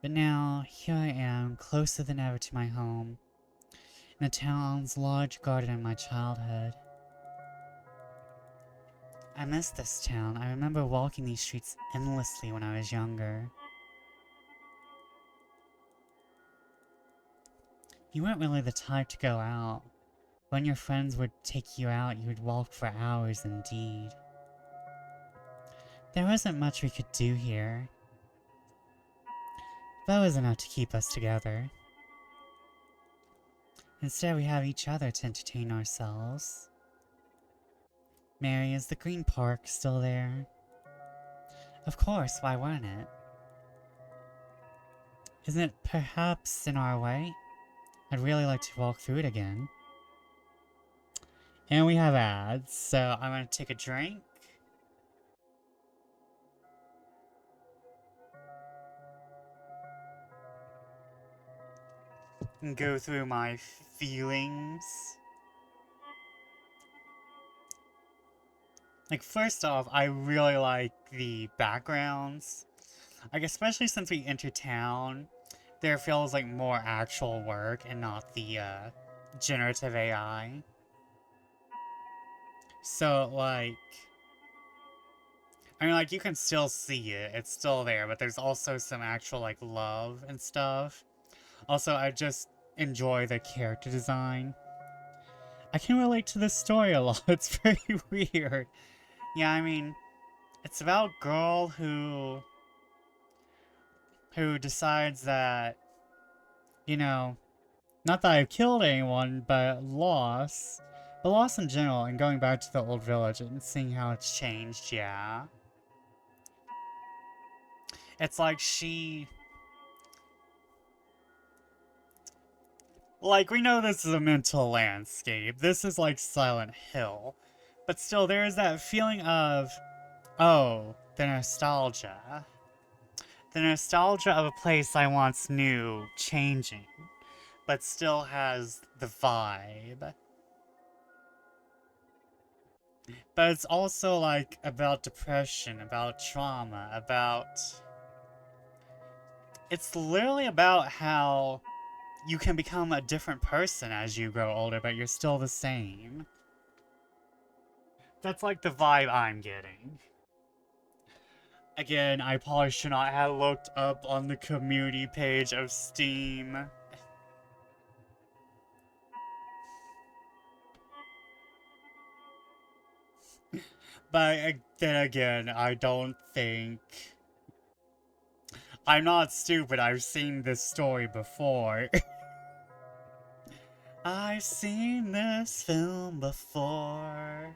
But now, here I am, closer than ever to my home, in the town's large garden of my childhood. I miss this town. I remember walking these streets endlessly when I was younger. You weren't really the type to go out. When your friends would take you out, you would walk for hours indeed. There wasn't much we could do here. That was enough to keep us together. Instead, we have each other to entertain ourselves. Mary, is the Green Park still there? Of course, why wouldn't it? Isn't it perhaps in our way? I'd really like to walk through it again. And we have ads, so I'm gonna take a drink. And go through my feelings. Like, first off, I really like the backgrounds. Like, especially since we enter town, there feels like more actual work and not the, generative AI. So, like, I mean, like, you can still see it, it's still there, but there's also some actual, like, love and stuff. Also, I just enjoy the character design. I can relate to this story a lot, it's very weird. Yeah, I mean, it's about a girl who decides that, you know, not that I've killed anyone, but loss. But loss in general, and going back to the old village and seeing how it's changed, yeah. It's like she... Like, we know this is a mental landscape. This is like Silent Hill. But still, there is that feeling of, oh, the nostalgia. The nostalgia of a place I once knew changing, but still has the vibe. But it's also like about depression, about trauma, about... It's literally about how you can become a different person as you grow older, but you're still the same. That's like the vibe I'm getting. Again, I probably should not have looked up on the community page of Steam. But then again, I don't think... I'm not stupid, I've seen this story before. I've seen this film before.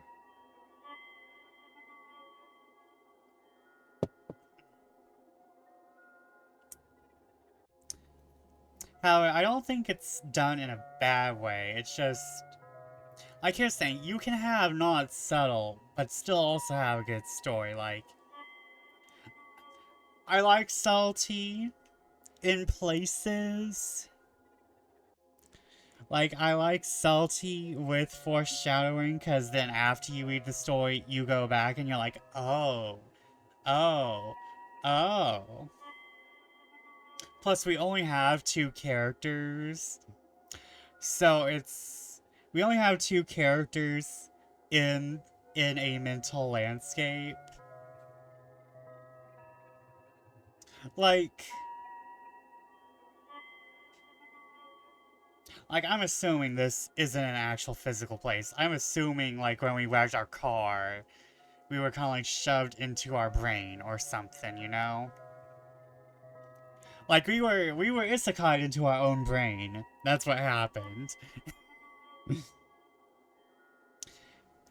However, I don't think it's done in a bad way. It's just... Like you're saying, you can have not subtle, but still also have a good story. Like, I like subtlety in places. Like, I like salty with foreshadowing, because then after you read the story, you go back and you're like, oh, oh, oh. Plus, we only have two characters. So we only have two characters in a mental landscape. Like, I'm assuming this isn't an actual physical place. I'm assuming, like, when we wrecked our car, we were kind of, like, shoved into our brain or something, you know? Like, we were isekai'd into our own brain. That's what happened.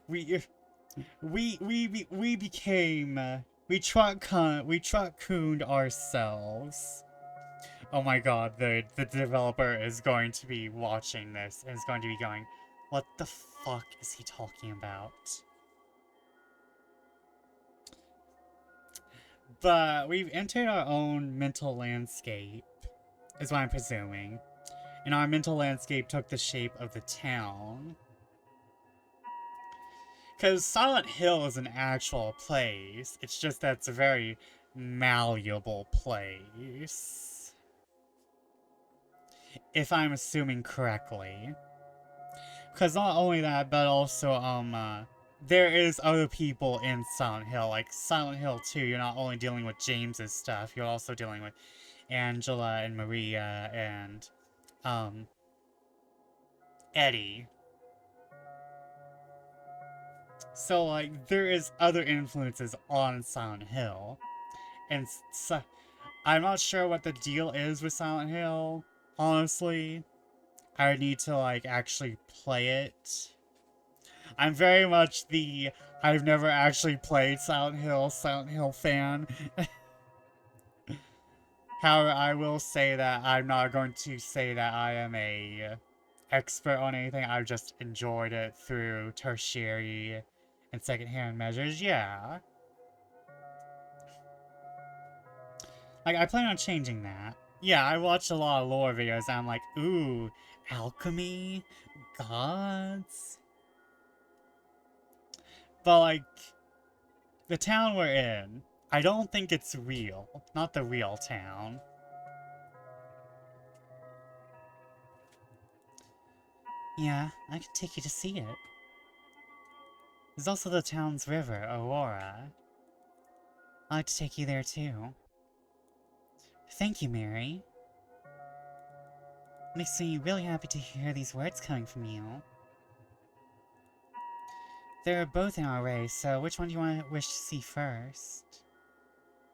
we, we became, we truck-cooned ourselves. Oh my god, the developer is going to be watching this and is going to be going, what the fuck is he talking about? But we've entered our own mental landscape, is what I'm presuming. And our mental landscape took the shape of the town. Because Silent Hill is an actual place, it's just that it's a very malleable place. If I'm assuming correctly. Because not only that, but also, there is other people in Silent Hill. Like, Silent Hill 2, you're not only dealing with James's stuff, you're also dealing with Angela and Maria and, Eddie. So, like, there is other influences on Silent Hill. And so, I'm not sure what the deal is with Silent Hill, honestly. I need to, like, actually play it. I'm very much the I've never actually played Silent Hill fan. However, I will say that I'm not going to say that I am a expert on anything. I've just enjoyed it through tertiary and secondhand measures, yeah. Like, I plan on changing that. Yeah, I watched a lot of lore videos and I'm like, ooh, alchemy? Gods? But, like, the town we're in, I don't think it's real. Not the real town. Yeah, I can take you to see it. There's also the town's river, Aurora. I'd like to take you there too. Thank you, Mary. Makes me really happy to hear these words coming from you. They're both in our race, so which one do you wish to see first?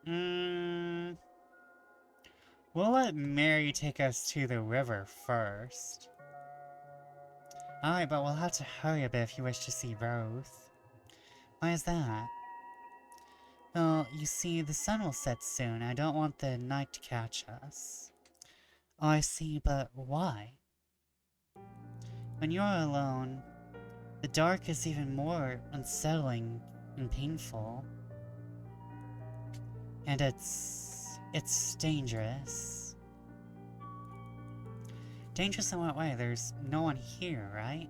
We'll let Mary take us to the river first. Alright, but we'll have to hurry a bit if you wish to see both. Why is that? Well, you see, the sun will set soon. I don't want the night to catch us. Oh, I see, but why? When you're alone, the dark is even more unsettling and painful. And it's dangerous. Dangerous in what way? There's no one here, right?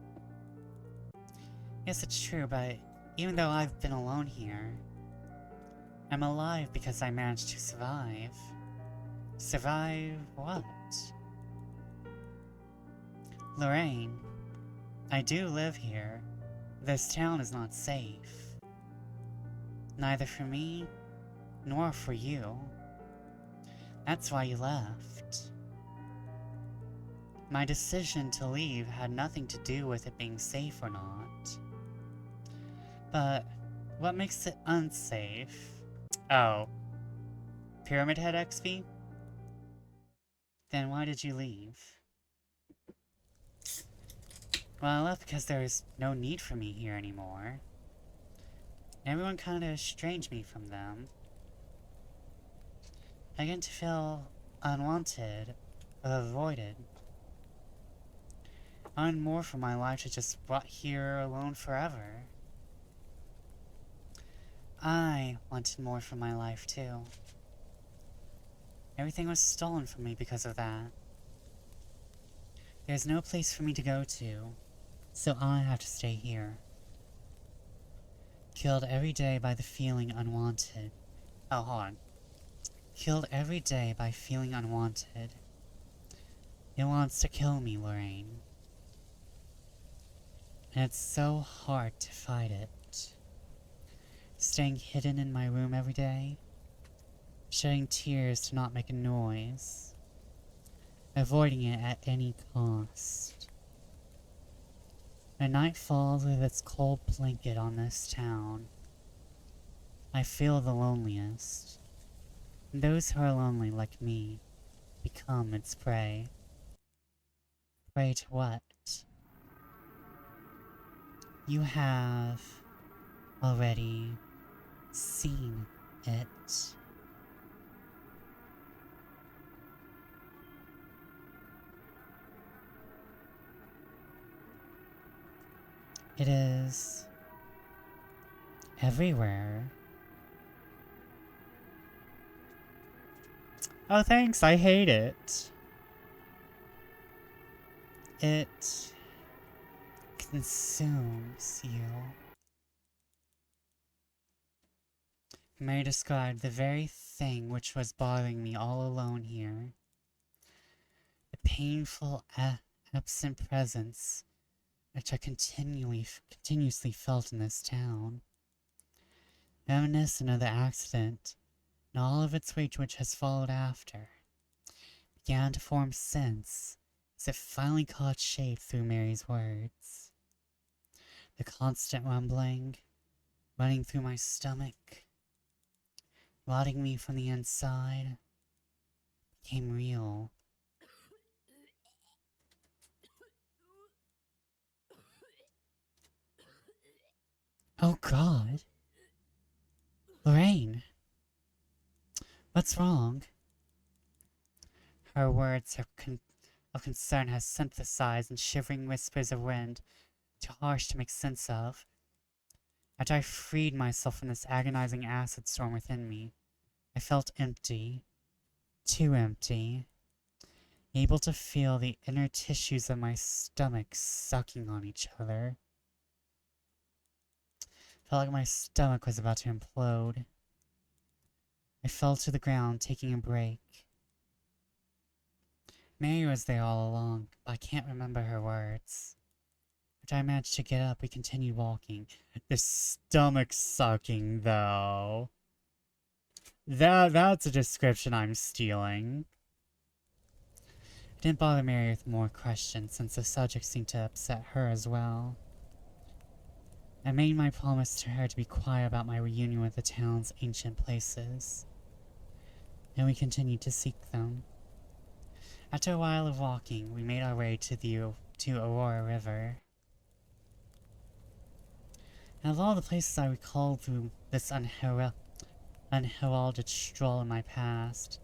Yes, it's true, but even though I've been alone here, I'm alive because I managed to survive. Survive what? Loraine, I do live here. This town is not safe. Neither for me, nor for you. That's why you left. My decision to leave had nothing to do with it being safe or not. But what makes it unsafe? Oh. Pyramid Head XP? Then why did you leave? Well, I left because there's no need for me here anymore. Everyone kinda estranged me from them. I began to feel unwanted, avoided. I wanted more for my life to just rot here alone forever. I wanted more for my life too. Everything was stolen from me because of that. There's no place for me to go to, so I have to stay here. Killed every day by the feeling unwanted. Oh, hold on. Killed every day by feeling unwanted. It wants to kill me, Loraine. And it's so hard to fight it. Staying hidden in my room every day. Shedding tears to not make a noise. Avoiding it at any cost. When night falls with its cold blanket on this town, I feel the loneliest. And those who are lonely like me become its prey. Prey to what? You have already seen it. It is everywhere. Oh, thanks, I hate it. It consumes you. Mary described the very thing which was bothering me all alone here. The painful, absent presence which I continuously felt in this town. Reminiscent of the accident, and all of its weight which has followed after, began to form sense as it finally caught shape through Mary's words. The constant rumbling, running through my stomach, rotting me from the inside, became real. Oh God! Loraine! What's wrong? Her words of concern has synthesized in shivering whispers of wind, too harsh to make sense of. After I freed myself from this agonizing acid storm within me, I felt empty. Too empty. Able to feel the inner tissues of my stomach sucking on each other. Felt like my stomach was about to implode. I fell to the ground, taking a break. Mary was there all along, but I can't remember her words. After I managed to get up, we continued walking. The stomach sucking, though. That's a description I'm stealing. I didn't bother Mary with more questions, since the subject seemed to upset her as well. I made my promise to her to be quiet about my reunion with the town's ancient places, and we continued to seek them. After a while of walking, we made our way to Aurora River. And of all the places I recalled through this unheralded stroll in my past,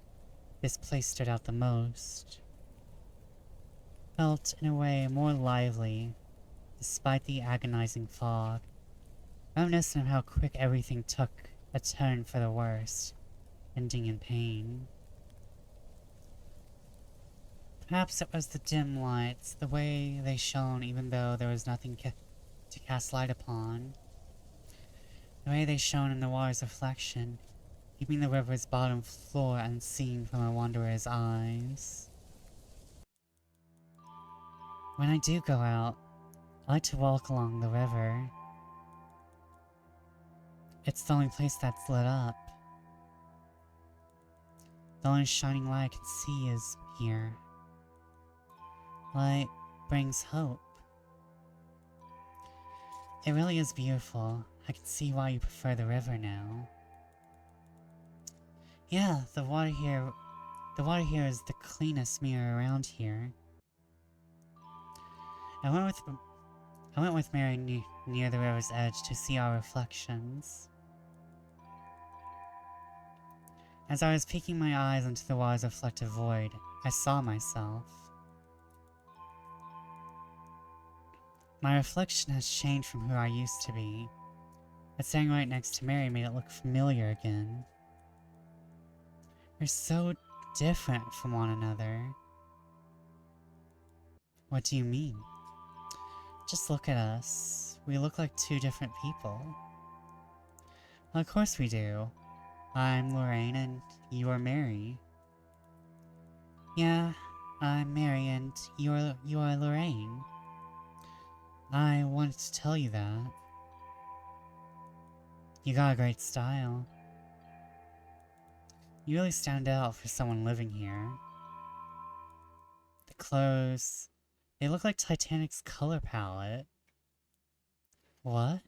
this place stood out the most. Felt, in a way, more lively, despite the agonizing fog, reminiscent of how quick everything took a turn for the worse, ending in pain. Perhaps it was the dim lights, the way they shone even though there was nothing to cast light upon. The way they shone in the water's reflection, keeping the river's bottom floor unseen from a wanderer's eyes. When I do go out, I like to walk along the river. It's the only place that's lit up. The only shining light I can see is here. Light brings hope. It really is beautiful. I can see why you prefer the river now. Yeah, the water here is the cleanest mirror around here. I went with Mary near the river's edge to see our reflections. As I was peeking my eyes into the water's reflective void, I saw myself. My reflection has changed from who I used to be, but standing right next to Mary made it look familiar again. You're so different from one another. What do you mean? Just look at us. We look like two different people. Well, of course we do. I'm Loraine and you are Mary. Yeah, I'm Mary and you are Loraine. I wanted to tell you that. You got a great style. You really stand out for someone living here. The clothes, they look like Titanic's color palette. What?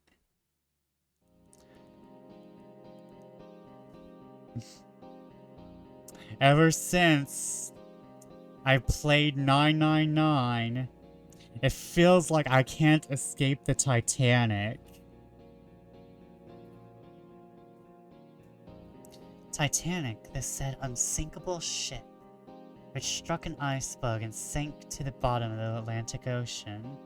Ever since I played 999, it feels like I can't escape the Titanic. Titanic, the said unsinkable ship, which struck an iceberg and sank to the bottom of the Atlantic Ocean.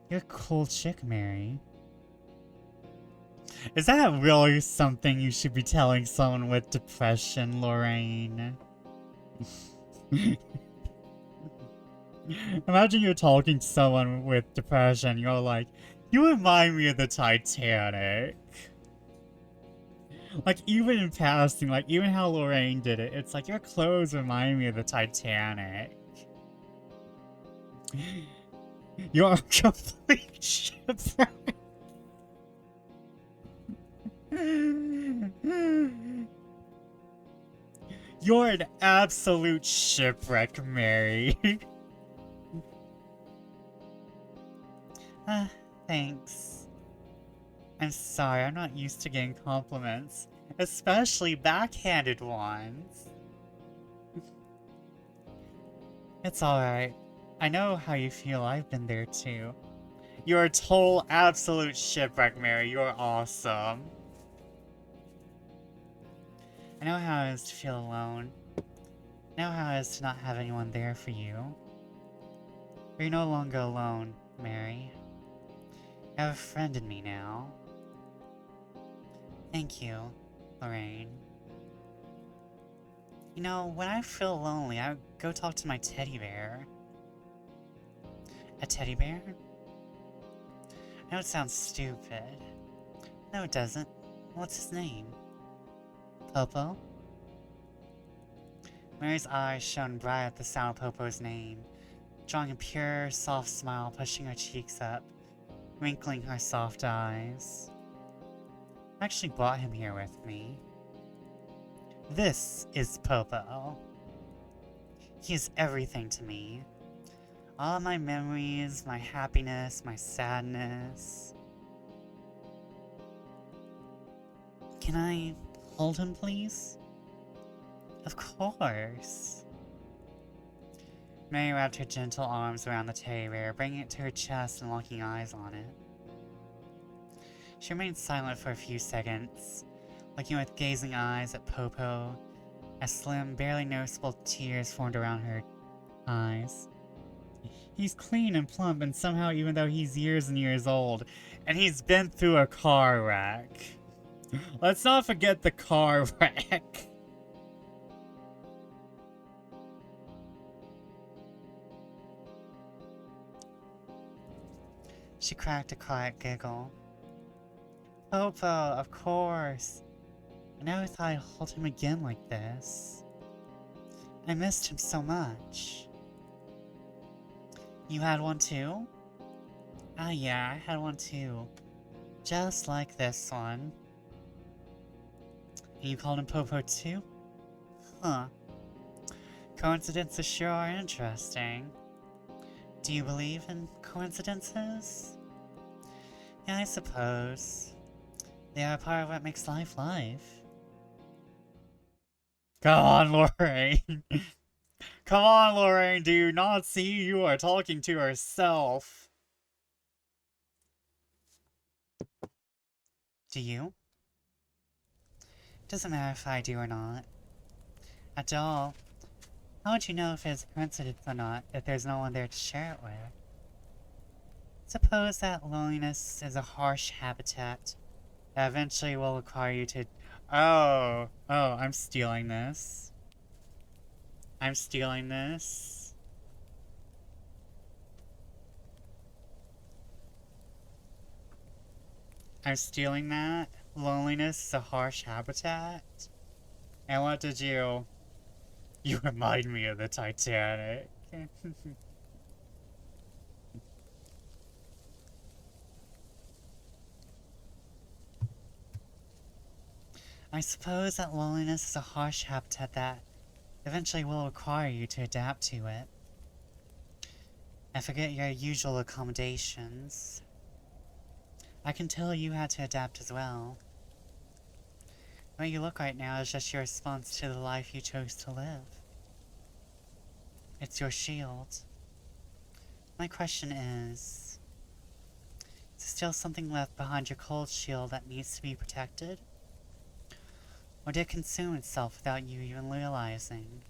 You're a cool chick, Mary. Is that really something you should be telling someone with depression, Loraine? Imagine you're talking to someone with depression, you're like, you remind me of the Titanic. Like, even in passing, like, even how Loraine did it, it's like, your clothes remind me of the Titanic. You're a complete shipwreck. You're an absolute shipwreck, Mary. Thanks. I'm sorry, I'm not used to getting compliments, especially backhanded ones. It's alright. I know how you feel, I've been there too. You're a total absolute shipwreck, Mary. You're awesome. I know how it is to feel alone. I know how it is to not have anyone there for you. But you're no longer alone, Mary. You have a friend in me now. Thank you, Loraine. You know, when I feel lonely, I go talk to my teddy bear. A teddy bear? I know it sounds stupid. No, it doesn't. What's his name? Popo? Mary's eyes shone bright at the sound of Popo's name, drawing a pure, soft smile, pushing her cheeks up, wrinkling her soft eyes. I actually brought him here with me. This is Popo. He is everything to me. All of my memories, my happiness, my sadness. Can I hold him, please? Of course. Mary wrapped her gentle arms around the teddy bear, bringing it to her chest and locking eyes on it. She remained silent for a few seconds, looking with gazing eyes at Popo, as slim, barely noticeable tears formed around her eyes. He's clean and plump, and somehow, even though he's years and years old, and he's been through a car wreck. Let's not forget the car wreck. She cracked a quiet giggle. Popo, of course. I never thought I'd hold him again like this. I missed him so much. You had one too? Ah, yeah, I had one too. Just like this one. And you called him Popo too? Huh. Coincidences sure are interesting. Do you believe in coincidences? Yeah, I suppose. They are a part of what makes life life. Come on, Loraine. Come on, Loraine. Do you not see you are talking to herself? Do you? Doesn't matter if I do or not. After all, how would you know if it's a coincidence or not if there's no one there to share it with? Suppose that loneliness is a harsh habitat that eventually will require you to Oh, I'm stealing this. I'm stealing this. I'm stealing that. Loneliness is a harsh habitat. And what did you? You remind me of the Titanic. I suppose that loneliness is a harsh habitat that eventually will require you to adapt to it. And forget your usual accommodations. I can tell you had to adapt as well. The way you look right now is just your response to the life you chose to live. It's your shield. My question is there still something left behind your cold shield that needs to be protected? Or did it consume itself without you even realizing?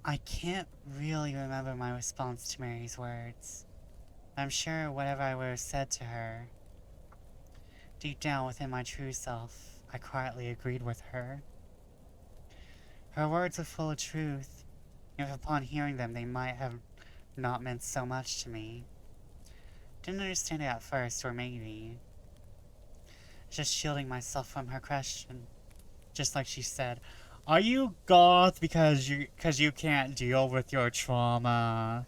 I can't really remember my response to Mary's words. I'm sure whatever I would have said to her, deep down within my true self, I quietly agreed with her. Her words were full of truth, if upon hearing them they might have not meant so much to me. Didn't understand it at first, or maybe just shielding myself from her question. Just like she said, "Are you goth because you can't deal with your trauma?"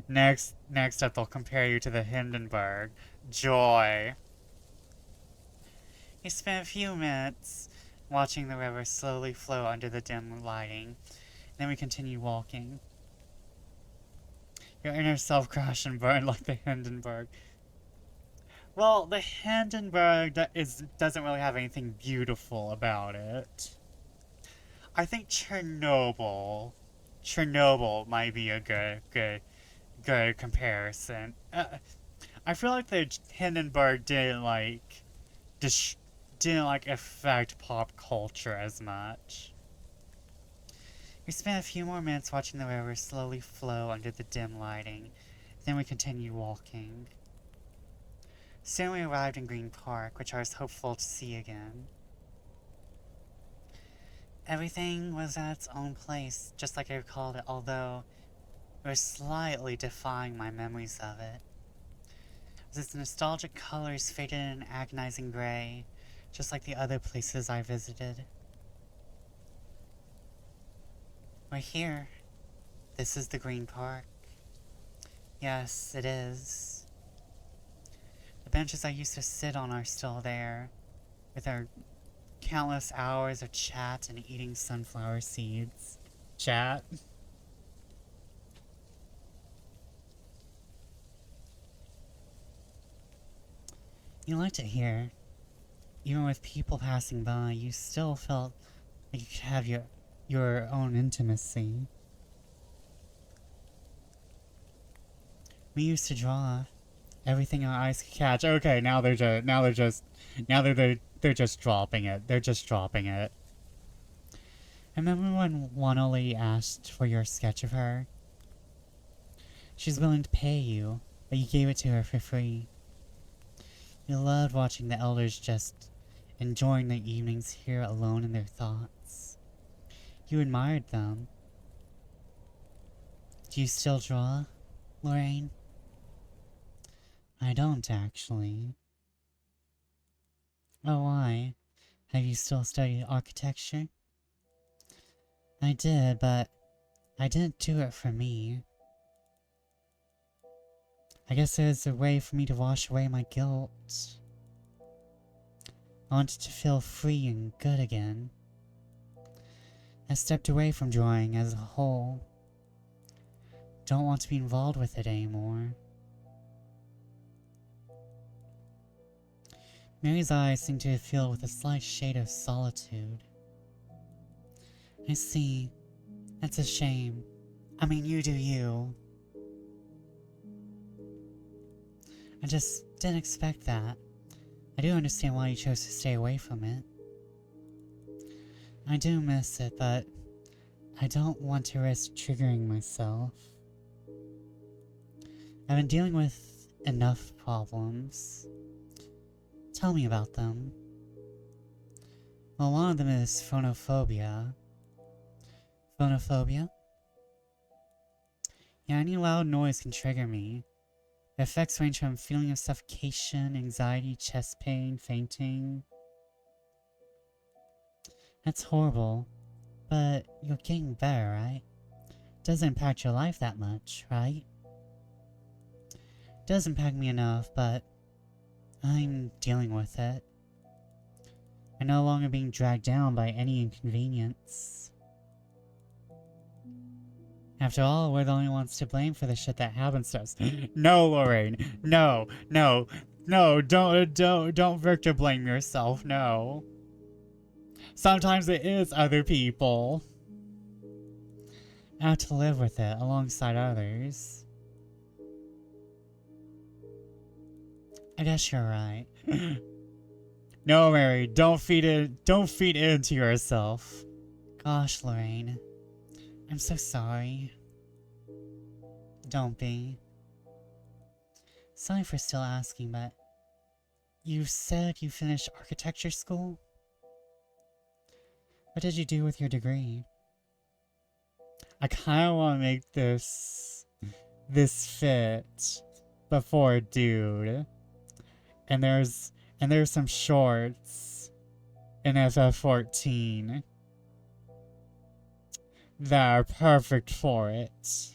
Next up, they'll compare you to the Hindenburg. Joy. You spent a few minutes watching the river slowly flow under the dim lighting. Then we continue walking. Your inner self crashed and burned like the Hindenburg. Well, the Hindenburg doesn't really have anything beautiful about it. I think Chernobyl might be a good comparison. I feel like the Hindenburg didn't affect pop culture as much. We spent a few more minutes watching the river slowly flow under the dim lighting. Then we continued walking. Soon we arrived in Green Park, which I was hopeful to see again. Everything was at its own place, just like I recalled it, although it was slightly defying my memories of it. Its nostalgic colors faded in an agonizing gray, just like the other places I visited. We're here. This is the Green Park. Yes, it is. The benches I used to sit on are still there, with our countless hours of chat and eating sunflower seeds. Chat? You liked it here. Even with people passing by, you still felt like you could have your own intimacy. We used to draw everything our eyes could catch. Okay, they're just dropping it. They're just dropping it. I remember when Wanoli asked for your sketch of her. She's willing to pay you, but you gave it to her for free. You loved watching the elders just enjoying their evenings here alone in their thoughts. You admired them. Do you still draw, Loraine? I don't, actually. Oh, why? Have you still studied architecture? I did, but I didn't do it for me. I guess it was a way for me to wash away my guilt. I wanted to feel free and good again. I stepped away from drawing as a whole. Don't want to be involved with it anymore. Mary's eyes seemed to be filled with a slight shade of solitude. I see. That's a shame. I mean, you do you. I just didn't expect that. I do understand why you chose to stay away from it. I do miss it, but I don't want to risk triggering myself. I've been dealing with enough problems. Tell me about them. Well, one of them is phonophobia. Phonophobia? Yeah, any loud noise can trigger me. The effects range from feeling of suffocation, anxiety, chest pain, fainting. That's horrible. But you're getting better, right? Doesn't impact your life that much, right? Does impact me enough, but I'm dealing with it. I'm no longer being dragged down by any inconvenience. After all, we're the only ones to blame for the shit that happens to us. No, Loraine. No, don't victim blame yourself, no. Sometimes it is other people. I have to live with it alongside others. I guess you're right. No, Mary, don't feed into yourself. Gosh, Loraine. I'm so sorry. Don't be. Sorry for still asking, but you said you finished architecture school? What did you do with your degree? I kind of want to make this fit before dude. And there's some shorts in FF14 that are perfect for it.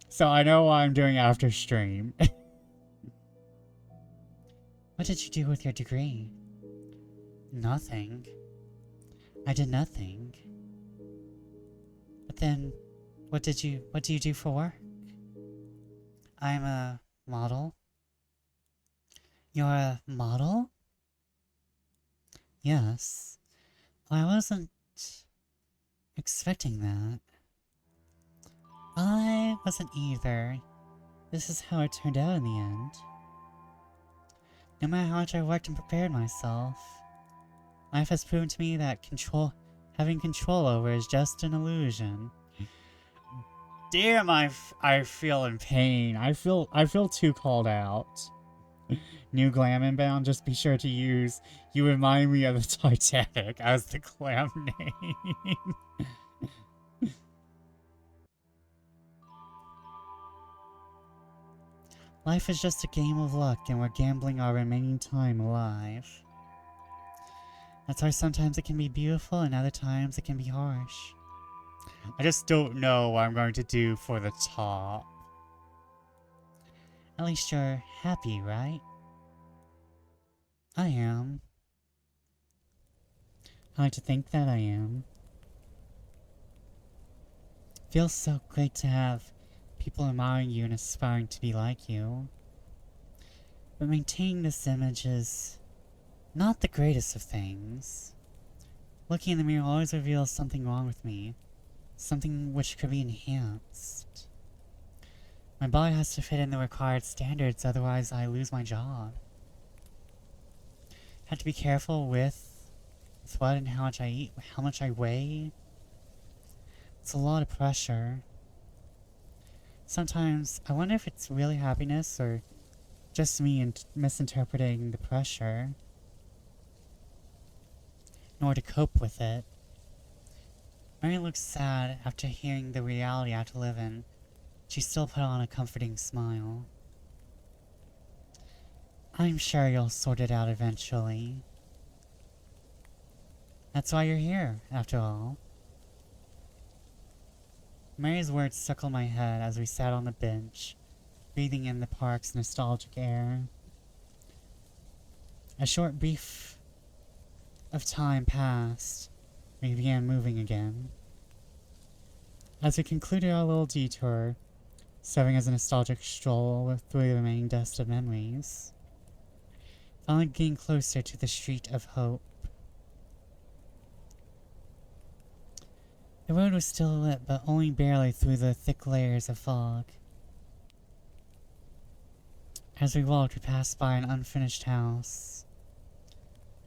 So I know what I'm doing after stream. What did you do with your degree? Nothing. I did nothing. But then, what do you do for work? I'm a model. You're a model? Yes. I wasn't expecting that. I wasn't either. This is how it turned out in the end. No matter how much I worked and prepared myself, life has proven to me that having control over is just an illusion. Damn, I feel in pain. I feel too called out. New glam inbound, just be sure to use "You Remind Me of the Titanic" as the glam name. Life is just a game of luck, and we're gambling our remaining time alive. That's why sometimes it can be beautiful, and other times it can be harsh. I just don't know what I'm going to do for the top. At least you're happy, right? I am. I like to think that I am. Feels so great to have people admiring you and aspiring to be like you. But maintaining this image is not the greatest of things. Looking in the mirror always reveals something wrong with me. Something which could be enhanced. My body has to fit in the required standards, otherwise I lose my job. Have to be careful with what and how much I eat, how much I weigh. It's a lot of pressure. Sometimes I wonder if it's really happiness or just me misinterpreting the pressure in order to cope with it. Mary looks sad after hearing the reality I have to live in. She still put on a comforting smile. I'm sure you'll sort it out eventually. That's why you're here, after all. Mary's words stuck on my head as we sat on the bench, breathing in the park's nostalgic air. A short brief of time passed. We began moving again. As we concluded our little detour, serving as a nostalgic stroll through the remaining dust of memories, finally getting closer to the street of hope. The road was still lit, but only barely through the thick layers of fog. As we walked, we passed by an unfinished house.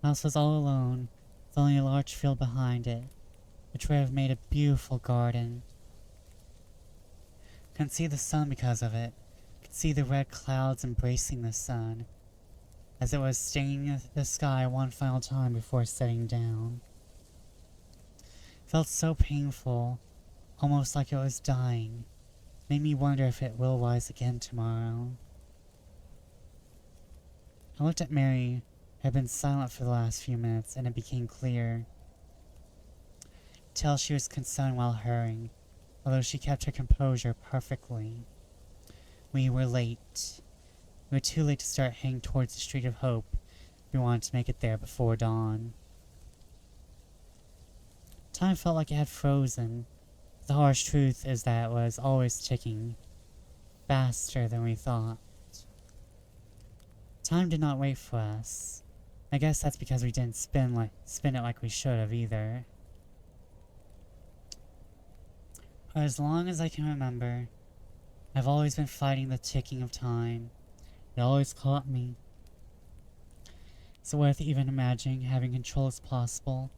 The house was all alone, with only a large field behind it, which would have made a beautiful garden. Couldn't see the sun because of it. could see the red clouds embracing the sun, as it was staining the sky one final time before setting down. It felt so painful, almost like it was dying. It made me wonder if it will rise again tomorrow. I looked at Mary, who had been silent for the last few minutes, and it became clear. Tell she was concerned while hurrying, although she kept her composure perfectly. We were late. We were too late to start heading towards the Street of Hope. We wanted to make it there before dawn. Time felt like it had frozen. The harsh truth is that it was always ticking, faster than we thought. Time did not wait for us. I guess that's because we didn't spin it like we should have either. For as long as I can remember, I've always been fighting the ticking of time. It always caught me. Is it worth even imagining having control is possible,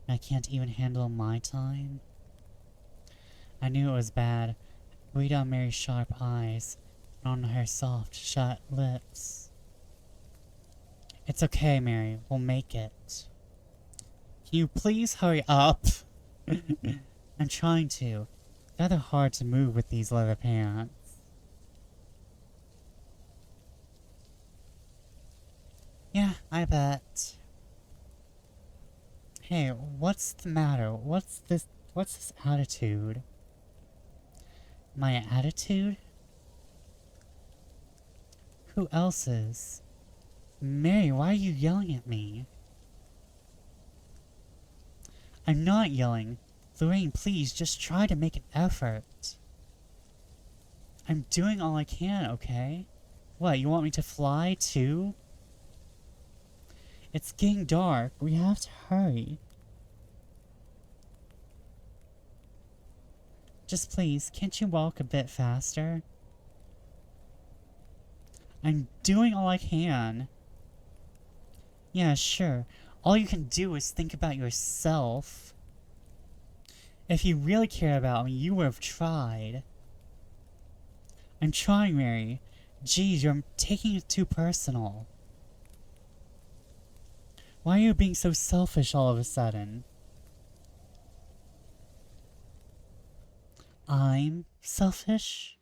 and I can't even handle my time? I knew it was bad. I read on Mary's sharp eyes, and on her soft, shut lips. It's okay, Mary. We'll make it. Can you please hurry up? I'm trying to. It's rather hard to move with these leather pants. Yeah, I bet. Hey, what's the matter? What's this attitude? My attitude? Who else's? Mary, why are you yelling at me? I'm not yelling. Loraine, please, just try to make an effort. I'm doing all I can, okay? What, you want me to fly, too? It's getting dark. We have to hurry. Just please, can't you walk a bit faster? I'm doing all I can. Yeah, sure. All you can do is think about yourself. If you really cared about me, you would have tried. I'm trying, Mary. Geez, you're taking it too personal. Why are you being so selfish all of a sudden? I'm selfish?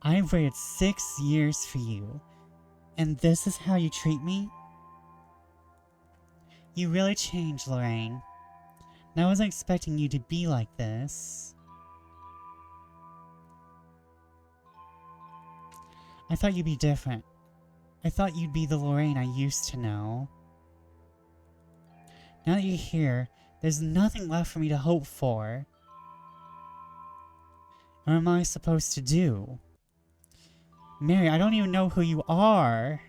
I've waited 6 years for you, and this is how you treat me? You really changed, Loraine. And I wasn't expecting you to be like this. I thought you'd be different. I thought you'd be the Loraine I used to know. Now that you're here, there's nothing left for me to hope for. What am I supposed to do? Mary, I don't even know who you are.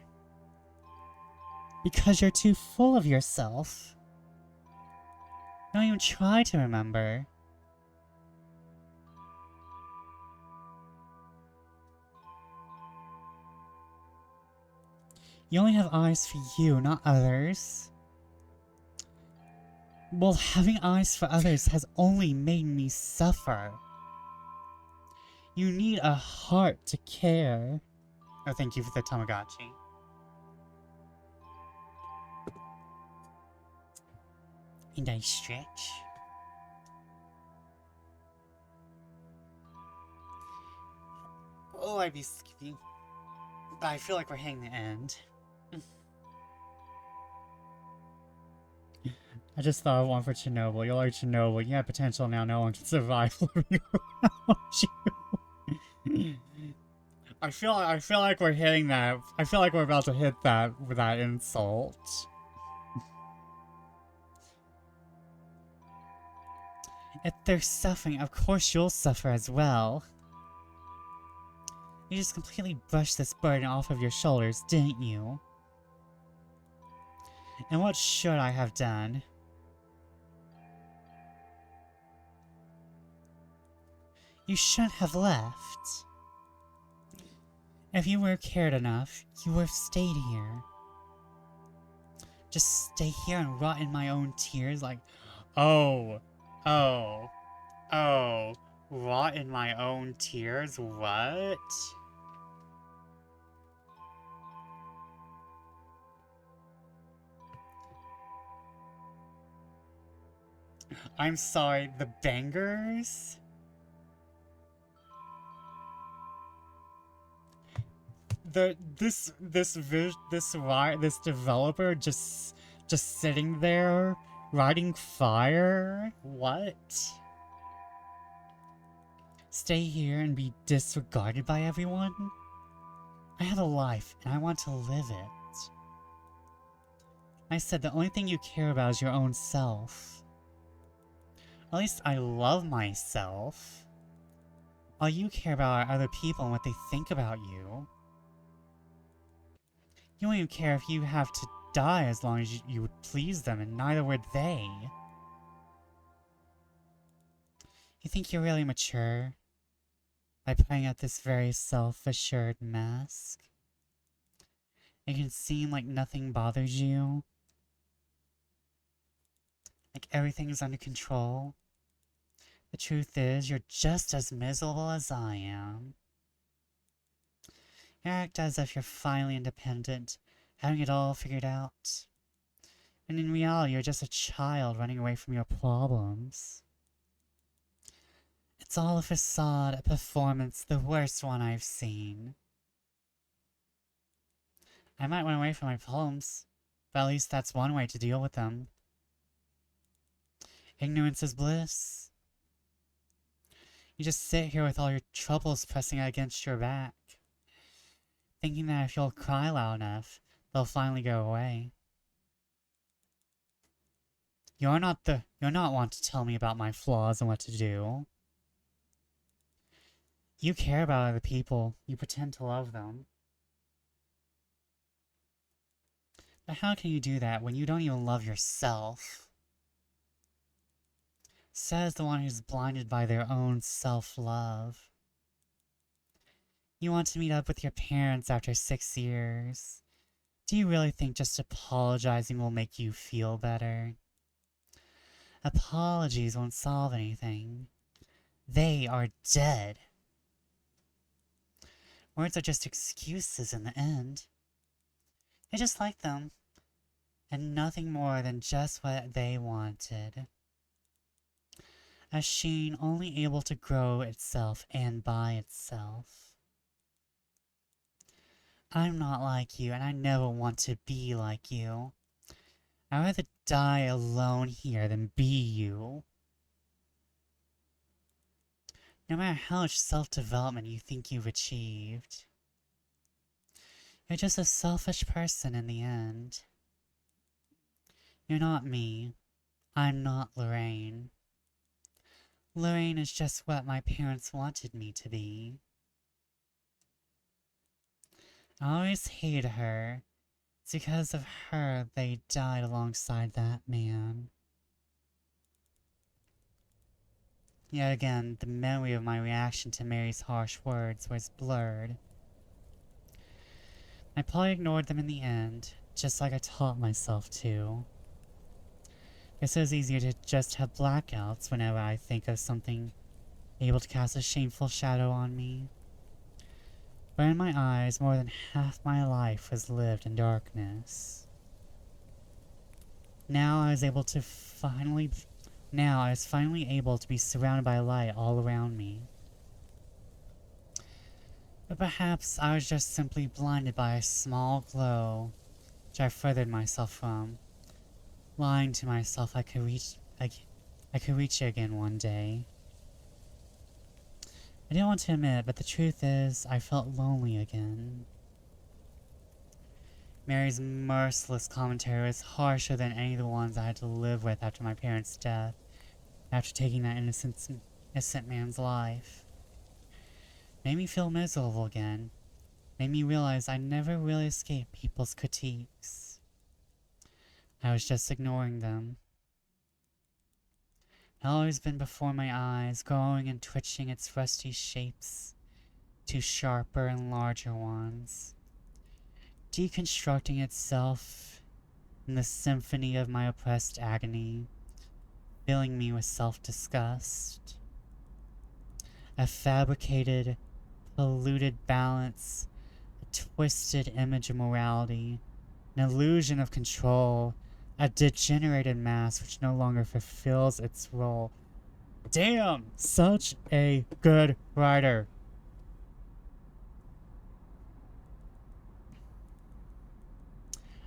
Because you're too full of yourself. Don't even try to remember. You only have eyes for you, not others. Well, having eyes for others has only made me suffer. You need a heart to care. Oh, thank you for the Tamagotchi. And I stretch. Oh, I'd be skipping. But I feel like we're hitting the end. I just thought of one for Chernobyl. You're like Chernobyl. You have potential now. No one can survive living around you. I feel like we're hitting that. I feel like we're about to hit that with that insult. If they're suffering, of course you'll suffer as well. You just completely brushed this burden off of your shoulders, didn't you? And what should I have done? You shouldn't have left. If you were cared enough, you would have stayed here. Just stay here and rot in my own tears like, oh, Rot in my own tears? What? I'm sorry, the bangers? This developer just sitting there writing fire? What? Stay here and be disregarded by everyone? I have a life and I want to live it. I said the only thing you care about is your own self. At least I love myself. All you care about are other people and what they think about you. You don't even care if you have to die as long as you would please them, and neither would they. You think you're really mature by putting out this very self-assured mask? It can seem like nothing bothers you, like everything's under control. The truth is, you're just as miserable as I am. You act as if you're finally independent, having it all figured out. And in reality, you're just a child running away from your problems. It's all a facade, a performance, the worst one I've seen. I might run away from my problems, but at least that's one way to deal with them. Ignorance is bliss. You just sit here with all your troubles pressing against your back, thinking that if you'll cry loud enough, they'll finally go away. You're not one to tell me about my flaws and what to do. You care about other people. You pretend to love them. But how can you do that when you don't even love yourself? Says the one who's blinded by their own self-love. You want to meet up with your parents after 6 years. Do you really think just apologizing will make you feel better? Apologies won't solve anything. They are dead. Words are just excuses in the end. They just like them, and nothing more than just what they wanted. A sheen only able to grow itself and by itself. I'm not like you, and I never want to be like you. I'd rather die alone here than be you. No matter how much self-development you think you've achieved, you're just a selfish person in the end. You're not me. I'm not Loraine. Loraine is just what my parents wanted me to be. I always hated her. It's because of her they died alongside that man. Yet again, the memory of my reaction to Mary's harsh words was blurred. I probably ignored them in the end, just like I taught myself to. Guess it was easier to just have blackouts whenever I think of something able to cast a shameful shadow on me. But in my eyes, more than half my life was lived in darkness. Now I was finally able to be surrounded by light all around me. But perhaps I was just simply blinded by a small glow, which I furthered myself from, lying to myself I could reach it again one day. I didn't want to admit it, but the truth is, I felt lonely again. Mary's merciless commentary was harsher than any of the ones I had to live with after my parents' death, after taking that innocent man's life. Made me feel miserable again. Made me realize I never really escaped people's critiques. I was just ignoring them. It had always been before my eyes, growing and twitching its rusty shapes to sharper and larger ones, deconstructing itself in the symphony of my oppressed agony, filling me with self-disgust. A fabricated, polluted balance, a twisted image of morality, an illusion of control, a degenerated mass which no longer fulfills its role. Damn! Such a good writer.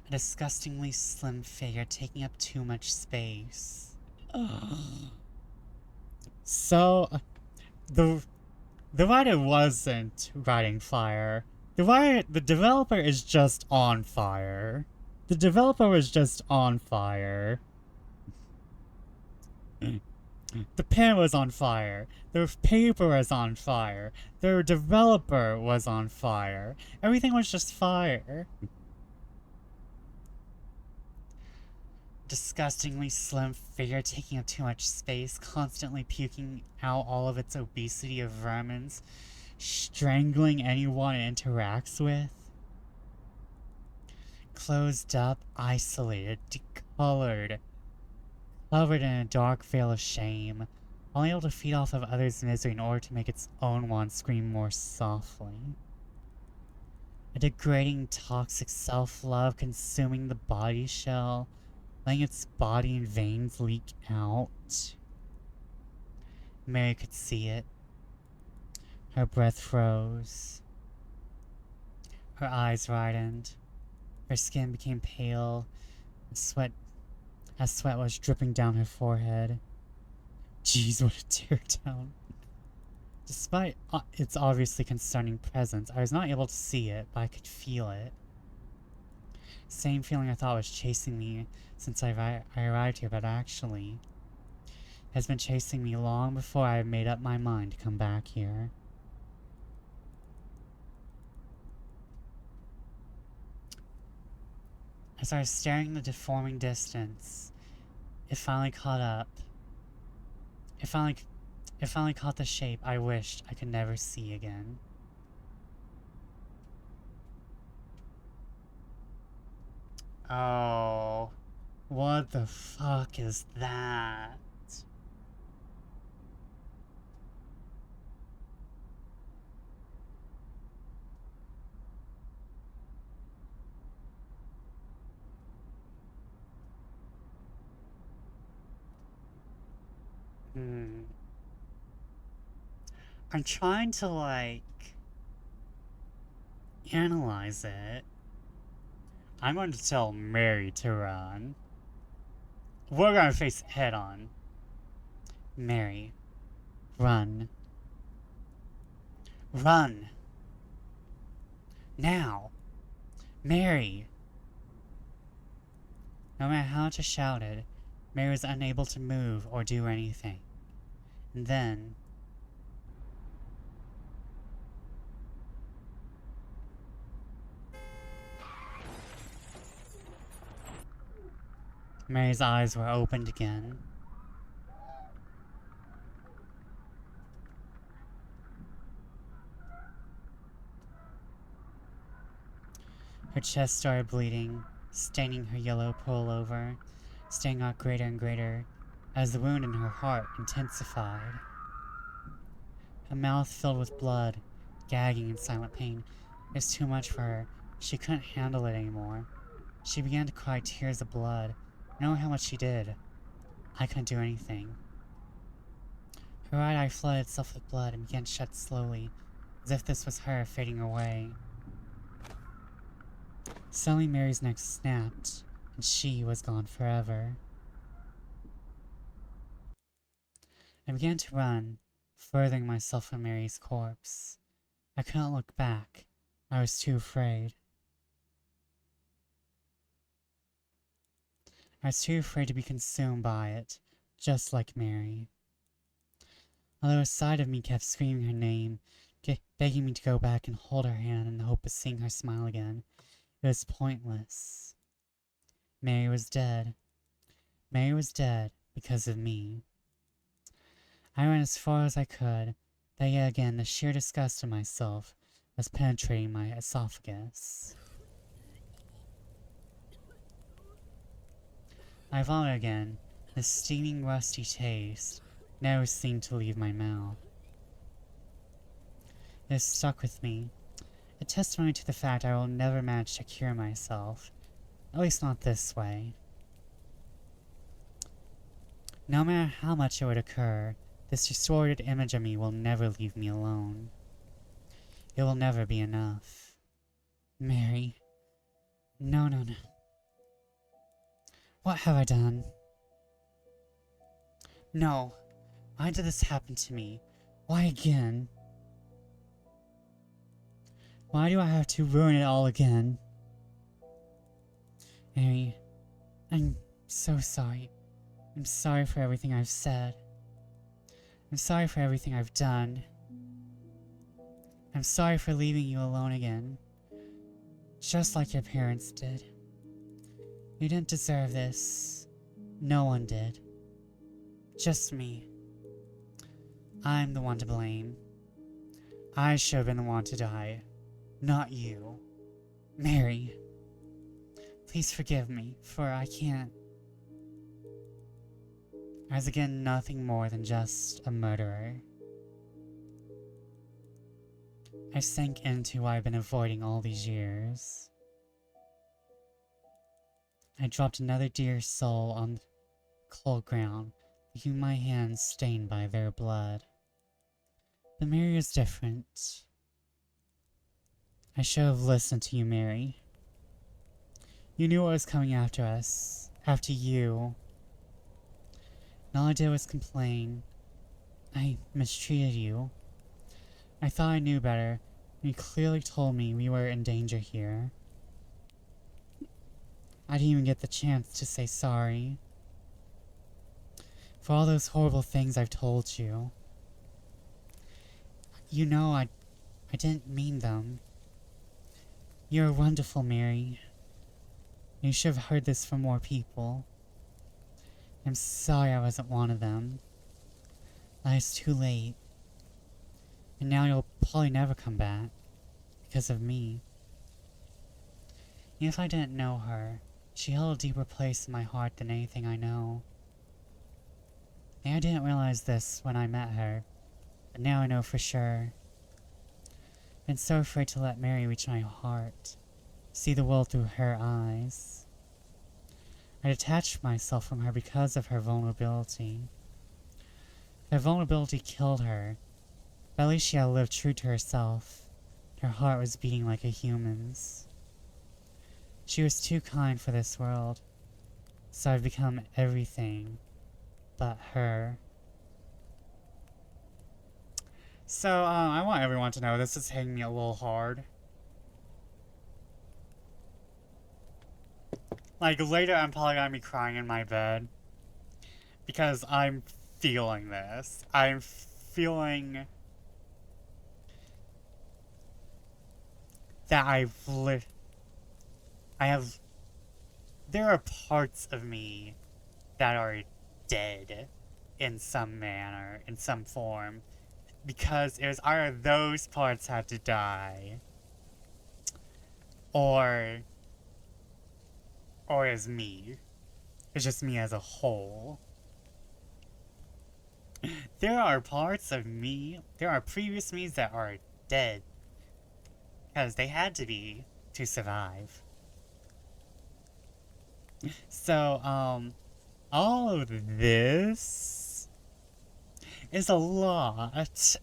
A disgustingly slim figure taking up too much space. So, the writer wasn't writing fire. The developer is just on fire. The developer was just on fire. The pen was on fire. The paper was on fire. The developer was on fire. Everything was just fire. Disgustingly slim figure taking up too much space, constantly puking out all of its obesity of vermins, strangling anyone it interacts with. Closed up, isolated, decolored, covered in a dark veil of shame, only able to feed off of others' misery in order to make its own wants scream more softly. A degrading, toxic self-love consuming the body shell, letting its body and veins leak out. Mary could see it. Her breath froze. Her eyes widened. Her skin became pale. Sweat was dripping down her forehead. Jeez, what a teardown. Despite its obviously concerning presence, I was not able to see it, but I could feel it. Same feeling I thought was chasing me since I arrived here, but actually has been chasing me long before I had made up my mind to come back here. As I was staring in the deforming distance, it finally caught up. It finally caught the shape I wished I could never see again. Oh, what the fuck is that? I'm trying to, like, analyze it. I'm going to tell Mary to run. We're going to face it head on. Mary, run. Run. Now. Mary. No matter how much I shouted, Mary was unable to move or do anything. And then... Mary's eyes were opened again. Her chest started bleeding, staining her yellow pullover, staying out greater and greater as the wound in her heart intensified. Her mouth filled with blood, gagging in silent pain. It was too much for her. She couldn't handle it anymore. She began to cry tears of blood, knowing how much she did. I couldn't do anything. Her right eye flooded itself with blood and began to shut slowly, as if this was her fading away. Suddenly Mary's neck snapped, and she was gone forever. I began to run, furthering myself from Mary's corpse. I couldn't look back. I was too afraid. I was too afraid to be consumed by it, just like Mary. Although a side of me kept screaming her name, begging me to go back and hold her hand in the hope of seeing her smile again, it was pointless. Mary was dead. Mary was dead because of me. I ran as far as I could, but yet again the sheer disgust of myself was penetrating my esophagus. I vomited again. The stinging, rusty taste never seemed to leave my mouth. It has stuck with me. A testimony to the fact I will never manage to cure myself. At least not this way. No matter how much it would occur, this distorted image of me will never leave me alone. It will never be enough. Mary. No, no, no. What have I done? No. Why did this happen to me? Why again? Why do I have to ruin it all again? Mary, I'm so sorry. I'm sorry for everything I've said. I'm sorry for everything I've done. I'm sorry for leaving you alone again. Just like your parents did. You didn't deserve this. No one did. Just me. I'm the one to blame. I should have been the one to die. Not you. Mary. Please forgive me, for I can't. I was again nothing more than just a murderer. I sank into what I've been avoiding all these years. I dropped another dear soul on the cold ground, leaving my hands stained by their blood. But Mary is different. I should have listened to you, Mary. You knew what was coming after us, after you. And all I did was complain. I mistreated you. I thought I knew better. You clearly told me we were in danger here. I didn't even get the chance to say sorry. For all those horrible things I've told you. You know I didn't mean them. You're wonderful, Mary. You should have heard this from more people. I'm sorry I wasn't one of them. But it's too late. And now you'll probably never come back. Because of me. Even if I didn't know her, she held a deeper place in my heart than anything I know. And I didn't realize this when I met her. But now I know for sure. I've been so afraid to let Mary reach my heart. See the world through her eyes. I detached myself from her because of her vulnerability. Her vulnerability killed her. But at least she had lived true to herself. Her heart was beating like a human's. She was too kind for this world. So I've become everything but her. So, I want everyone to know this is hitting me a little hard. Like, later I'm probably gonna be crying in my bed. Because I'm feeling this. I'm feeling that there are parts of me that are dead in some manner, in some form. Because it was either those parts had to die, or is me. It's just me as a whole. There are parts of me, there are previous me's that are dead. Because they had to be to survive. So, all of this is a lot.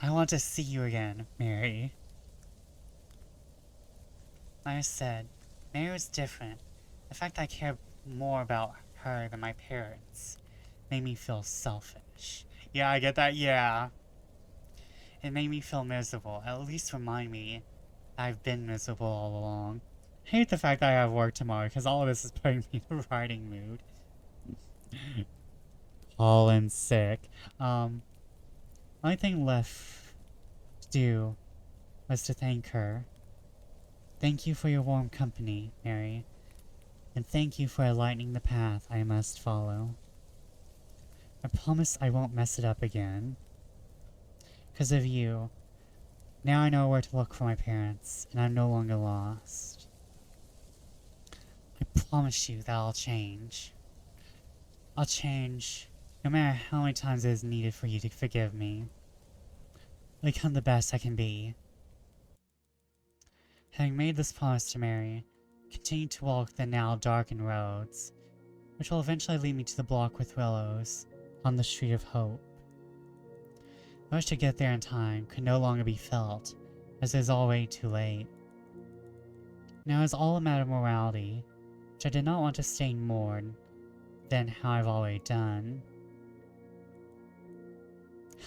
I want to see you again, Mary. Like I said, Mary was different. The fact that I cared more about her than my parents made me feel selfish. Yeah, I get that, yeah. It made me feel miserable. At least remind me that I've been miserable all along. I hate the fact that I have work tomorrow, because all of this is putting me in a writing mood. All sick. Only thing left to do was to thank her. Thank you for your warm company, Mary. And thank you for enlightening the path I must follow. I promise I won't mess it up again. Because of you, now I know where to look for my parents, and I'm no longer lost. I promise you that I'll change. I'll change No matter how many times it is needed for you to forgive me, I become the best I can be. Having made this promise to Mary, I continue to walk the now darkened roads, which will eventually lead me to the block with willows on the Street of Hope. The rush to get there in time could no longer be felt, as it is already too late. Now it is all a matter of morality, which I did not want to stain more than how I've already done.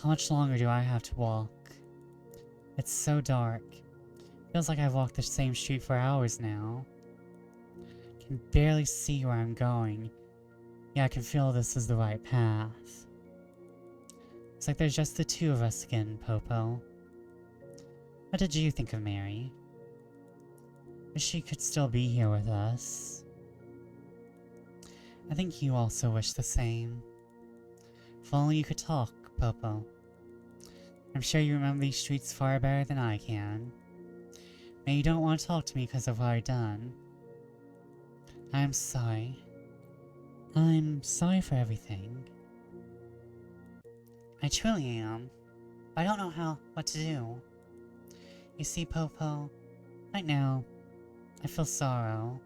How much longer do I have to walk? It's so dark. Feels like I've walked the same street for hours now. Can barely see where I'm going, yet I can feel this is the right path. It's like there's just the two of us again, Popo. What did you think of Mary? Wish she could still be here with us. I think you also wish the same. If only you could talk, Popo. I'm sure you remember these streets far better than I can. Maybe you don't want to talk to me because of what I've done. I'm sorry. I'm sorry for everything. I truly am. I don't know what to do. You see, Popo, right now, I feel sorrow.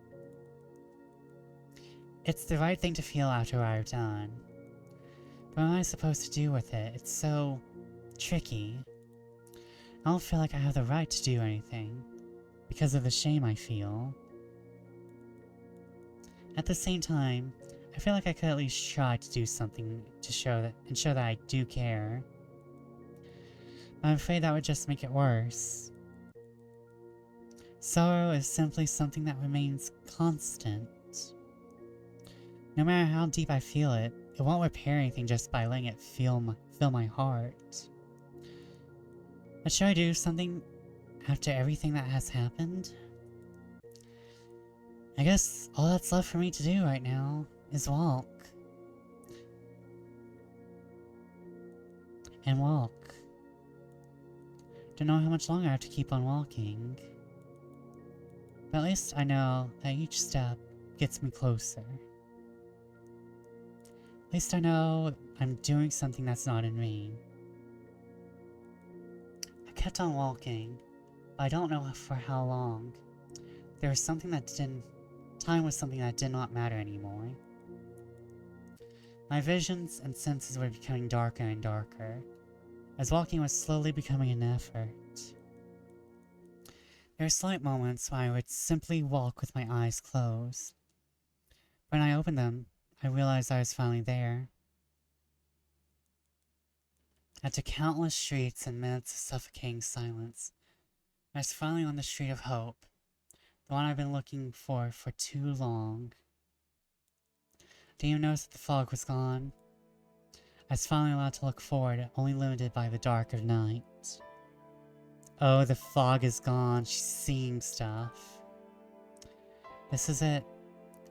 It's the right thing to feel after what I've done. But what am I supposed to do with it? It's so tricky. I don't feel like I have the right to do anything because of the shame I feel. At the same time, I feel like I could at least try to do something to show that I do care. But I'm afraid that would just make it worse. Sorrow is simply something that remains constant. No matter how deep I feel it, it won't repair anything just by letting it fill my heart. But should I do something after everything that has happened? I guess all that's left for me to do right now is walk. And walk. Don't know how much longer I have to keep on walking. But at least I know that each step gets me closer. At least I know I'm doing something that's not in vain. I kept on walking, but I don't know for how long. There was something that didn't... Time was something that did not matter anymore. My visions and senses were becoming darker and darker, as walking was slowly becoming an effort. There were slight moments when I would simply walk with my eyes closed. When I opened them, I realized I was finally there. After countless streets and minutes of suffocating silence, I was finally on the Street of Hope, the one I've been looking for too long. Didn't even notice that the fog was gone. I was finally allowed to look forward, only limited by the dark of night. Oh, the fog is gone. She's seeing stuff. This is it.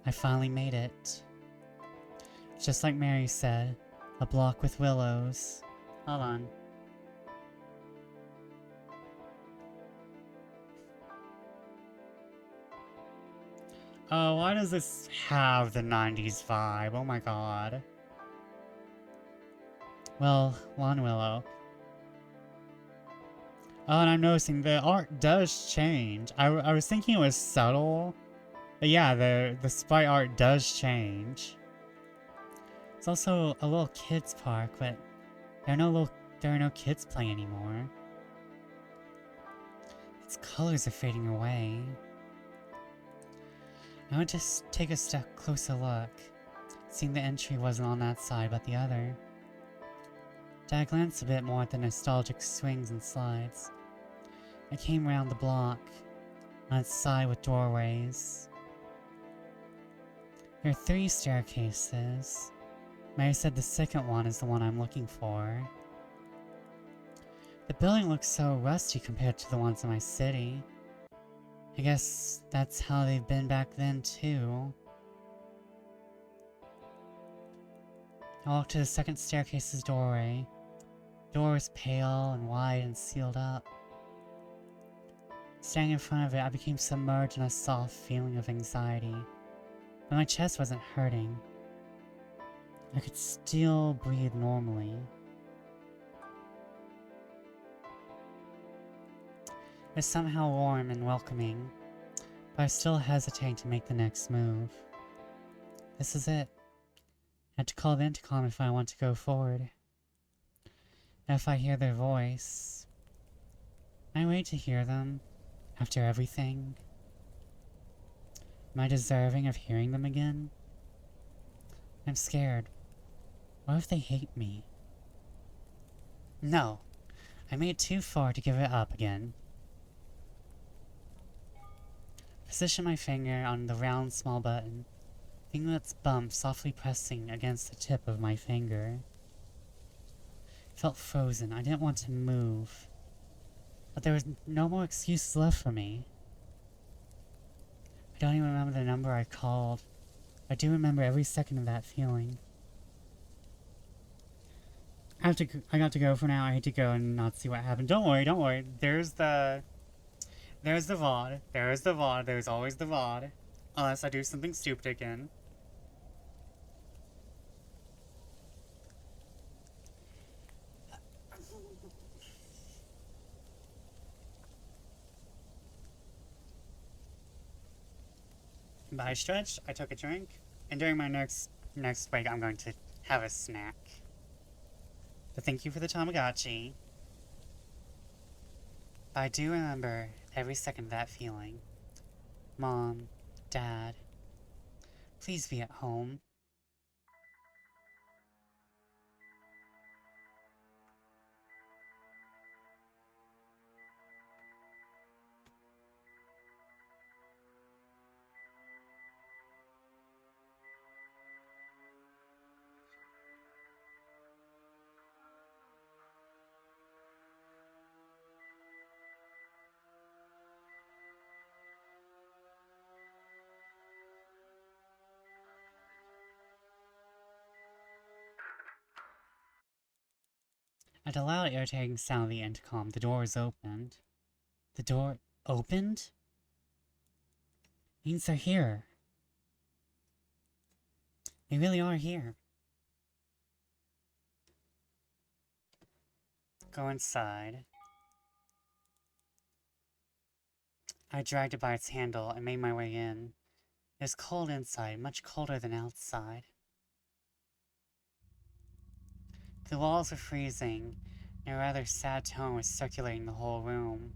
I finally made it. Just like Mary said, a block with willows. Hold on. Oh, why does this have the 90s vibe? Oh my god. Well, Lawn Willow. Oh, and I'm noticing the art does change. I was thinking it was subtle. But yeah, the sprite art does change. It's also a little kids park, but there are no kids playing anymore. Its colors are fading away. I would just take a closer look, seeing the entry wasn't on that side but the other. Did I glance a bit more at the nostalgic swings and slides? I came round the block, on its side with doorways. There are 3 staircases. Mary said the second one is the one I'm looking for. The building looks so rusty compared to the ones in my city. I guess that's how they've been back then too. I walked to the second staircase's doorway. The door was pale and wide and sealed up. Standing in front of it, I became submerged in a soft feeling of anxiety, but my chest wasn't hurting. I could still breathe normally. It's somehow warm and welcoming, but I still hesitate to make the next move. This is it. I have to call the intercom if I want to go forward. And if I hear their voice, I wait to hear them after everything. Am I deserving of hearing them again? I'm scared. What if they hate me? No, I made it too far to give it up again. Position my finger on the round small button, feeling its bump softly pressing against the tip of my finger. It felt frozen. I didn't want to move. But there was no more excuses left for me. I don't even remember the number I called. I do remember every second of that feeling. I got to go for now. I hate to go and not see what happened. Don't worry, don't worry. There's the VOD. There's the VOD. There's always the VOD. Unless I do something stupid again. But I stretched, I took a drink, and during my next break I'm going to have a snack. But thank you for the Tamagotchi. But I do remember every second of that feeling. Mom, Dad, please be at home. At the loud, irritating sound of the intercom, the door was opened. The door opened? Means they're here. They really are here. Go inside. I dragged it by its handle and made my way in. It was cold inside, much colder than outside. The walls were freezing, and a rather sad tone was circulating the whole room.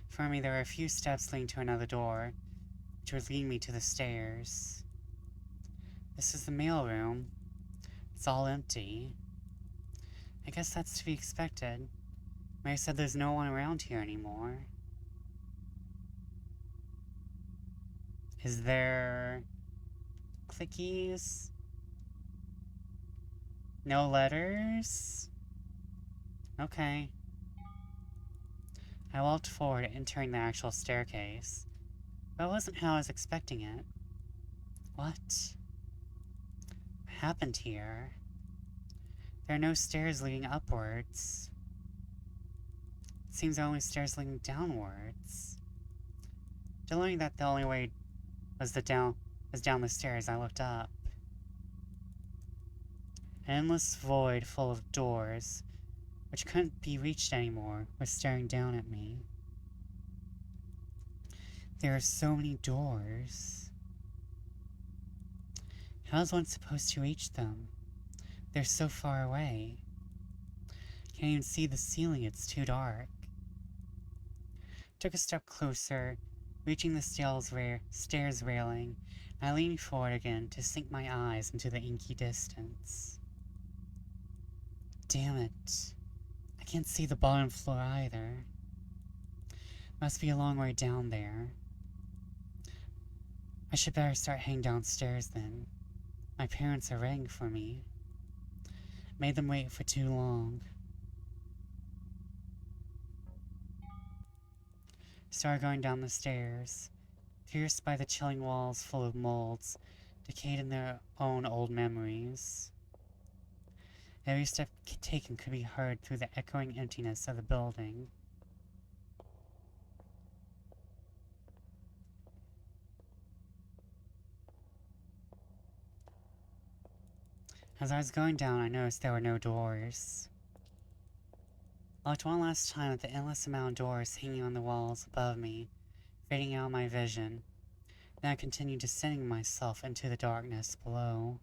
For me, there were a few steps leading to another door, which would lead me to the stairs. This is the mailroom. It's all empty. I guess that's to be expected. Mary said there's no one around here anymore. Is there clickies? No letters? Okay. I walked forward, entering the actual staircase. But it wasn't how I was expecting it. What happened here? There are no stairs leading upwards. It seems there are only stairs leading downwards. Knowing that the only way was down the stairs, I looked up. An endless void full of doors, which couldn't be reached anymore, was staring down at me. There are so many doors. How is one supposed to reach them? They're so far away. Can't even see the ceiling, it's too dark. Took a step closer, reaching the stairs railing. I leaned forward again to sink my eyes into the inky distance. Damn it. I can't see the bottom floor either. Must be a long way down there. I should better start heading downstairs then. My parents are waiting for me. Made them wait for too long. Started going down the stairs, pierced by the chilling walls full of molds, decayed in their own old memories. Every step taken could be heard through the echoing emptiness of the building. As I was going down, I noticed there were no doors. I looked one last time at the endless amount of doors hanging on the walls above me, fading out my vision. Then I continued descending myself into the darkness below.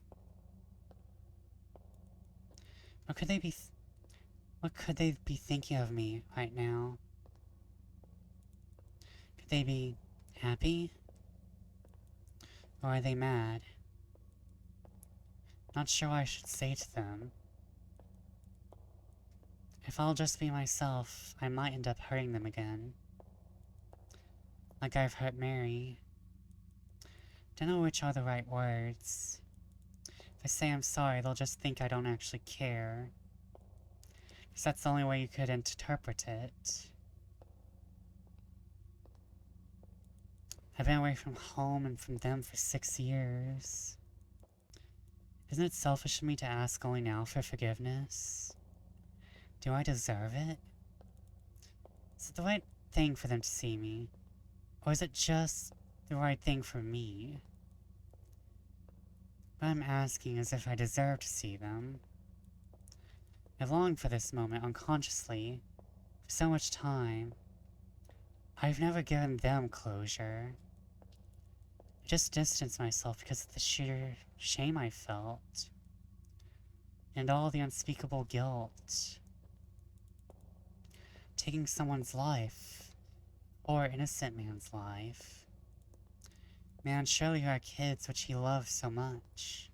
What could they be thinking of me right now? Could they be happy? Or are they mad? Not sure what I should say to them. If I'll just be myself, I might end up hurting them again. Like I've hurt Mary. Don't know which are the right words. If I say I'm sorry, they'll just think I don't actually care. Because that's the only way you could interpret it. I've been away from home and from them for 6 years. Isn't it selfish of me to ask only now for forgiveness? Do I deserve it? Is it the right thing for them to see me? Or is it just the right thing for me? What I'm asking is if I deserve to see them. I've longed for this moment unconsciously for so much time. I've never given them closure. I just distanced myself because of the sheer shame I felt. And all the unspeakable guilt. Taking someone's life. Or innocent man's life. Man surely who had kids which he loved so much.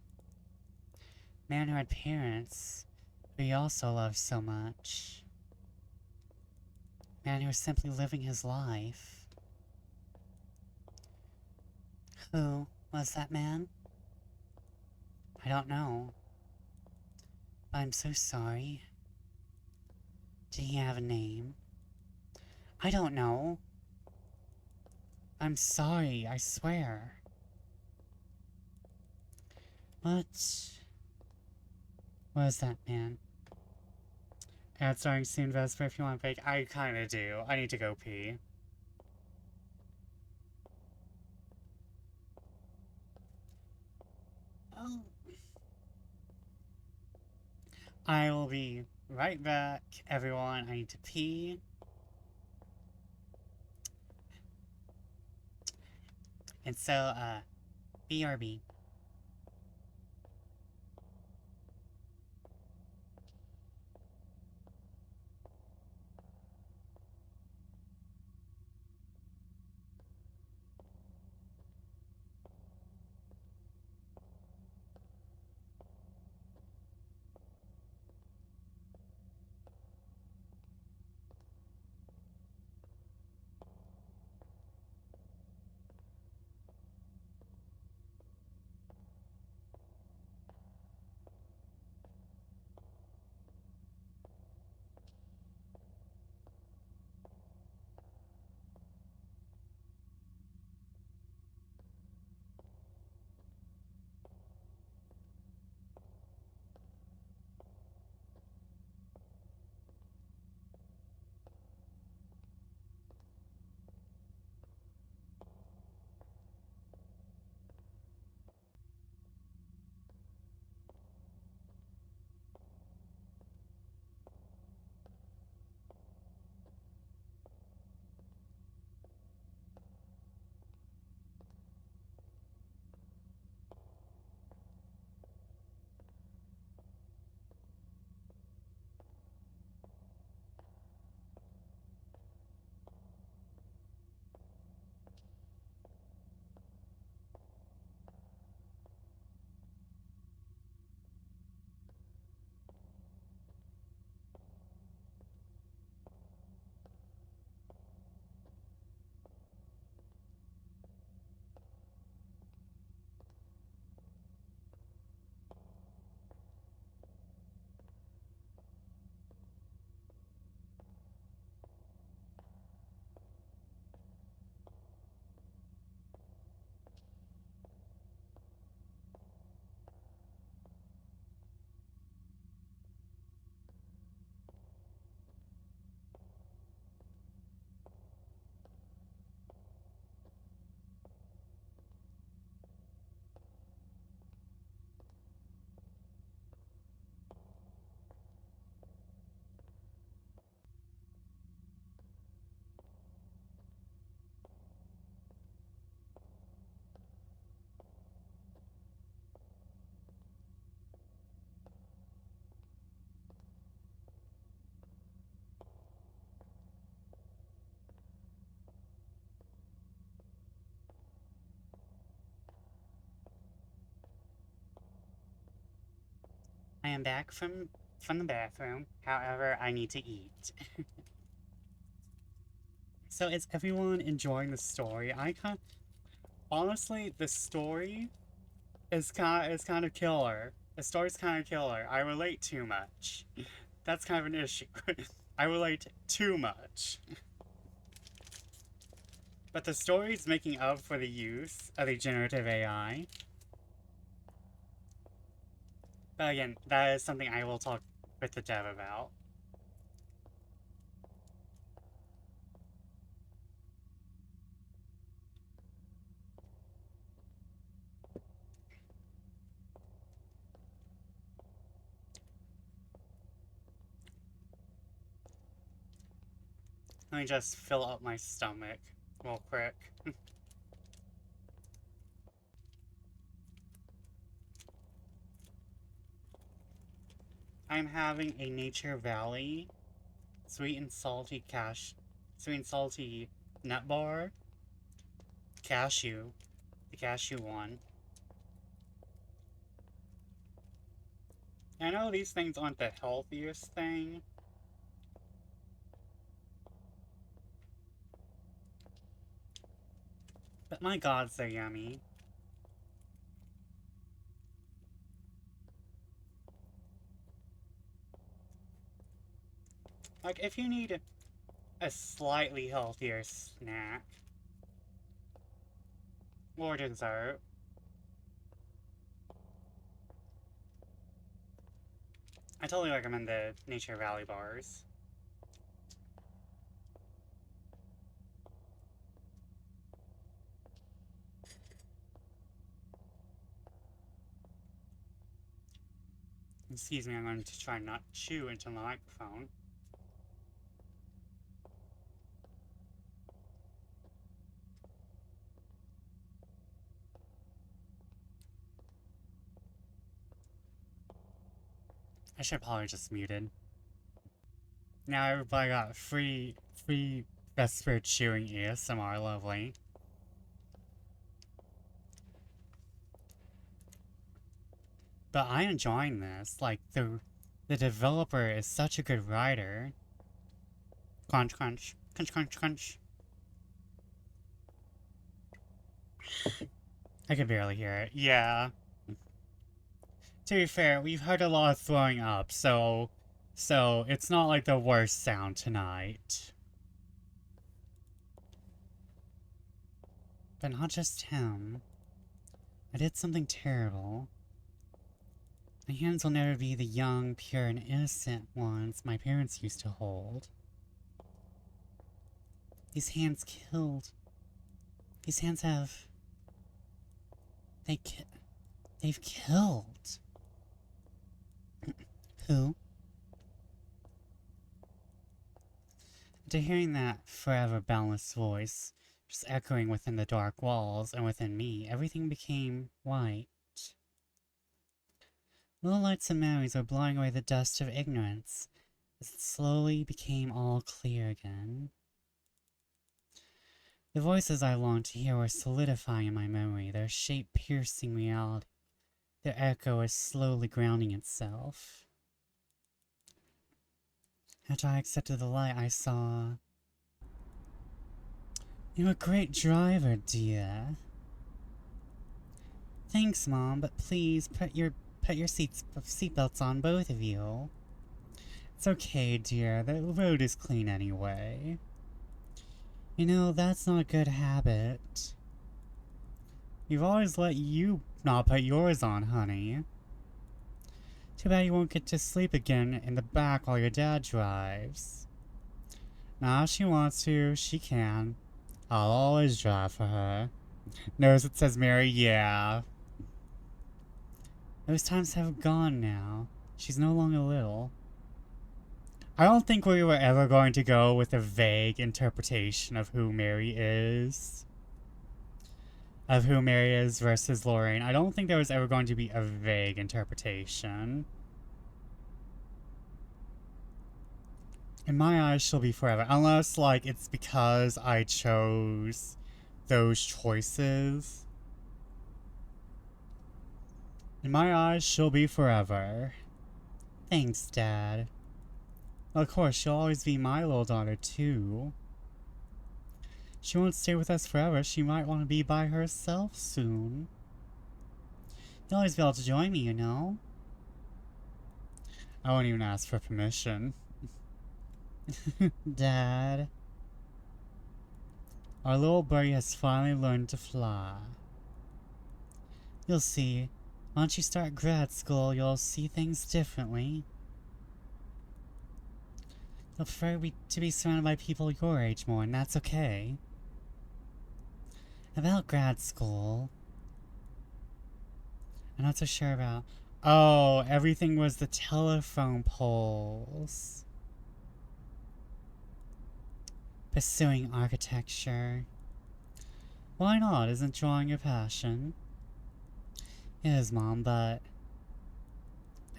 Man who had parents who he also loved so much. Man who was simply living his life. Who was that man? I don't know. But I'm so sorry. Did he have a name? I don't know. I'm sorry, I swear. What was that man? Ad starting soon, Vesper, if you want to fake. I kinda do. I need to go pee. Oh. I will be right back, everyone. I need to pee. And so, BRB. I am back from the bathroom. However, I need to eat. So is everyone enjoying the story? Honestly, the story is kind of killer. The story's kind of killer. I relate too much. That's kind of an issue. I relate too much. But the story's making up for the use of the generative AI. But again, that is something I will talk with the dev about. Let me just fill up my stomach real quick. I'm having a Nature Valley sweet and salty nut bar. Cashew. The cashew one. I know these things aren't the healthiest thing. But my god, they're yummy. Like, if you need a slightly healthier snack or dessert, I totally recommend the Nature Valley bars. Excuse me, I'm going to try not to chew into the microphone. I should probably just muted. Now everybody got free Vesper chewing ASMR, lovely. But I'm enjoying this. Like, the developer is such a good writer. Crunch, crunch. Crunch, crunch, crunch. I can barely hear it. Yeah. To be fair, we've heard a lot of throwing up, so it's not like the worst sound tonight. But not just him. I did something terrible. My hands will never be the young, pure, and innocent ones my parents used to hold. These hands killed. These hands have... They've killed. Who? After hearing that forever boundless voice, just echoing within the dark walls and within me, everything became white. Little lights and memories were blowing away the dust of ignorance, as it slowly became all clear again. The voices I longed to hear were solidifying in my memory, their shape piercing reality. Their echo was slowly grounding itself. After I accepted the light, I saw... You're a great driver, dear. Thanks, Mom, but please put your seatbelts on, both of you. It's okay, dear. The road is clean anyway. You know, that's not a good habit. We've always let you not put yours on, honey. Too bad you won't get to sleep again in the back while your dad drives. Now, if she wants to, she can. I'll always drive for her. Notice it says Mary, yeah. Those times have gone now. She's no longer little. I don't think we were ever going to go with a vague interpretation of who Mary is. Of who Mary is versus Loraine. I don't think there was ever going to be a vague interpretation. In my eyes, she'll be forever. Unless, like, it's because I chose those choices. In my eyes, she'll be forever. Thanks, Dad. Of course, she'll always be my little daughter, too. She won't stay with us forever. She might want to be by herself soon. You'll always be able to join me, you know? I won't even ask for permission. Dad. Our little birdie has finally learned to fly. You'll see. Once you start grad school, you'll see things differently. You'll prefer to be surrounded by people your age more, and that's okay. About grad school, I'm not so sure about... Oh, everything was the telephone poles. Pursuing architecture. Why not? Isn't drawing your passion? It is, Mom, but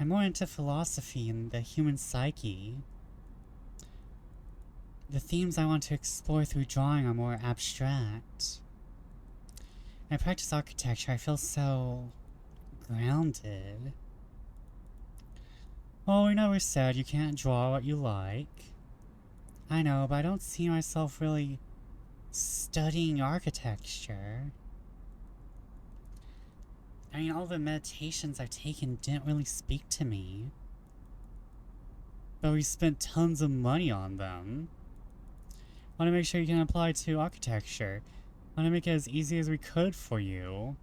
I'm more into philosophy and the human psyche. The themes I want to explore through drawing are more abstract. When I practice architecture, I feel so grounded. Well, we never said you can't draw what you like. I know, but I don't see myself really studying architecture. I mean, all the meditations I've taken didn't really speak to me. But we spent tons of money on them. Want to make sure you can apply to architecture. Want to make it as easy as we could for you.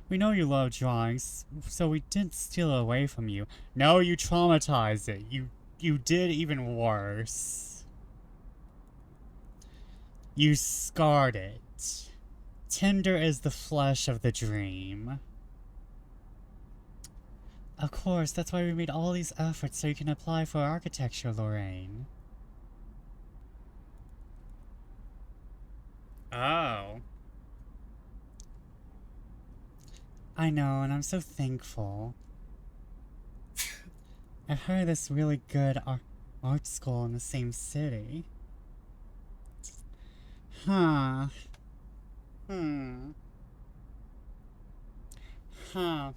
We know you love drawings, so we didn't steal it away from you. No, you traumatized it. You did even worse. You scarred it. Tender is the flesh of the dream. Of course, that's why we made all these efforts so you can apply for architecture, Loraine. Oh. I know, and I'm so thankful. I've heard this really good art school in the same city. Huh. Huh.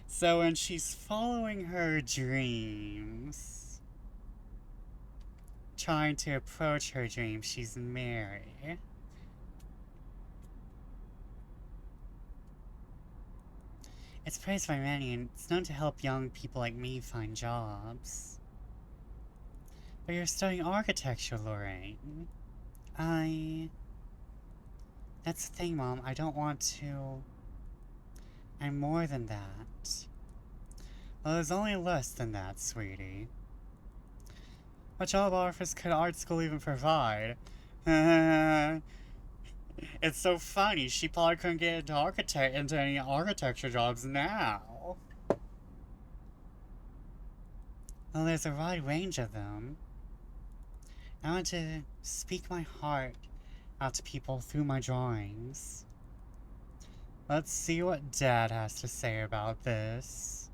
So when she's following her dreams, trying to approach her dreams, she's married. It's praised by many, and it's known to help young people like me find jobs. But you're studying architecture, Loraine. That's the thing, Mom. I don't want to... I'm more than that. Well, there's only less than that, sweetie. What job offers could art school even provide? It's so funny, she probably couldn't get into any architecture jobs now. Well, there's a wide range of them. I want to speak my heart out to people through my drawings. Let's see what Dad has to say about this.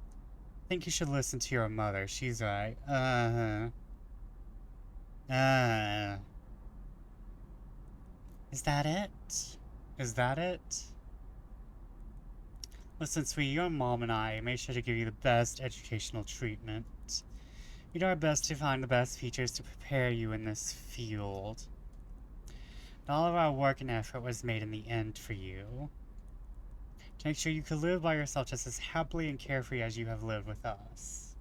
I think you should listen to your mother. She's right. Is that it? Is that it? Listen, sweetie, your mom and I made sure to give you the best educational treatment. We did our best to find the best features to prepare you in this field. And all of our work and effort was made in the end for you. To make sure you could live by yourself just as happily and carefree as you have lived with us.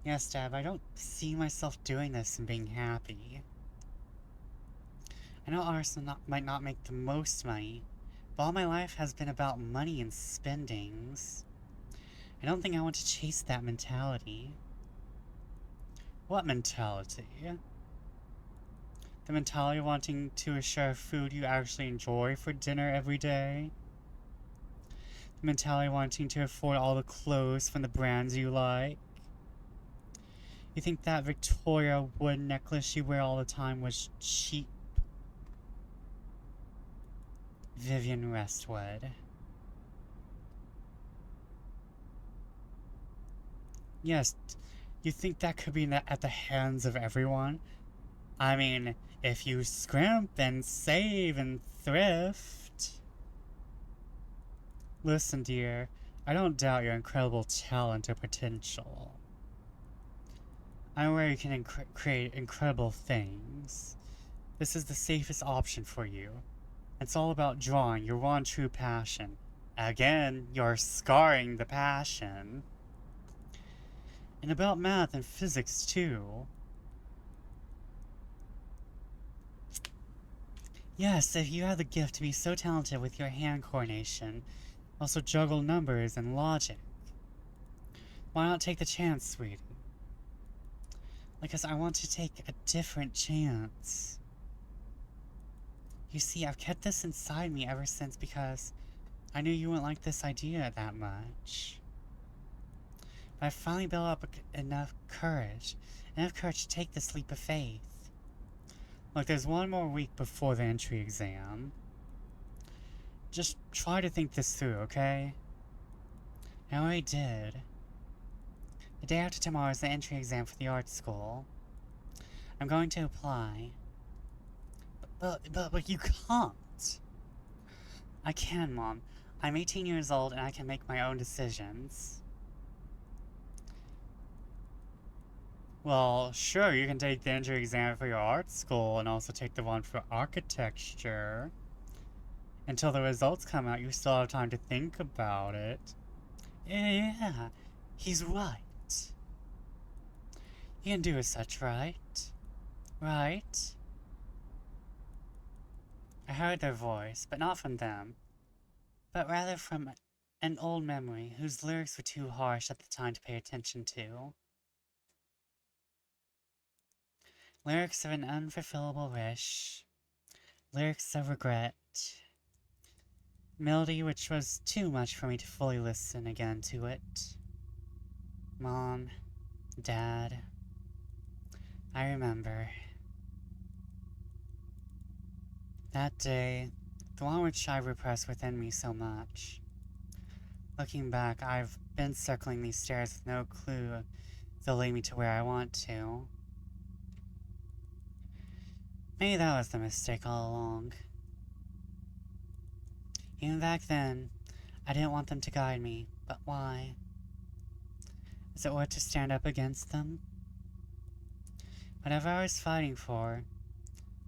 Yes, Dad, but I don't see myself doing this and being happy. I know artists might not make the most money, but all my life has been about money and spendings. I don't think I want to chase that mentality. What mentality? The mentality of wanting to assure food you actually enjoy for dinner every day? The mentality of wanting to afford all the clothes from the brands you like? You think that Victoria wood necklace you wear all the time was cheap? Vivian Westwood. Yes, you think that could be at the hands of everyone? I mean, if you scrimp and save and thrift. Listen, dear, I don't doubt your incredible talent or potential. I'm aware you can create incredible things. This is the safest option for you. It's all about drawing your one true passion. Again, you're scarring the passion. And about math and physics too. Yes, if you have the gift to be so talented with your hand coordination, also juggle numbers and logic, why not take the chance, sweetie? Because I want to take a different chance. You see, I've kept this inside me ever since because I knew you wouldn't like this idea that much. But I finally built up enough courage to take this leap of faith. Look, there's one more week before the entry exam. Just try to think this through, okay? I already did. The day after tomorrow is the entry exam for the art school. I'm going to apply. But you can't. I can, Mom. I'm 18 years old and I can make my own decisions. Well, sure, you can take the entry exam for your art school and also take the one for architecture. Until the results come out, you still have time to think about it. Yeah, he's right. You can do as such, right? Right? I heard their voice, but not from them, but rather from an old memory whose lyrics were too harsh at the time to pay attention to. Lyrics of an unfulfillable wish, lyrics of regret, melody which was too much for me to fully listen again to it. Mom, Dad, I remember. That day, the one which I repressed within me so much. Looking back, I've been circling these stairs with no clue they'll lead me to where I want to. Maybe that was the mistake all along. Even back then, I didn't want them to guide me, but why? Is it worth to stand up against them? Whatever I was fighting for,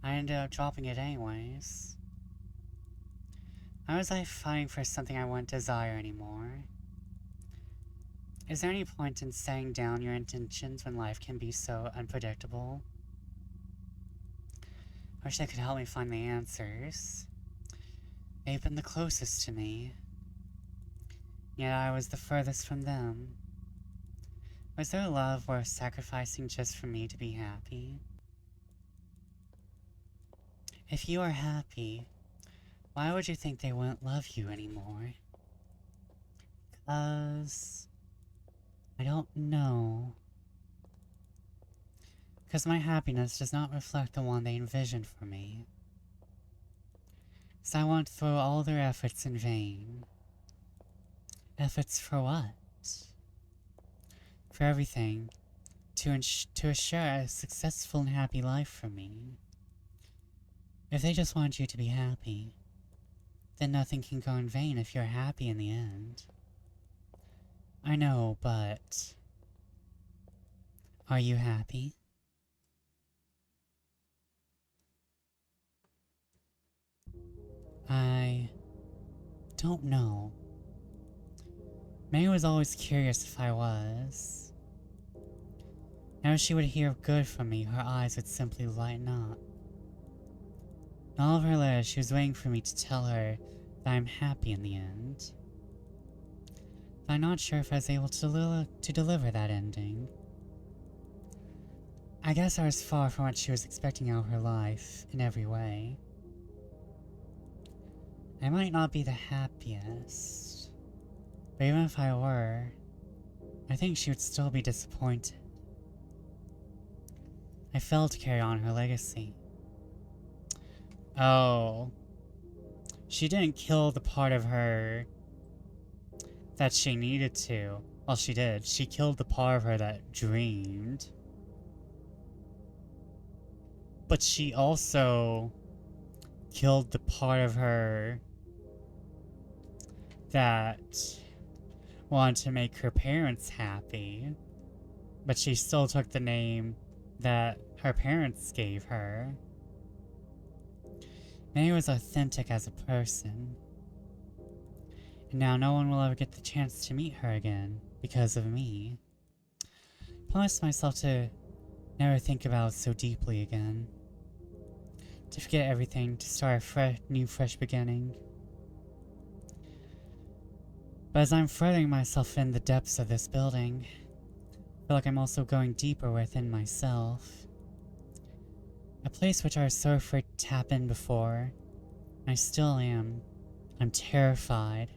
I ended up dropping it anyways. Why was I fighting for something I wouldn't desire anymore? Is there any point in setting down your intentions when life can be so unpredictable? I wish they could help me find the answers. They've been the closest to me, yet I was the furthest from them. Was their love worth sacrificing just for me to be happy? If you are happy, why would you think they wouldn't love you anymore? 'Cause I don't know. 'Cause my happiness does not reflect the one they envisioned for me. 'Cause I won't throw all their efforts in vain. Efforts for what? For everything. To assure a successful and happy life for me. If they just want you to be happy, then nothing can go in vain if you're happy in the end. I know, but are you happy? I don't know. May was always curious if I was. Now she would hear good from me, her eyes would simply lighten up. In all of her letters, she was waiting for me to tell her that I'm happy in the end. But I'm not sure if I was able to deliver that ending. I guess I was far from what she was expecting out of her life, in every way. I might not be the happiest, but even if I were, I think she would still be disappointed. I failed to carry on her legacy. Oh. She didn't kill the part of her that she needed to. Well, she did. She killed the part of her that dreamed. But she also killed the part of her that wanted to make her parents happy, but she still took the name that her parents gave her. Mary was authentic as a person, and now no one will ever get the chance to meet her again because of me. I promised myself to never think about it so deeply again, to forget everything, to start a new fresh beginning. But as I'm furthering myself in the depths of this building, I feel like I'm also going deeper within myself. A place which I was so afraid to tap in before, and I still am. I'm terrified.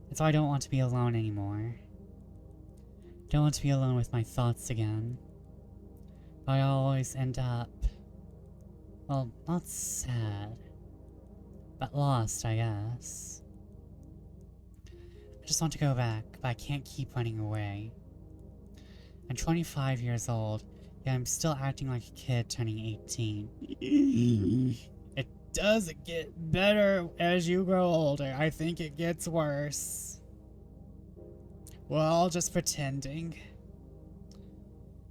That's why I don't want to be alone anymore. I don't want to be alone with my thoughts again. But I always end up, well, not sad, but lost, I guess. I just want to go back, but I can't keep running away. I'm 25 years old, yet I'm still acting like a kid turning 18. It doesn't get better as you grow older. I think it gets worse. We're all just pretending.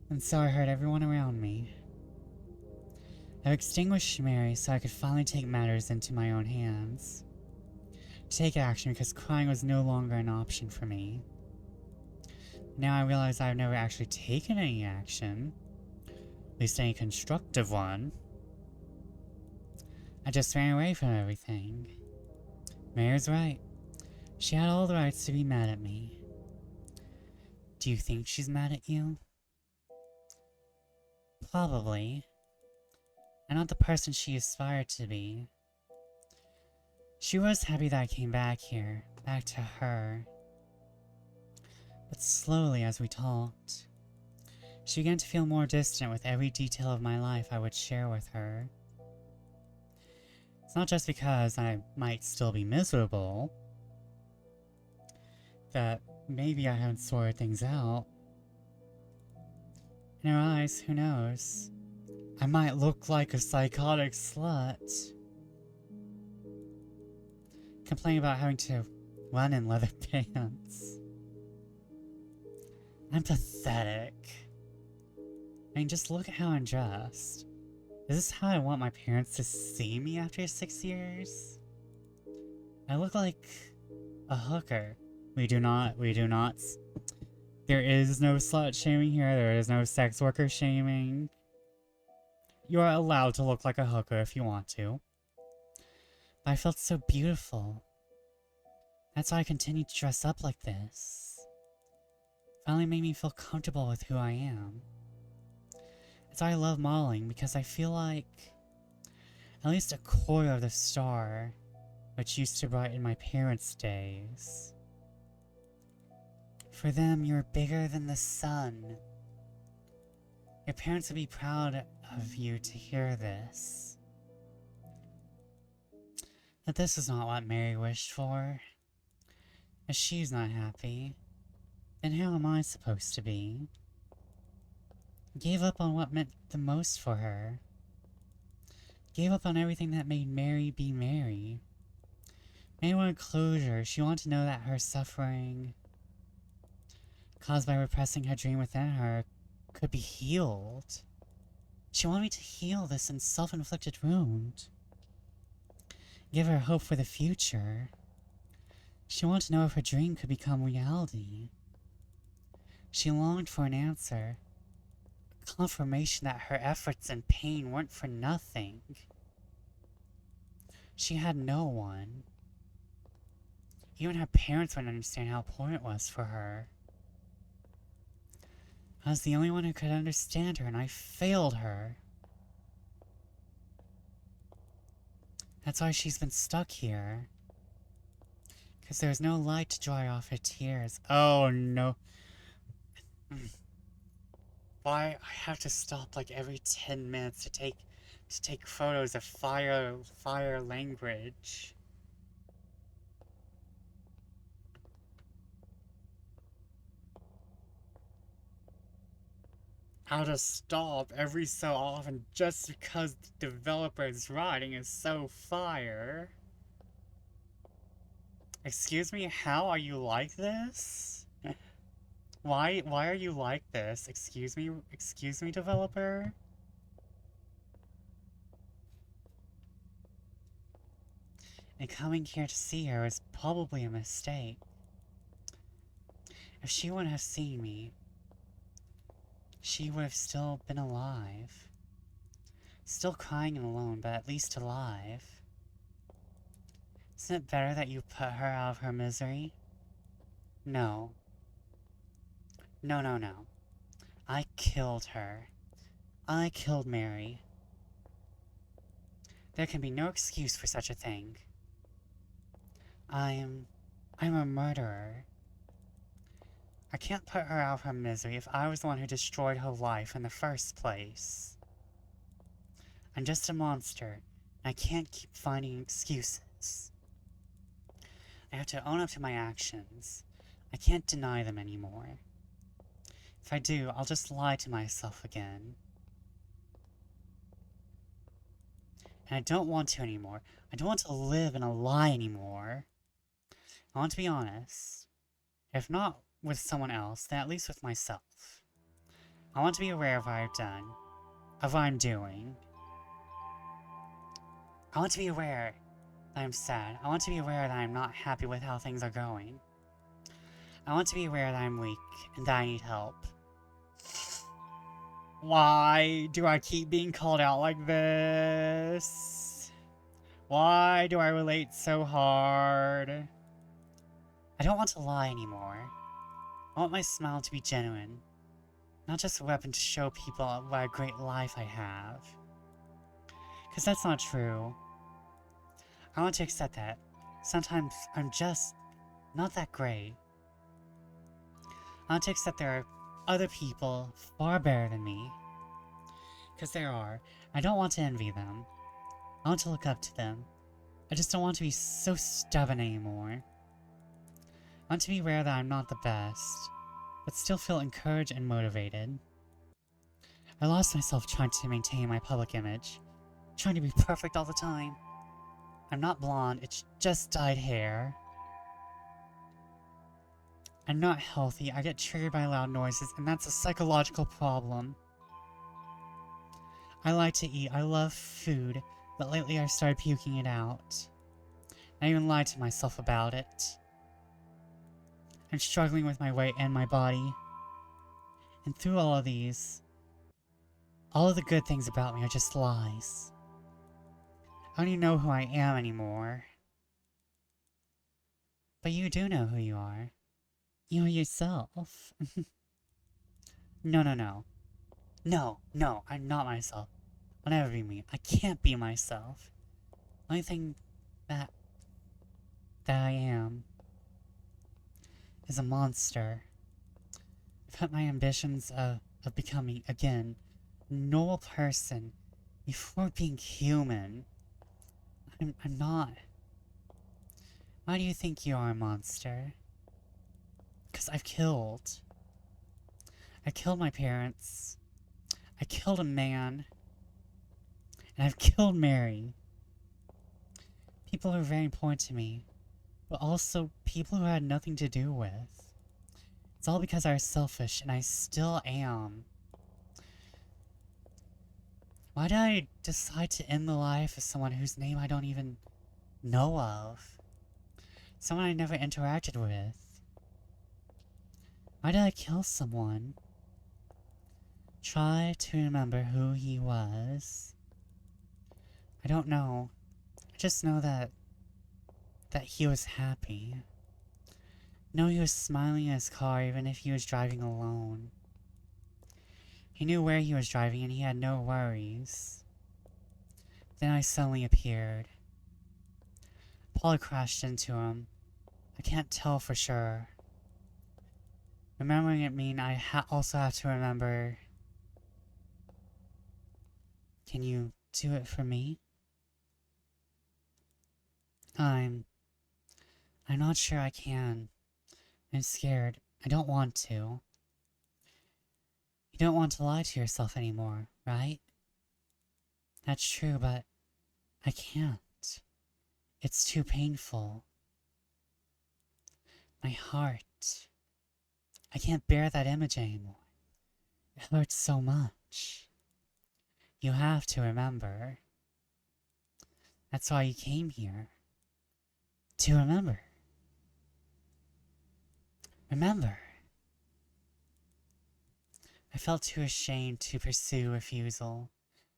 And so I hurt everyone around me. I've extinguished Mary so I could finally take matters into my own hands. Take action because crying was no longer an option for me. Now I realize I've never actually taken any action, at least any constructive one. I just ran away from everything. Mary's right. She had all the rights to be mad at me. Do you think she's mad at you? Probably. I'm not the person she aspired to be. She was happy that I came back here, back to her. But slowly as we talked, she began to feel more distant with every detail of my life I would share with her. It's not just because I might still be miserable, that maybe I haven't sorted things out. In her eyes, who knows? I might look like a psychotic slut. Complaining about having to run in leather pants. I'm pathetic. I mean, just look at how I'm dressed. Is this how I want my parents to see me after 6 years? I look like a hooker. We do not. There is no slut shaming here. There is no sex worker shaming. You are allowed to look like a hooker if you want to. But I felt so beautiful. That's why I continued to dress up like this. Finally made me feel comfortable with who I am. That's why I love modeling, because I feel like at least a quarter of the star which used to brighten my parents' days. For them, you're bigger than the sun. Your parents would be proud of you to hear this. But this is not what Mary wished for. If she's not happy, then how am I supposed to be? Gave up on what meant the most for her. Gave up on everything that made Mary be Mary. Mary wanted closure. She wanted to know that her suffering, caused by repressing her dream within her, could be healed. She wanted me to heal this self-inflicted wound. Give her hope for the future. She wanted to know if her dream could become reality. She longed for an answer, confirmation that her efforts and pain weren't for nothing. She had no one. Even her parents wouldn't understand how important it was for her. I was the only one who could understand her, and I failed her. That's why she's been stuck here. Because there's no light to dry off her tears. Oh no. Why I have to stop like every 10 minutes to take photos of fire language. How to stop every so often just because the developer's writing is so fire. Excuse me, how are you like this? Why are you like this? Excuse me, developer? And coming here to see her was probably a mistake. If she wouldn't have seen me, she would have still been alive. Still crying and alone, but at least alive. Isn't it better that you put her out of her misery? No. No, no, no. I killed her. I killed Mary. There can be no excuse for such a thing. I'm a murderer. I can't put her out of her misery if I was the one who destroyed her life in the first place. I'm just a monster, and I can't keep finding excuses. I have to own up to my actions. I can't deny them anymore. If I do, I'll just lie to myself again. And I don't want to anymore. I don't want to live in a lie anymore. I want to be honest. If not with someone else, then at least with myself. I want to be aware of what I've done, of what I'm doing. I want to be aware that I'm sad. I want to be aware that I'm not happy with how things are going. I want to be aware that I'm weak and that I need help. Why do I keep being called out like this? Why do I relate so hard? I don't want to lie anymore. I want my smile to be genuine, not just a weapon to show people what a great life I have. Because that's not true. I want to accept that. Sometimes I'm just not that great. I want to accept there are other people far better than me. Because there are. I don't want to envy them. I want to look up to them. I just don't want to be so stubborn anymore. I want to be aware that I'm not the best, but still feel encouraged and motivated. I lost myself trying to maintain my public image, trying to be perfect all the time. I'm not blonde, it's just dyed hair. I'm not healthy, I get triggered by loud noises, and that's a psychological problem. I like to eat, I love food, but lately I've started puking it out. I even lied to myself about it. I'm struggling with my weight and my body. And through all of these, all of the good things about me are just lies. I don't even know who I am anymore. But you do know who you are. You are yourself. No, no, no. No, no, I'm not myself. I'll never be me. I can't be myself. The only thing that I am is a monster. I put my ambitions of becoming, again, a normal person before being human. I'm not. Why do you think you are a monster? Because I've killed. I killed my parents. I killed a man. And I've killed Mary. People who are very important to me, but also people who I had nothing to do with. It's all because I was selfish, and I still am. Why did I decide to end the life of someone whose name I don't even know of? Someone I never interacted with? Why did I kill someone? Try to remember who he was. I don't know. I just know that he was happy. No, he was smiling in his car even if he was driving alone. He knew where he was driving and he had no worries. Then I suddenly appeared. Paula crashed into him. I can't tell for sure. Remembering it means I also have to remember... Can you do it for me? I'm not sure I can. I'm scared. I don't want to. You don't want to lie to yourself anymore, right? That's true, but I can't. It's too painful. My heart. I can't bear that image anymore. It hurts so much. You have to remember. That's why you came here. To remember. Remember. I felt too ashamed to pursue refusal,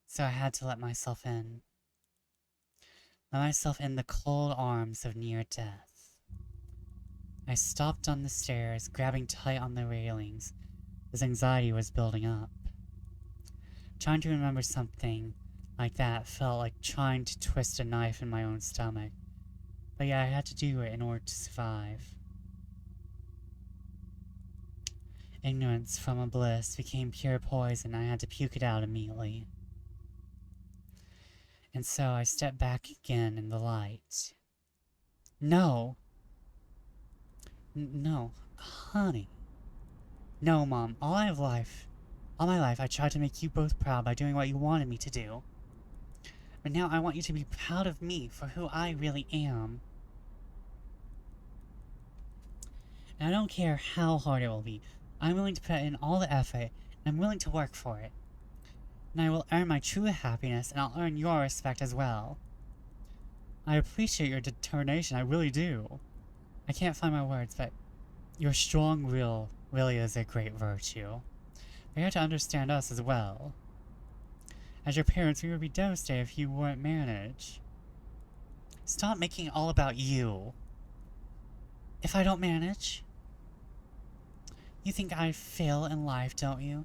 so I had to let myself in. Let myself in the cold arms of near death. I stopped on the stairs, grabbing tight on the railings, as anxiety was building up. Trying to remember something like that felt like trying to twist a knife in my own stomach. But yeah, I had to do it in order to survive. Ignorance from a bliss became pure poison. I had to puke it out immediately. And so I stepped back again in the light. No! No, honey. No, Mom. All my life, I tried to make you both proud by doing what you wanted me to do. But now I want you to be proud of me for who I really am. And I don't care how hard it will be. I'm willing to put in all the effort, and I'm willing to work for it. And I will earn my true happiness, and I'll earn your respect as well. I appreciate your determination, I really do. I can't find my words, but your strong will really is a great virtue. But you have to understand us as well. As your parents, we would be devastated if you wouldn't manage. Stop making it all about you. If I don't manage? You think I fail in life, don't you?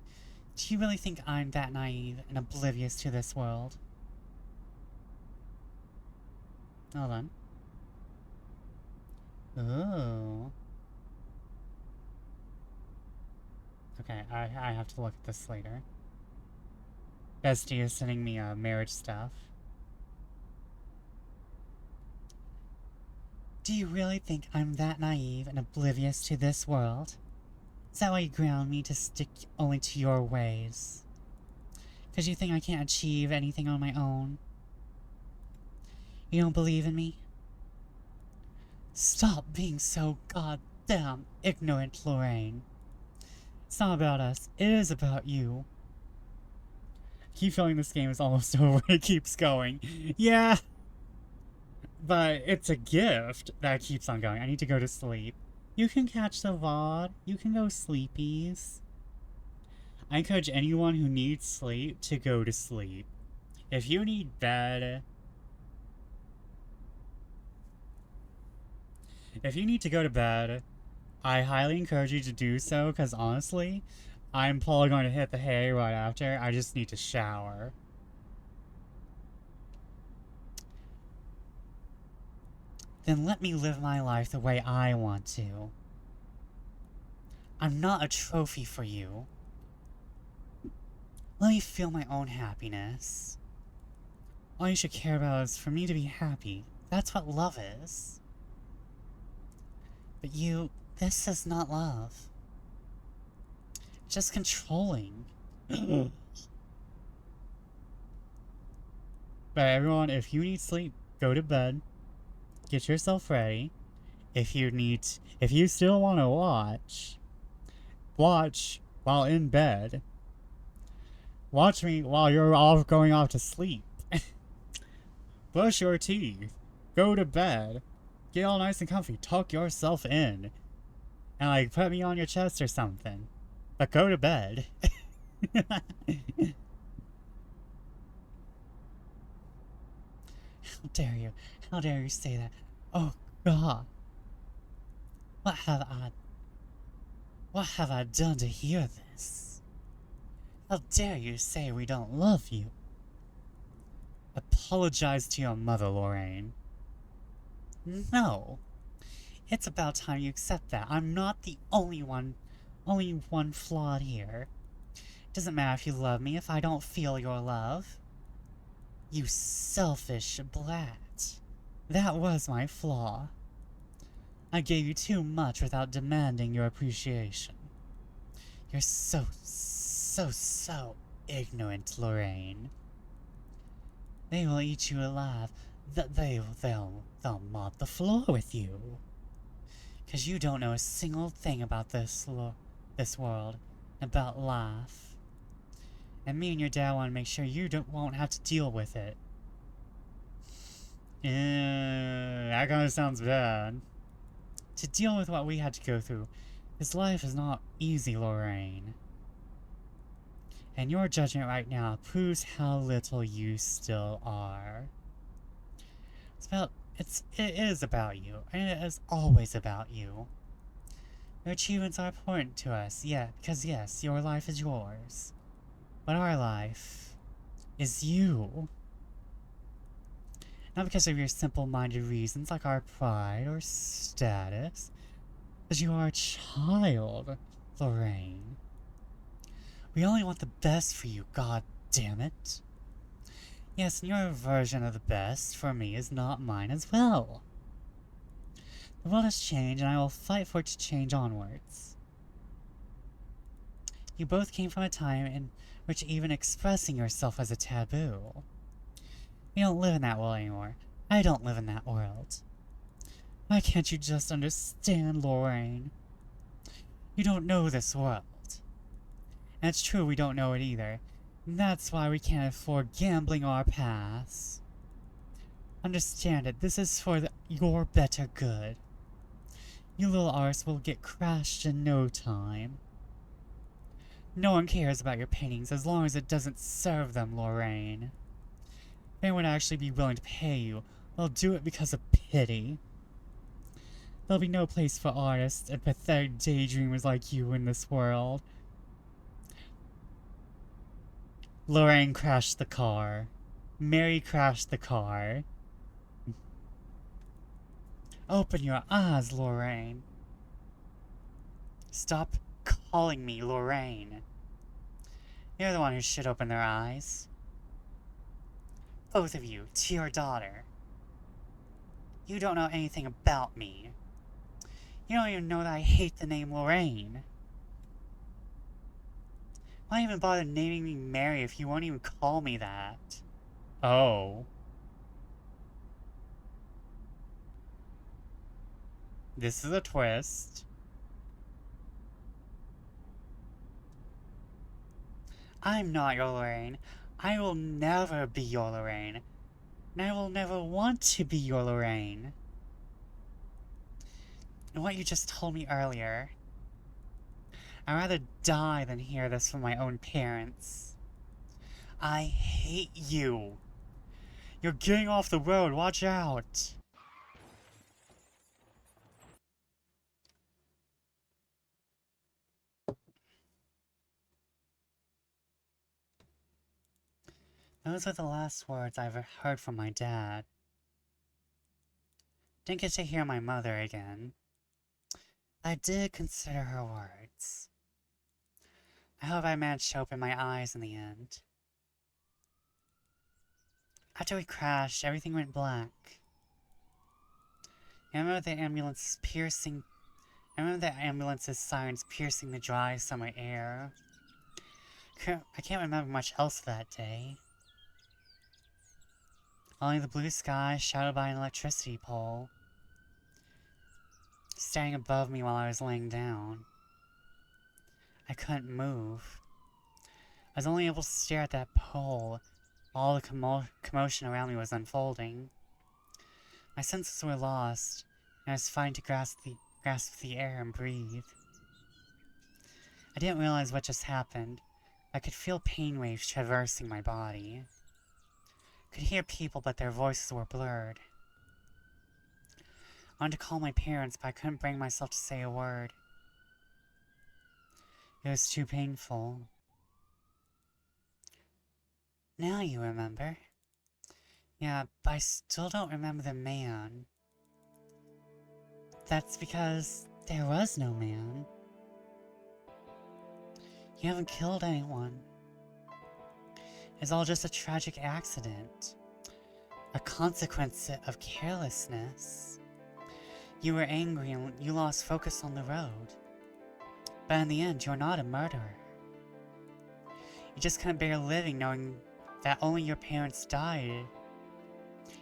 Do you really think I'm that naive and oblivious to this world? Hold on. Ooh. Okay, I have to look at this later. Bestie is sending me marriage stuff. Do you really think I'm that naive and oblivious to this world? Is that why you ground me to stick only to your ways? Because you think I can't achieve anything on my own? You don't believe in me? Stop being so goddamn ignorant, Loraine. It's not about us, it is about you. I keep feeling this game is almost over. It keeps going. Yeah! But it's a gift that keeps on going. I need to go to sleep. You can catch the VOD. You can go sleepies. I encourage anyone who needs sleep to go to sleep. If you need bed... If you need to go to bed, I highly encourage you to do so, because honestly, I'm probably going to hit the hay right after. I just need to shower. Then let me live my life the way I want to. I'm not a trophy for you. Let me feel my own happiness. All you should care about is for me to be happy. That's what love is. But this is not love. It's just controlling. But everyone, if you need sleep, go to bed. Get yourself ready. If you still want to watch while in bed. Watch me while you're all going off to sleep. Brush your teeth. Go to bed. Get all nice and comfy. Tuck yourself in. And like put me on your chest or something. But go to bed. How dare you? How dare you say that? Oh God. What have I done to hear this? How dare you say we don't love you? Apologize to your mother, Loraine. No. It's about time you accept that. I'm not the only one flawed here. Doesn't matter if you love me if I don't feel your love. You selfish brat. That was my flaw. I gave you too much without demanding your appreciation. You're so ignorant, Loraine. They will eat you alive. They'll mop the floor with you. Because you don't know a single thing about this world, about life. And me and your dad want to make sure you won't have to deal with it. That kind of sounds bad. To deal with what we had to go through, this life is not easy, Loraine. And your judgment right now proves how little you still are. It is about you, and it is always about you. Your achievements are important to us, yeah, because yes, your life is yours. But our life is you. Not because of your simple-minded reasons like our pride or status, because you are a child, Loraine. We only want the best for you, god damn it. Yes, and your version of the best for me is not mine as well. The world has changed, and I will fight for it to change onwards. You both came from a time in which even expressing yourself was a taboo. We don't live in that world anymore. I don't live in that world. Why can't you just understand, Loraine? You don't know this world. And it's true we don't know it either. And that's why we can't afford gambling our past. Understand it, this is for your better good. You little arse will get crashed in no time. No one cares about your paintings as long as it doesn't serve them, Loraine. If anyone would actually be willing to pay you, they'll do it because of pity. There'll be no place for artists and pathetic daydreamers like you in this world. Loraine crashed the car. Mary crashed the car. Open your eyes, Loraine. Stop calling me Loraine. You're the one who should open their eyes. Both of you, to your daughter. You don't know anything about me. You don't even know that I hate the name Loraine. Why even bother naming me Mary if you won't even call me that? Oh. This is a twist. I'm not your Loraine. I will never be your Loraine. And I will never want to be your Loraine. And what you just told me earlier, I'd rather die than hear this from my own parents. I hate you. You're getting off the road, watch out. Those were the last words I ever heard from my dad. Didn't get to hear my mother again. I did consider her words. I hope I managed to open my eyes in the end. After we crashed, everything went black. I remember the ambulance's sirens piercing the dry summer air. I can't remember much else of that day. Only the blue sky shadowed by an electricity pole, staring above me while I was laying down. I couldn't move. I was only able to stare at that pole while all the commotion around me was unfolding. My senses were lost, and I was fighting to grasp the air and breathe. I didn't realize what just happened. I could feel pain waves traversing my body. I could hear people, but their voices were blurred. I wanted to call my parents, but I couldn't bring myself to say a word. It was too painful. Now you remember. Yeah, but I still don't remember the man. That's because there was no man. You haven't killed anyone. It's all just a tragic accident. A consequence of carelessness. You were angry and you lost focus on the road. But in the end, you're not a murderer. You just couldn't bear living knowing that only your parents died.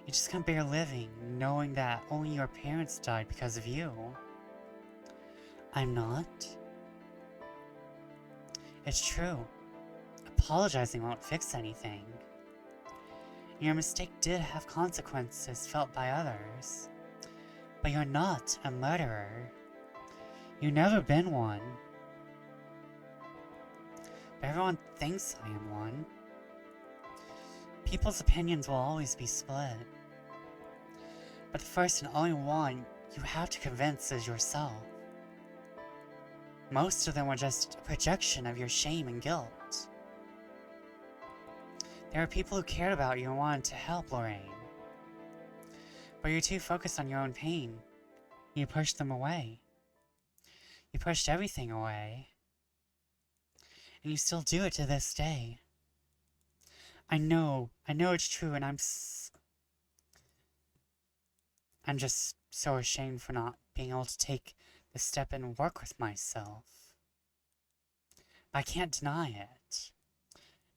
You just couldn't bear living knowing that only your parents died because of you. I'm not. It's true. Apologizing won't fix anything. Your mistake did have consequences felt by others. But you're not a murderer. You've never been one. But everyone thinks I am one. People's opinions will always be split. But the first and only one you have to convince is yourself. Most of them were just a projection of your shame and guilt. There are people who cared about you and wanted to help, Loraine. But you're too focused on your own pain. You pushed them away. You pushed everything away. And you still do it to this day. I know it's true, and I'm just so ashamed for not being able to take the step and work with myself. But I can't deny it.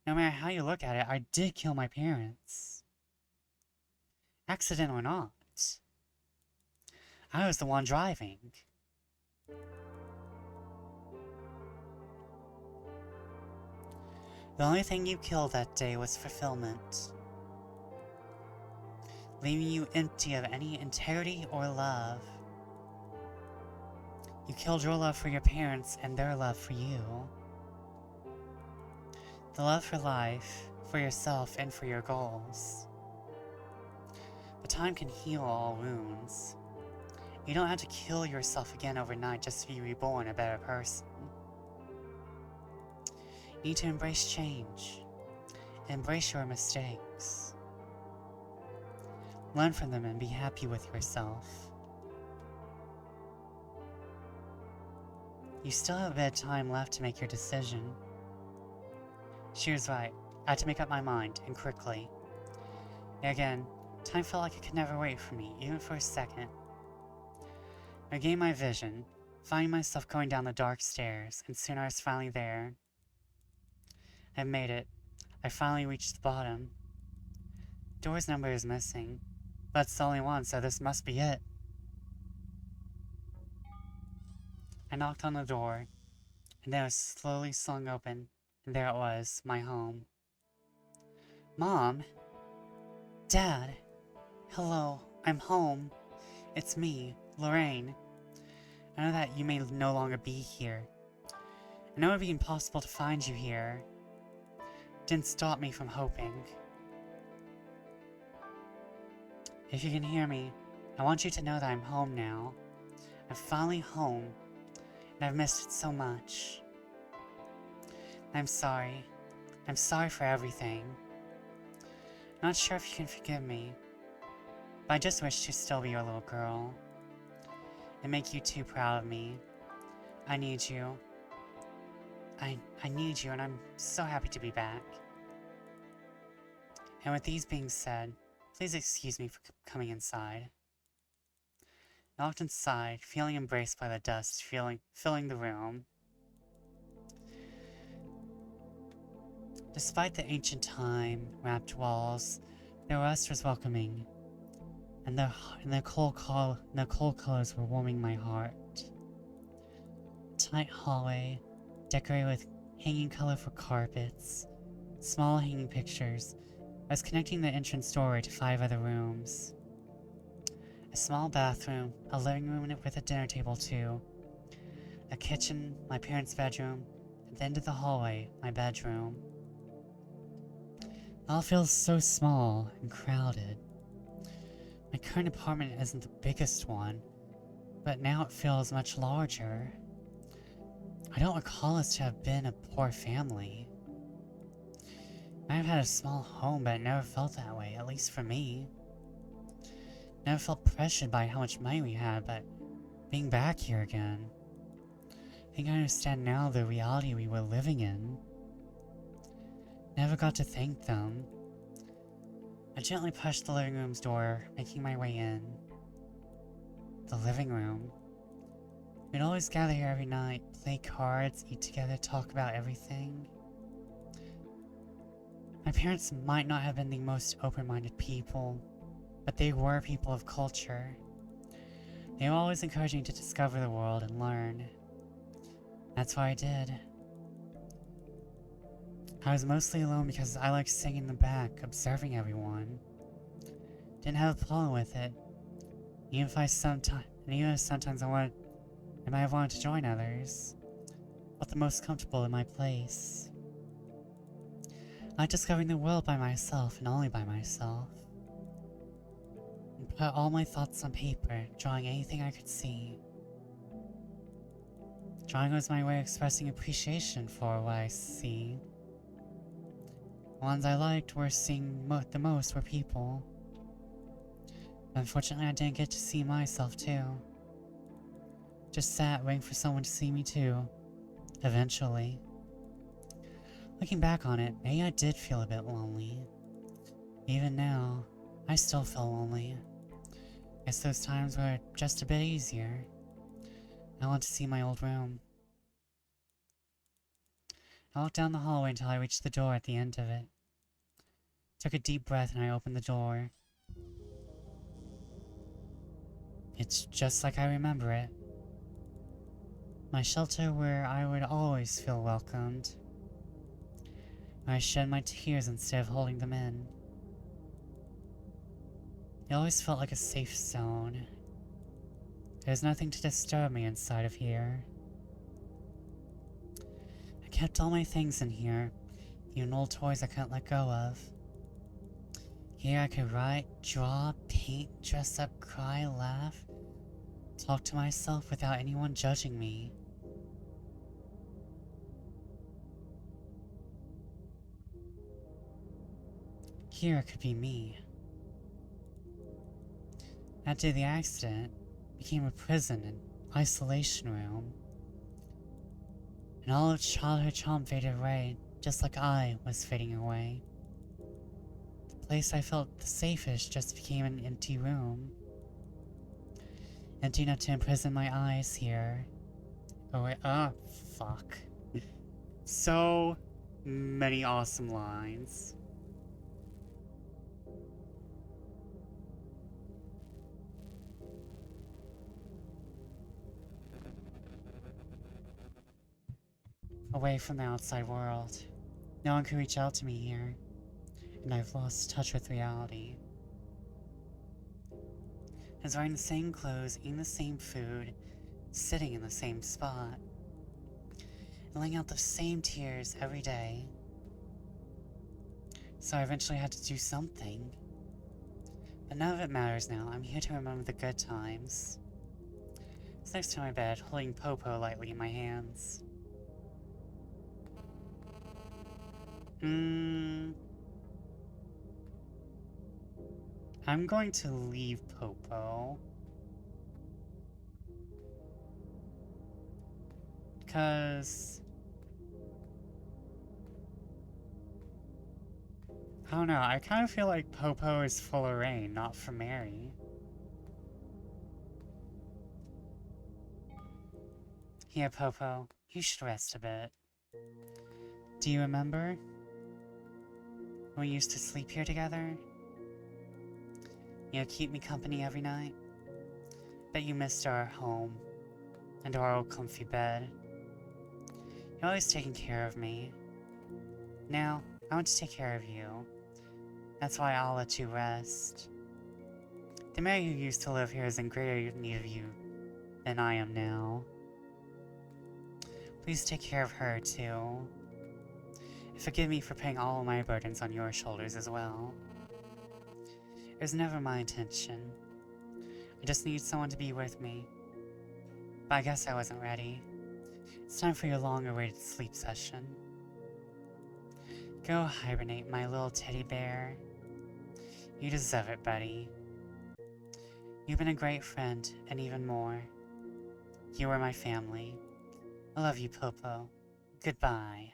No matter how you look at it, I did kill my parents. Accident or not. I was the one driving. The only thing you killed that day was fulfillment, leaving you empty of any integrity or love. You killed your love for your parents and their love for you. The love for life, for yourself, and for your goals. But time can heal all wounds. You don't have to kill yourself again overnight just to be reborn a better person. You need to embrace change. Embrace your mistakes. Learn from them and be happy with yourself. You still have a bit of time left to make your decision. She was right. I had to make up my mind, and quickly. Again, time felt like it could never wait for me, even for a second. I regained my vision, finding myself going down the dark stairs, and soon I was finally there. I made it. I finally reached the bottom. Door's number is missing. That's the only one, so this must be it. I knocked on the door, and then it was slowly swung open, and there it was, my home. Mom? Dad? Hello, I'm home. It's me, Loraine. I know that you may no longer be here. I know it would be impossible to find you here. It didn't stop me from hoping. If you can hear me, I want you to know that I'm home now. I'm finally home, and I've missed it so much. I'm sorry. I'm sorry for everything. Not sure if you can forgive me, but I just wish to still be your little girl and make you too proud of me. I need you. I need you, and I'm so happy to be back. And with these being said, please excuse me for coming inside. I walked inside, feeling embraced by the dust filling the room. Despite the ancient time-wrapped walls, their rust was welcoming, and the cold colors were warming my heart. A tight hallway, decorated with hanging colorful carpets, small hanging pictures, was connecting the entrance doorway to 5 other rooms. A small bathroom, a living room with a dinner table too, a kitchen, my parents' bedroom, at the end of the hallway, my bedroom. It all feels so small and crowded. My current apartment isn't the biggest one, but now it feels much larger. I don't recall us to have been a poor family. I have had a small home, but it never felt that way, at least for me. Never felt pressured by how much money we had, but being back here again. I think I understand now the reality we were living in. Never got to thank them. I gently pushed the living room's door, making my way in. The living room. We'd always gather here every night, play cards, eat together, talk about everything. My parents might not have been the most open-minded people, but they were people of culture. They were always encouraging to discover the world and learn. That's what I did. I was mostly alone because I liked sitting in the back, observing everyone. Didn't have a problem with it. Even if sometimes I might have wanted to join others. Felt the most comfortable in my place. I like discovering the world by myself and only by myself. And put all my thoughts on paper, drawing anything I could see. Drawing was my way of expressing appreciation for what I see. The ones I liked were seeing the most were people. Unfortunately, I didn't get to see myself too. Just sat waiting for someone to see me too. Eventually. Looking back on it, maybe I did feel a bit lonely. Even now, I still feel lonely. Guess those times were just a bit easier. I want to see my old room. I walked down the hallway until I reached the door at the end of it. Took a deep breath and I opened the door. It's just like I remember it. My shelter where I would always feel welcomed. Where I shed my tears instead of holding them in. It always felt like a safe zone. There's nothing to disturb me inside of here. I kept all my things in here, even old toys I couldn't let go of. Here I could write, draw, paint, dress up, cry, laugh, talk to myself without anyone judging me. Here I could be me. After the accident, it became a prison and isolation room. And all of childhood charm faded away, just like I was fading away. The place I felt the safest just became an empty room. Empty enough to imprison my eyes here. Oh wait, fuck. So many awesome lines. Away from the outside world. No one can reach out to me here, and I've lost touch with reality. I was wearing the same clothes, eating the same food, sitting in the same spot, and laying out the same tears every day. So I eventually had to do something. But none of it matters now. I'm here to remember the good times. I was next to my bed, holding Popo lightly in my hands. I'm going to leave Popo. Because I don't know, I kind of feel like Popo is for Loraine, not for Mary. Here, Popo, you should rest a bit. Do you remember when we used to sleep here together? You know, keep me company every night? Bet you missed our home and our old comfy bed. You're always taking care of me. Now, I want to take care of you. That's why I'll let you rest. The Mary who used to live here is in greater need of you than I am now. Please take care of her, too. And forgive me for putting all of my burdens on your shoulders as well. It was never my intention. I just needed someone to be with me. But I guess I wasn't ready. It's time for your long-awaited sleep session. Go hibernate, my little teddy bear. You deserve it, buddy. You've been a great friend, and even more. You are my family. I love you, Popo. Goodbye.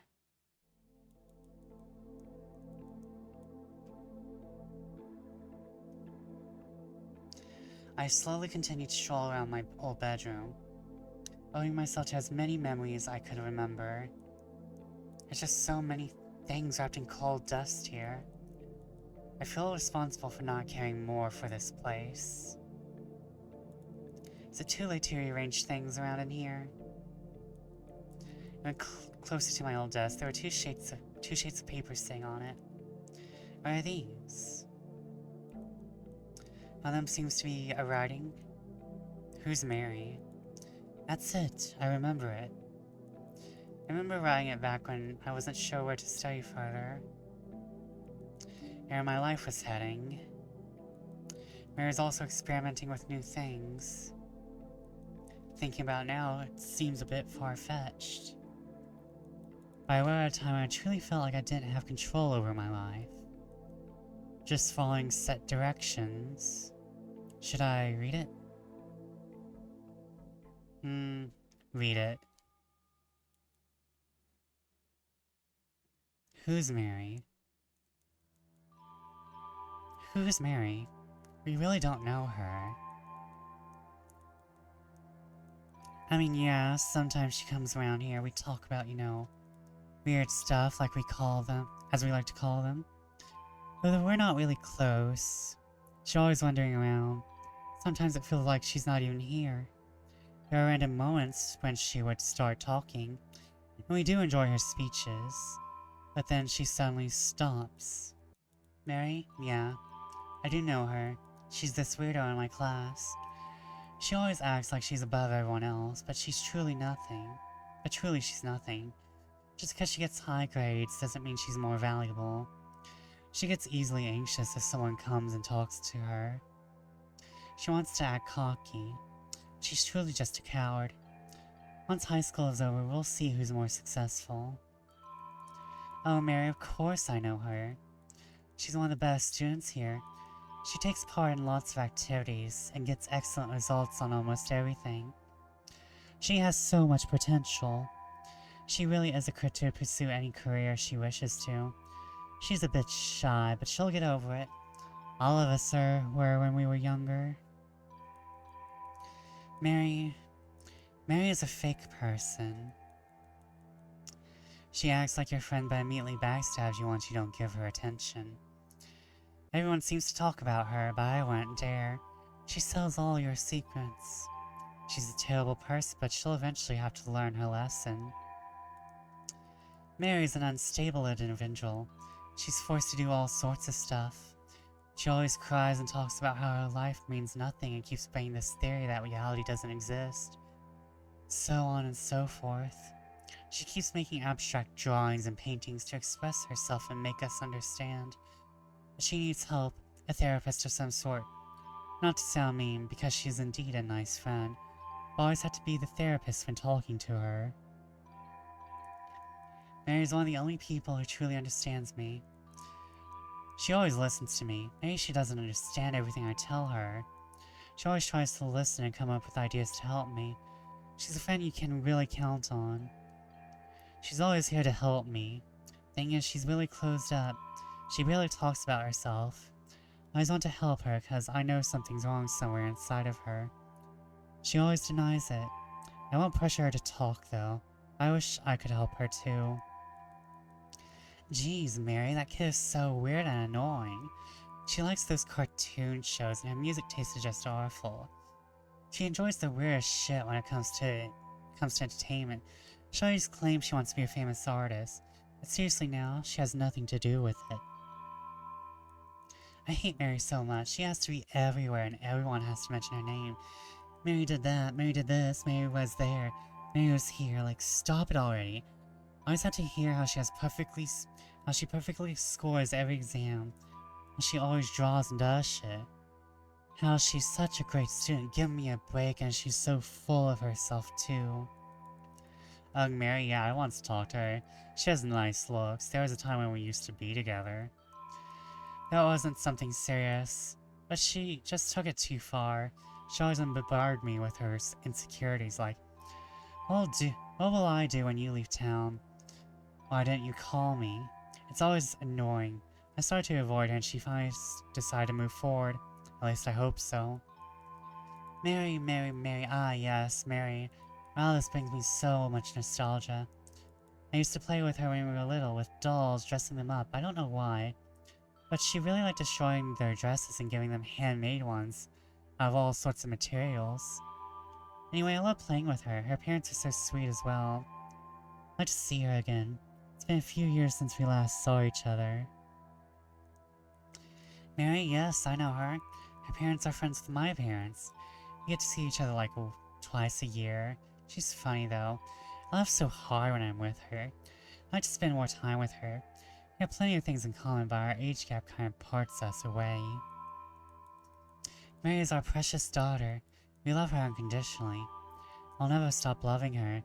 I slowly continued to stroll around my old bedroom, owing myself to as many memories I could remember. There's just so many things wrapped in cold dust here. I feel responsible for not caring more for this place. Is it too late to rearrange things around in here? And closer to my old desk, there were two sheets of paper sitting on it. What are these? One of them seems to be a writing. Who's Mary? That's it. I remember it. I remember writing it back when I wasn't sure where to study further, where my life was heading. Mary was also experimenting with new things. Thinking about it now, it seems a bit far-fetched. But I wrote at a time when I truly felt like I didn't have control over my life. Just following set directions. Should I read it? Read it. Who's Mary? Who's Mary? We really don't know her. I mean, yeah, sometimes she comes around here, we talk about, weird stuff like we call them, as we like to call them. Though we're not really close. She's always wandering around. Sometimes it feels like she's not even here. There are random moments when she would start talking, and we do enjoy her speeches, but then she suddenly stops. Mary? Yeah, I do know her. She's this weirdo in my class. She always acts like she's above everyone else, but she's truly nothing. But truly she's nothing. Just because she gets high grades doesn't mean she's more valuable. She gets easily anxious if someone comes and talks to her. She wants to act cocky. She's truly just a coward. Once high school is over, we'll see who's more successful. Oh, Mary, of course I know her. She's one of the best students here. She takes part in lots of activities and gets excellent results on almost everything. She has so much potential. She really is equipped to pursue any career she wishes to. She's a bit shy, but she'll get over it. All of us were when we were younger. Mary is a fake person. She acts like your friend but immediately backstabs you once you don't give her attention. Everyone seems to talk about her, but I wouldn't dare. She sells all your secrets. She's a terrible person, but she'll eventually have to learn her lesson. Mary's an unstable individual. She's forced to do all sorts of stuff. She always cries and talks about how her life means nothing and keeps bringing this theory that reality doesn't exist. So on and so forth. She keeps making abstract drawings and paintings to express herself and make us understand. She needs help, a therapist of some sort. Not to sound mean, because she is indeed a nice friend, but always had to be the therapist when talking to her. Mary is one of the only people who truly understands me. She always listens to me. Maybe she doesn't understand everything I tell her. She always tries to listen and come up with ideas to help me. She's a friend you can really count on. She's always here to help me. Thing is, she's really closed up. She barely talks about herself. I always want to help her because I know something's wrong somewhere inside of her. She always denies it. I won't pressure her to talk, though. I wish I could help her, too. Jeez, Mary, that kid is so weird and annoying. She likes those cartoon shows, and her music taste is just awful. She enjoys the weirdest shit when it comes to entertainment. She always claims she wants to be a famous artist, but seriously now, she has nothing to do with it. I hate Mary so much. She has to be everywhere, and everyone has to mention her name. Mary did that, Mary did this, Mary was there, Mary was here. Like, stop it already. I always have to hear how she perfectly scores every exam. How she always draws and does shit. How she's such a great student, give me a break, and she's so full of herself too. Ugh, Mary, yeah, I once talked to her. She has nice looks. There was a time when we used to be together. That wasn't something serious, but she just took it too far. She always bombarded me with her insecurities like, what will I do when you leave town? Why didn't you call me? It's always annoying. I started to avoid her and she finally decided to move forward. At least I hope so. Mary, Mary, Mary, ah yes, Mary. Wow, this brings me so much nostalgia. I used to play with her when we were little, with dolls, dressing them up. I don't know why. But she really liked destroying their dresses and giving them handmade ones, out of all sorts of materials. Anyway, I love playing with her. Her parents are so sweet as well. I'd like to see her again. It's been a few years since we last saw each other. Mary, yes, I know her. Her parents are friends with my parents. We get to see each other like twice a year. She's funny though. I laugh so hard when I'm with her. I like to spend more time with her. We have plenty of things in common, but our age gap kind of parts us away. Mary is our precious daughter. We love her unconditionally. I'll never stop loving her,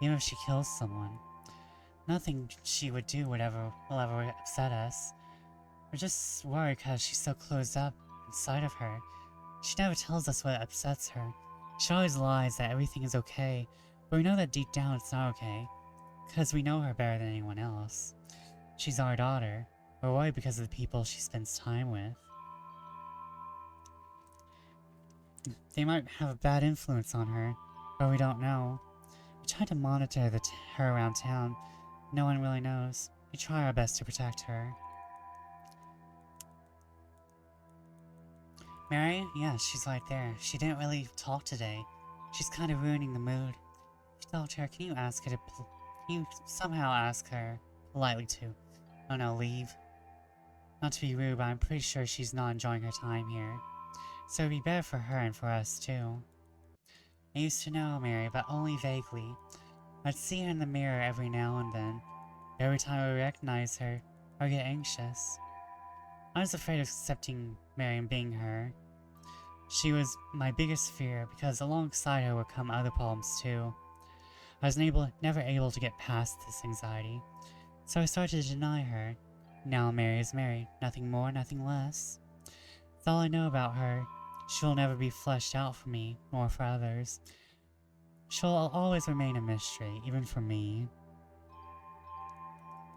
even if she kills someone. Nothing she would do will ever upset us. We're just worried because she's so closed up inside of her. She never tells us what upsets her. She always lies that everything is okay, but we know that deep down it's not okay, because we know her better than anyone else. She's our daughter. We're worried because of the people she spends time with. They might have a bad influence on her, but we don't know. We try to monitor her around town. No one really knows. We try our best to protect her. Mary? Yeah, she's right there. She didn't really talk today. She's kind of ruining the mood. If you talk to her, can you somehow ask her politely to, I don't know, leave? Not to be rude, but I'm pretty sure she's not enjoying her time here. So it'd be better for her and for us too. I used to know Mary, but only vaguely. I'd see her in the mirror every now and then. Every time I recognize her, I get anxious. I was afraid of accepting Mary and being her. She was my biggest fear because alongside her would come other problems too. I was never able to get past this anxiety, so I started to deny her. Now Mary is Mary, nothing more, nothing less. That's all I know about her. She'll never be fleshed out for me, nor for others. She'll always remain a mystery, even for me.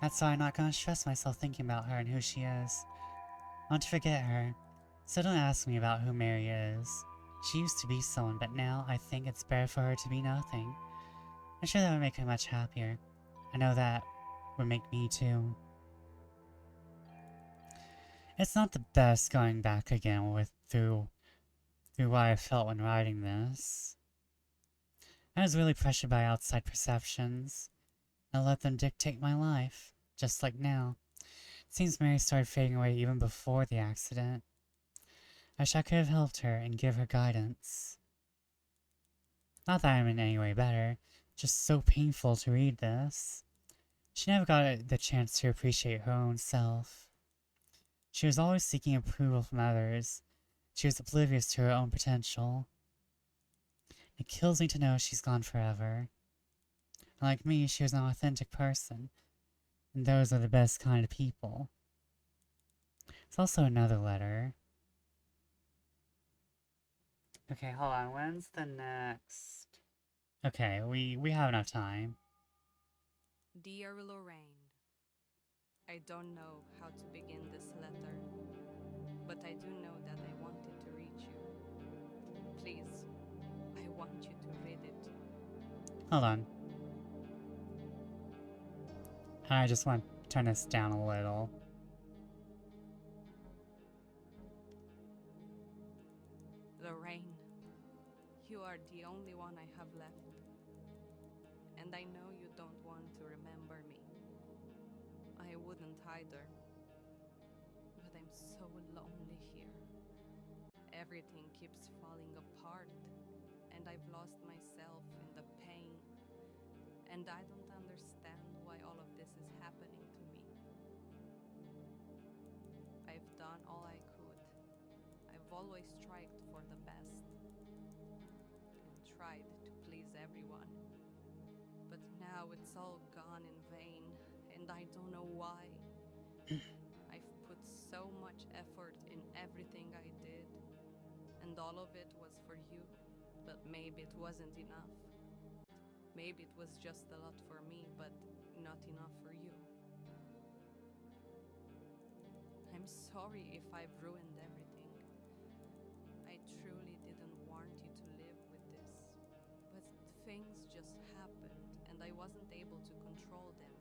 That's why I'm not gonna stress myself thinking about her and who she is. I want to forget her, so don't ask me about who Mary is. She used to be someone, but now I think it's better for her to be nothing. I'm sure that would make her much happier. I know that would make me too. It's not the best going back again through what I felt when writing this. I was really pressured by outside perceptions. I let them dictate my life, just like now. It seems Mary started fading away even before the accident. I wish I could have helped her and give her guidance. Not that I'm in any way better, just so painful to read this. She never got the chance to appreciate her own self. She was always seeking approval from others. She was oblivious to her own potential. It kills me to know she's gone forever. Like me, she was an authentic person, and those are the best kind of people. There's also another letter. Okay, hold on. When's the next? Okay, we have enough time. Dear Loraine, I don't know how to begin this letter, but I do know that I wanted to reach you. Please, I want you to read it. Hold on. I just want to turn this down a little. Loraine, you are the only one I have left. And I know you don't want to remember me. I wouldn't either. But I'm so lonely here. Everything keeps falling apart, and I've lost myself in the pain. And I don't understand why all of this is happening to me. I've done all I could. I've always strived for the best and tried to please everyone. But now it's all gone in vain, and I don't know why. I've put so much effort in everything I did, and all of it was for you, but maybe it wasn't enough. Maybe it was just a lot for me, but not enough for you. I'm sorry if I've ruined everything. I truly didn't want you to live with this, but things just happened, and I wasn't able to control them.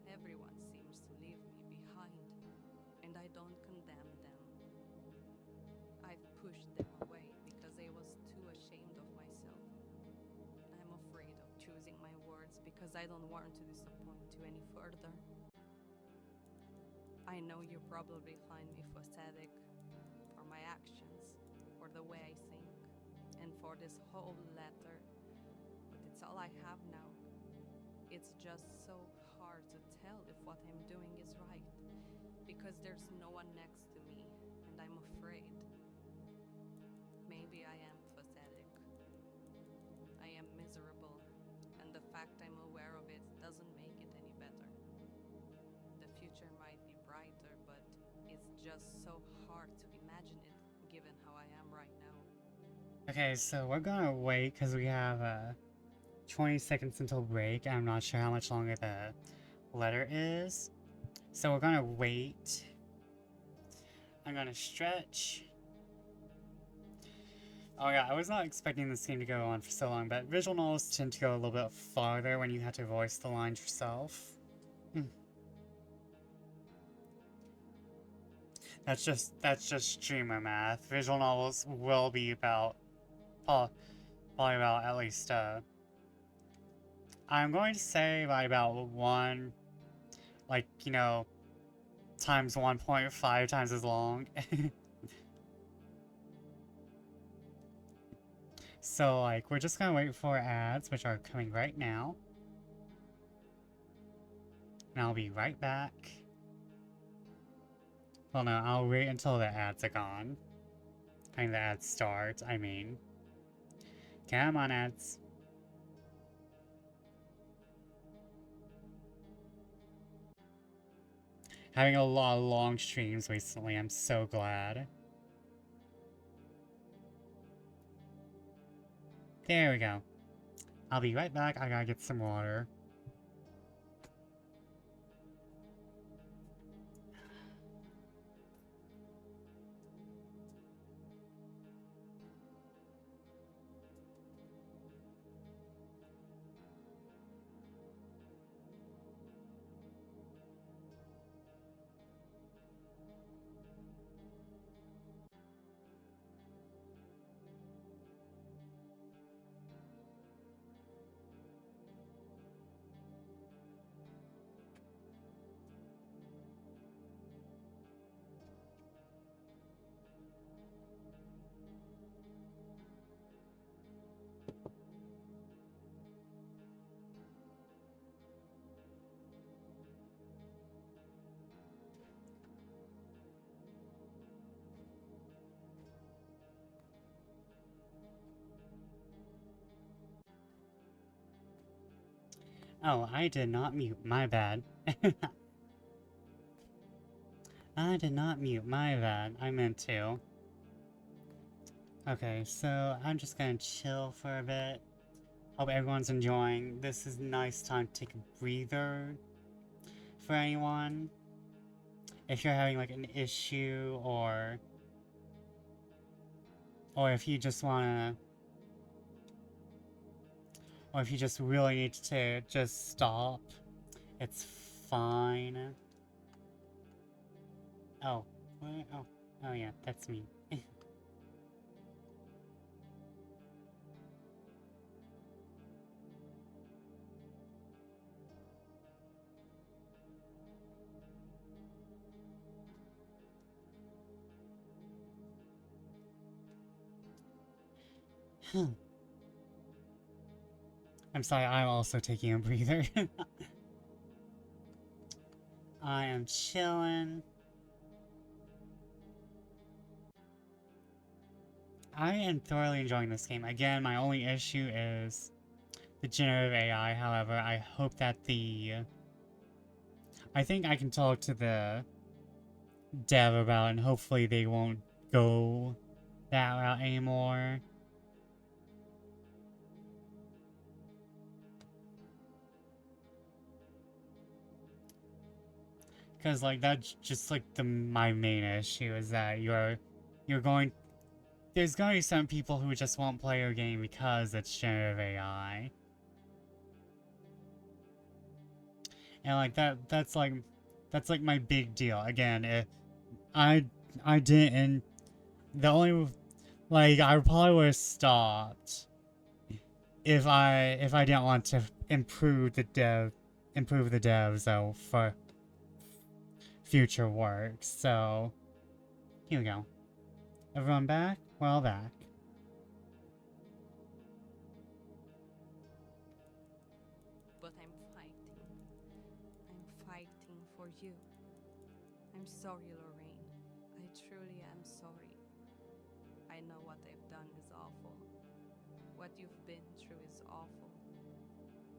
Everyone seems to leave me behind, and I don't condemn them. I've pushed them away because I was too ashamed of myself. I'm afraid of choosing my words because I don't want to disappoint you any further. I know you probably find me pathetic for my actions, for the way I think, and for this whole letter, but it's all I have now. It's just so hard to tell if what I'm doing is right, because there's no one next to me, and I'm afraid. Maybe I am pathetic. I am miserable, and the fact I'm aware of it doesn't make it any better. The future might be brighter, but it's just so hard to imagine it given how I am right now. Okay, so we're gonna wait because we have 20 seconds until break. I'm not sure how much longer the letter is. So we're gonna wait. I'm gonna stretch. Oh yeah, I was not expecting this game to go on for so long, but visual novels tend to go a little bit farther when you have to voice the lines yourself. That's just streamer math. Visual novels will be about probably about at least I'm going to say by about one, like, you know, times 1.5 times as long. So, like, we're just gonna wait for ads, which are coming right now. And I'll be right back. Well, no, I'll wait until the ads are gone. I mean, the ads start, I mean. Come on, ads. Having a lot of long streams recently, I'm so glad. There we go. I'll be right back, I gotta get some water. Oh, I did not mute, my bad. I did not mute, my bad. I meant to. Okay, so I'm just gonna chill for a bit. Hope everyone's enjoying. This is a nice time to take a breather for anyone. If you're having like an issue or if you just wanna or if you just really need to just stop, it's fine. Oh, what? Oh yeah, that's me. I'm sorry, I'm also taking a breather. I am chilling. I am thoroughly enjoying this game. Again, my only issue is the generative AI. However, I hope that I think I can talk to the dev about it, and hopefully they won't go that route anymore. Because, like, that's just, like, my main issue is that you're going... There's going to be some people who just won't play your game because it's generative AI. And, like, that's like my big deal. Again, I didn't... The only... Like, I probably would have stopped if I didn't want to improve the devs though for future work. So here we go. Everyone back? We're all back. But I'm fighting. I'm fighting for you. I'm sorry, Loraine. I truly am sorry. I know what I've done is awful. What you've been through is awful.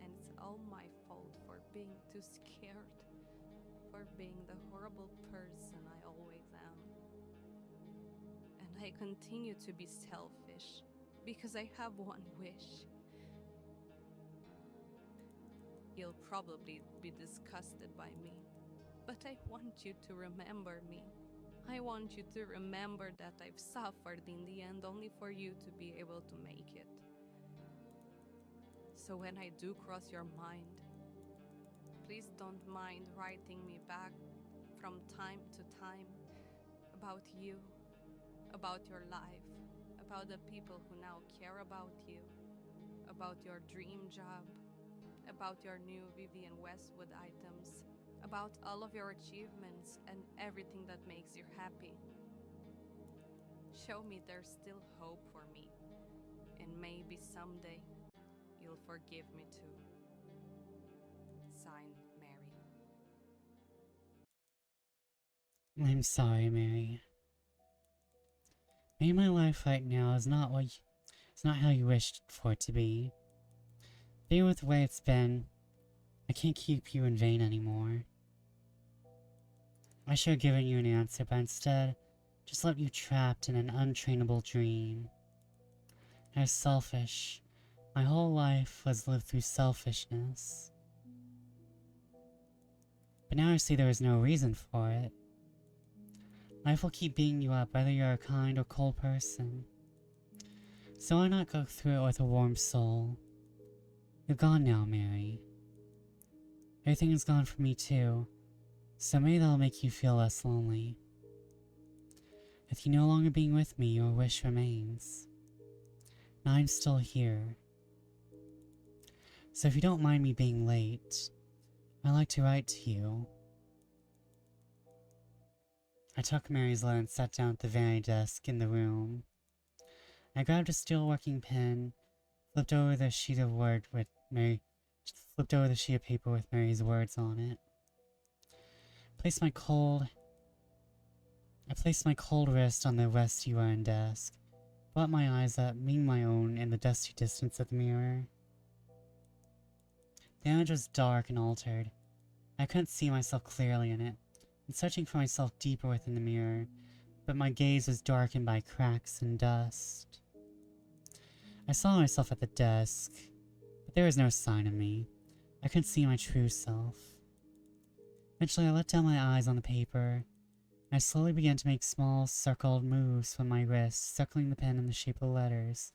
And it's all my fault for being too scared, for being the horrible person I always am. And I continue to be selfish because I have one wish. You'll probably be disgusted by me, but I want you to remember me. I want you to remember that I've suffered in the end only for you to be able to make it. So when I do cross your mind, please don't mind writing me back from time to time about you, about your life, about the people who now care about you, about your dream job, about your new Vivian Westwood items, about all of your achievements and everything that makes you happy. Show me there's still hope for me, and maybe someday you'll forgive me too. Signed, Mary. I'm sorry, Mary. Maybe my life right now is not it's not how you wished for it to be. Being with the way it's been, I can't keep you in vain anymore. I should have given you an answer, but instead, just left you trapped in an untrainable dream. I was selfish. My whole life was lived through selfishness. But now I see there is no reason for it. Life will keep beating you up whether you're a kind or cold person. So why not go through it with a warm soul? You're gone now, Mary. Everything is gone for me too, so maybe that'll make you feel less lonely. With you no longer being with me, your wish remains. Now I'm still here. So if you don't mind me being late, I'd like to write to you. I took Mary's letter and sat down at the very desk in the room. I grabbed a steel working pen, flipped over the sheet of paper with Mary's words on it. I placed my cold wrist on the rusty iron desk, brought my eyes up, meeting my own in the dusty distance of the mirror. The image was dark and altered. I couldn't see myself clearly in it, and searching for myself deeper within the mirror, but my gaze was darkened by cracks and dust. I saw myself at the desk, but there was no sign of me. I couldn't see my true self. Eventually, I let down my eyes on the paper, and I slowly began to make small, circled moves with my wrist, circling the pen in the shape of letters,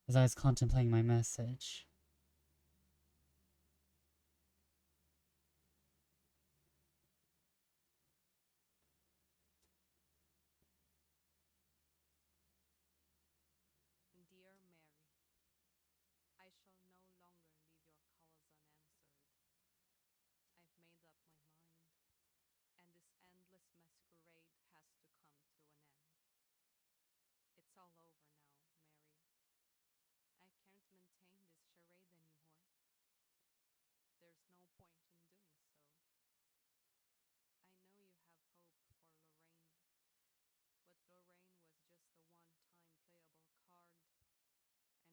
as I was contemplating my message. Dear Mary, I shall no longer leave your calls unanswered. I've made up my mind, and this endless masquerade has to come to an end. It's all over now, Mary. I can't maintain this charade anymore. There's no point in doing so. I know you have hope for Loraine, but Loraine was just a one-time playable card, and I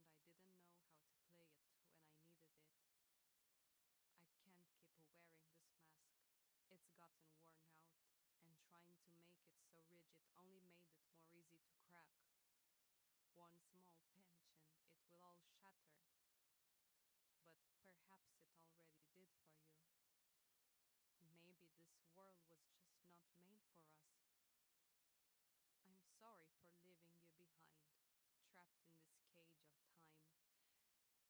didn't know how to play it when I needed it. I can't keep wearing this mask. It's gotten worn out, and trying to make it so rigid only made it more easy to crack. One small pinch and it will all shatter. But perhaps it already did for you. Maybe this world was just not made for us. I'm sorry for leaving you behind, trapped in this cage of time.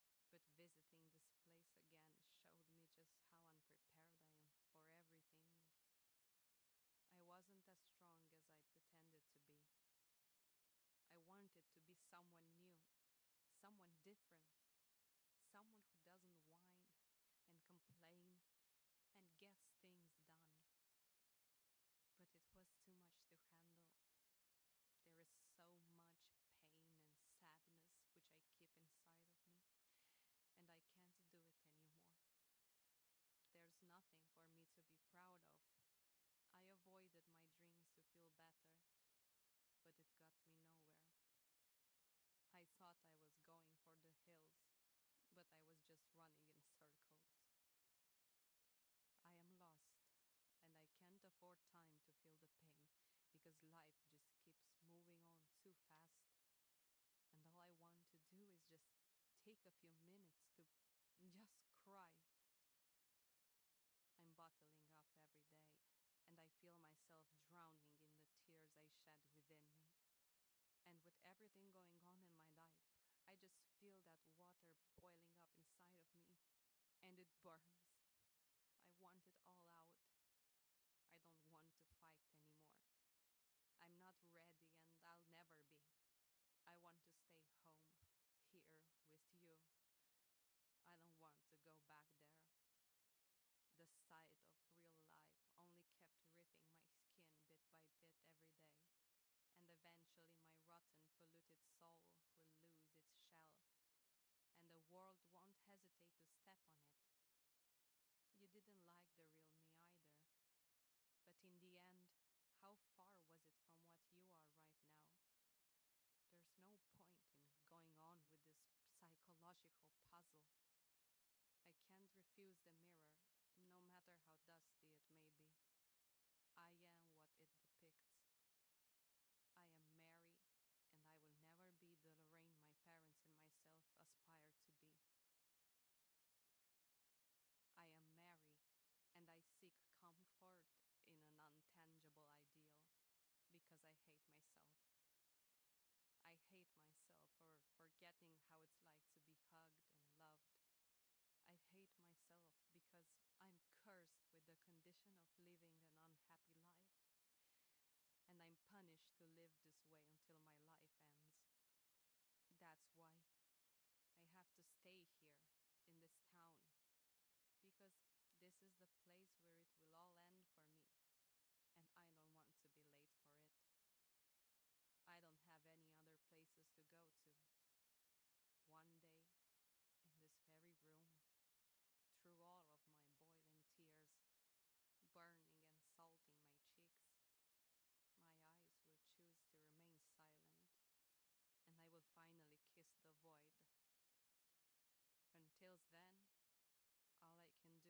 But visiting this place again showed me just how unprepared I am for everything. I wasn't as strong as I pretended to be. I wanted to be someone new, someone different. someone who doesn't whine and complain and gets things done. But it was too much to handle. There is so much pain and sadness which I keep inside of me, and I can't do it anymore. There's nothing for me to be proud of. I avoided my dreams to feel better, but it got me nowhere. I thought I was going for the hills, but I was just running in circles. I am lost, and I can't afford time to feel the pain because life just keeps moving on too fast. And all I want to do is just take a few minutes to just cry. I'm bottling up every day, and I feel myself drowning in the tears I shed within me. And with everything going on in my life, I just feel that water boiling up inside of me, and it burns. I want it all out. I don't want to fight anymore. I'm not ready, and I'll never be. I want to stay home, here with you. I don't want to go back there. The sight of real life only kept ripping my skin bit by bit every day, and eventually my rotten, polluted soul will lose its shell, and the world won't hesitate to step on it. You didn't like the real me either, but in the end, how far was it from what you are right now? There's no point in going on with this psychological puzzle. I can't refuse the mirror, no matter how dusty it may be. I am what it depicts. I am Mary, and I will never be the Loraine my parents and myself aspired to be. I am Mary, and I seek comfort in an untangible ideal because I hate myself. I hate myself for forgetting how it's like to be hugged and loved. I hate myself because I'm cursed with the condition of living an unhappy life, and I'm punished to live this way until my life ends. That's why I have to stay here in this town, because this is the place where it will all end for me, and I don't want to be late for it. I don't have any other places to go to. One day, in this very room, through all of my boiling tears, burning and salting my cheeks, my eyes will choose to remain silent, and I will finally kiss the void. Until then, all I can do is just wait here, like I always did.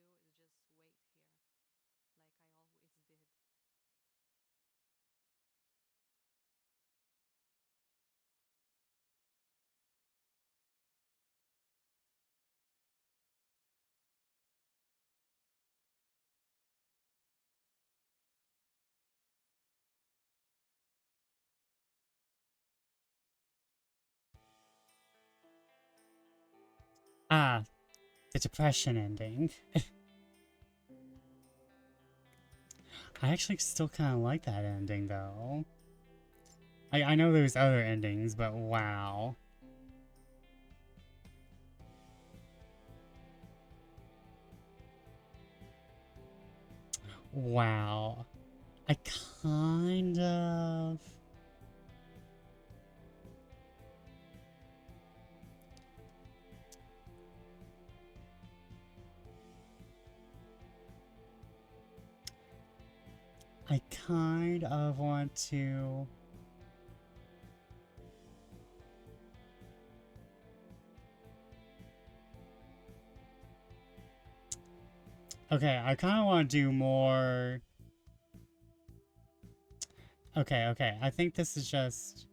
Ah, the depression ending. I actually still kind of like that ending, though. I know there's other endings, but wow. Wow. I kind of... I kind of want to... Okay, I kind of want to do more... Okay, I think this is just...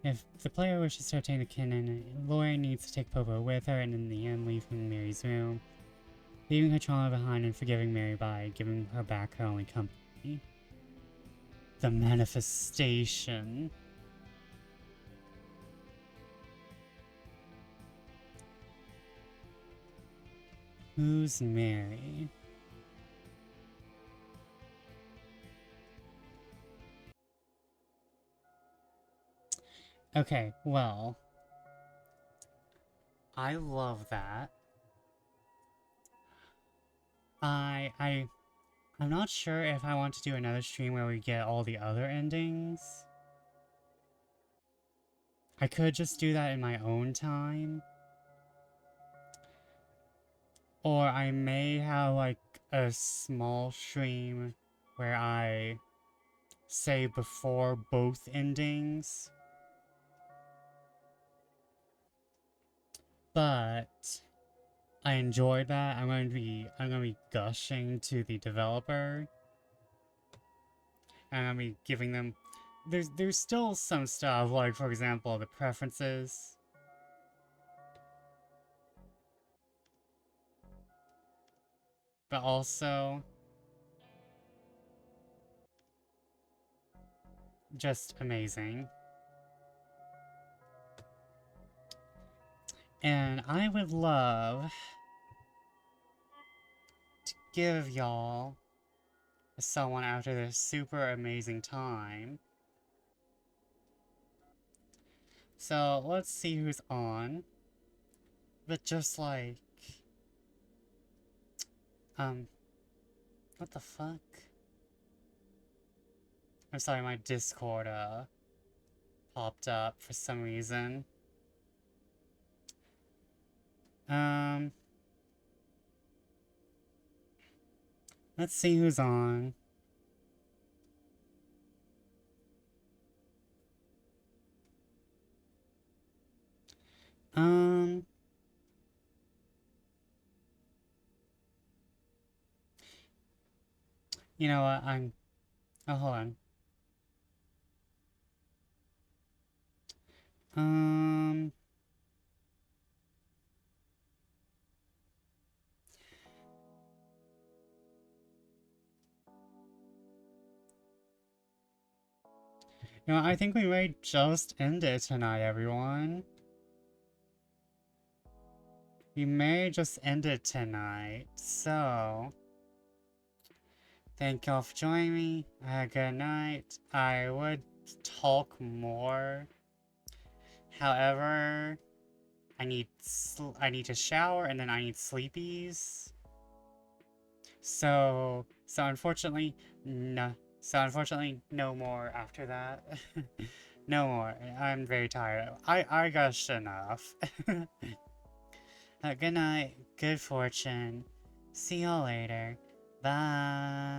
If the player wishes to obtain a cannon, Loraine needs to take Popo with her and in the end leaving Mary's room, leaving her trauma behind and forgiving Mary by giving her back her only The manifestation. Who's Mary? Okay, well, I love that. I'm not sure if I want to do another stream where we get all the other endings. I could just do that in my own time. Or I may have like a small stream where I say before both endings. But I enjoyed that. I'm gonna be gushing to the developer. And I'm gonna be giving them there's still some stuff, like for example the preferences. But also just amazing. And I would love to give y'all someone after this super amazing time. So let's see who's on. But just like, what the fuck? I'm sorry, my Discord, popped up for some reason. Let's see who's on. You know what, oh, hold on. You know, I think we may just end it tonight, everyone. We may just end it tonight, so thank y'all for joining me. Good night. I would talk more. However, I need to shower and then I need sleepies. So unfortunately, no. So unfortunately, no more after that. No more. I'm very tired. I gushed enough. Good night. Good fortune. See y'all later. Bye.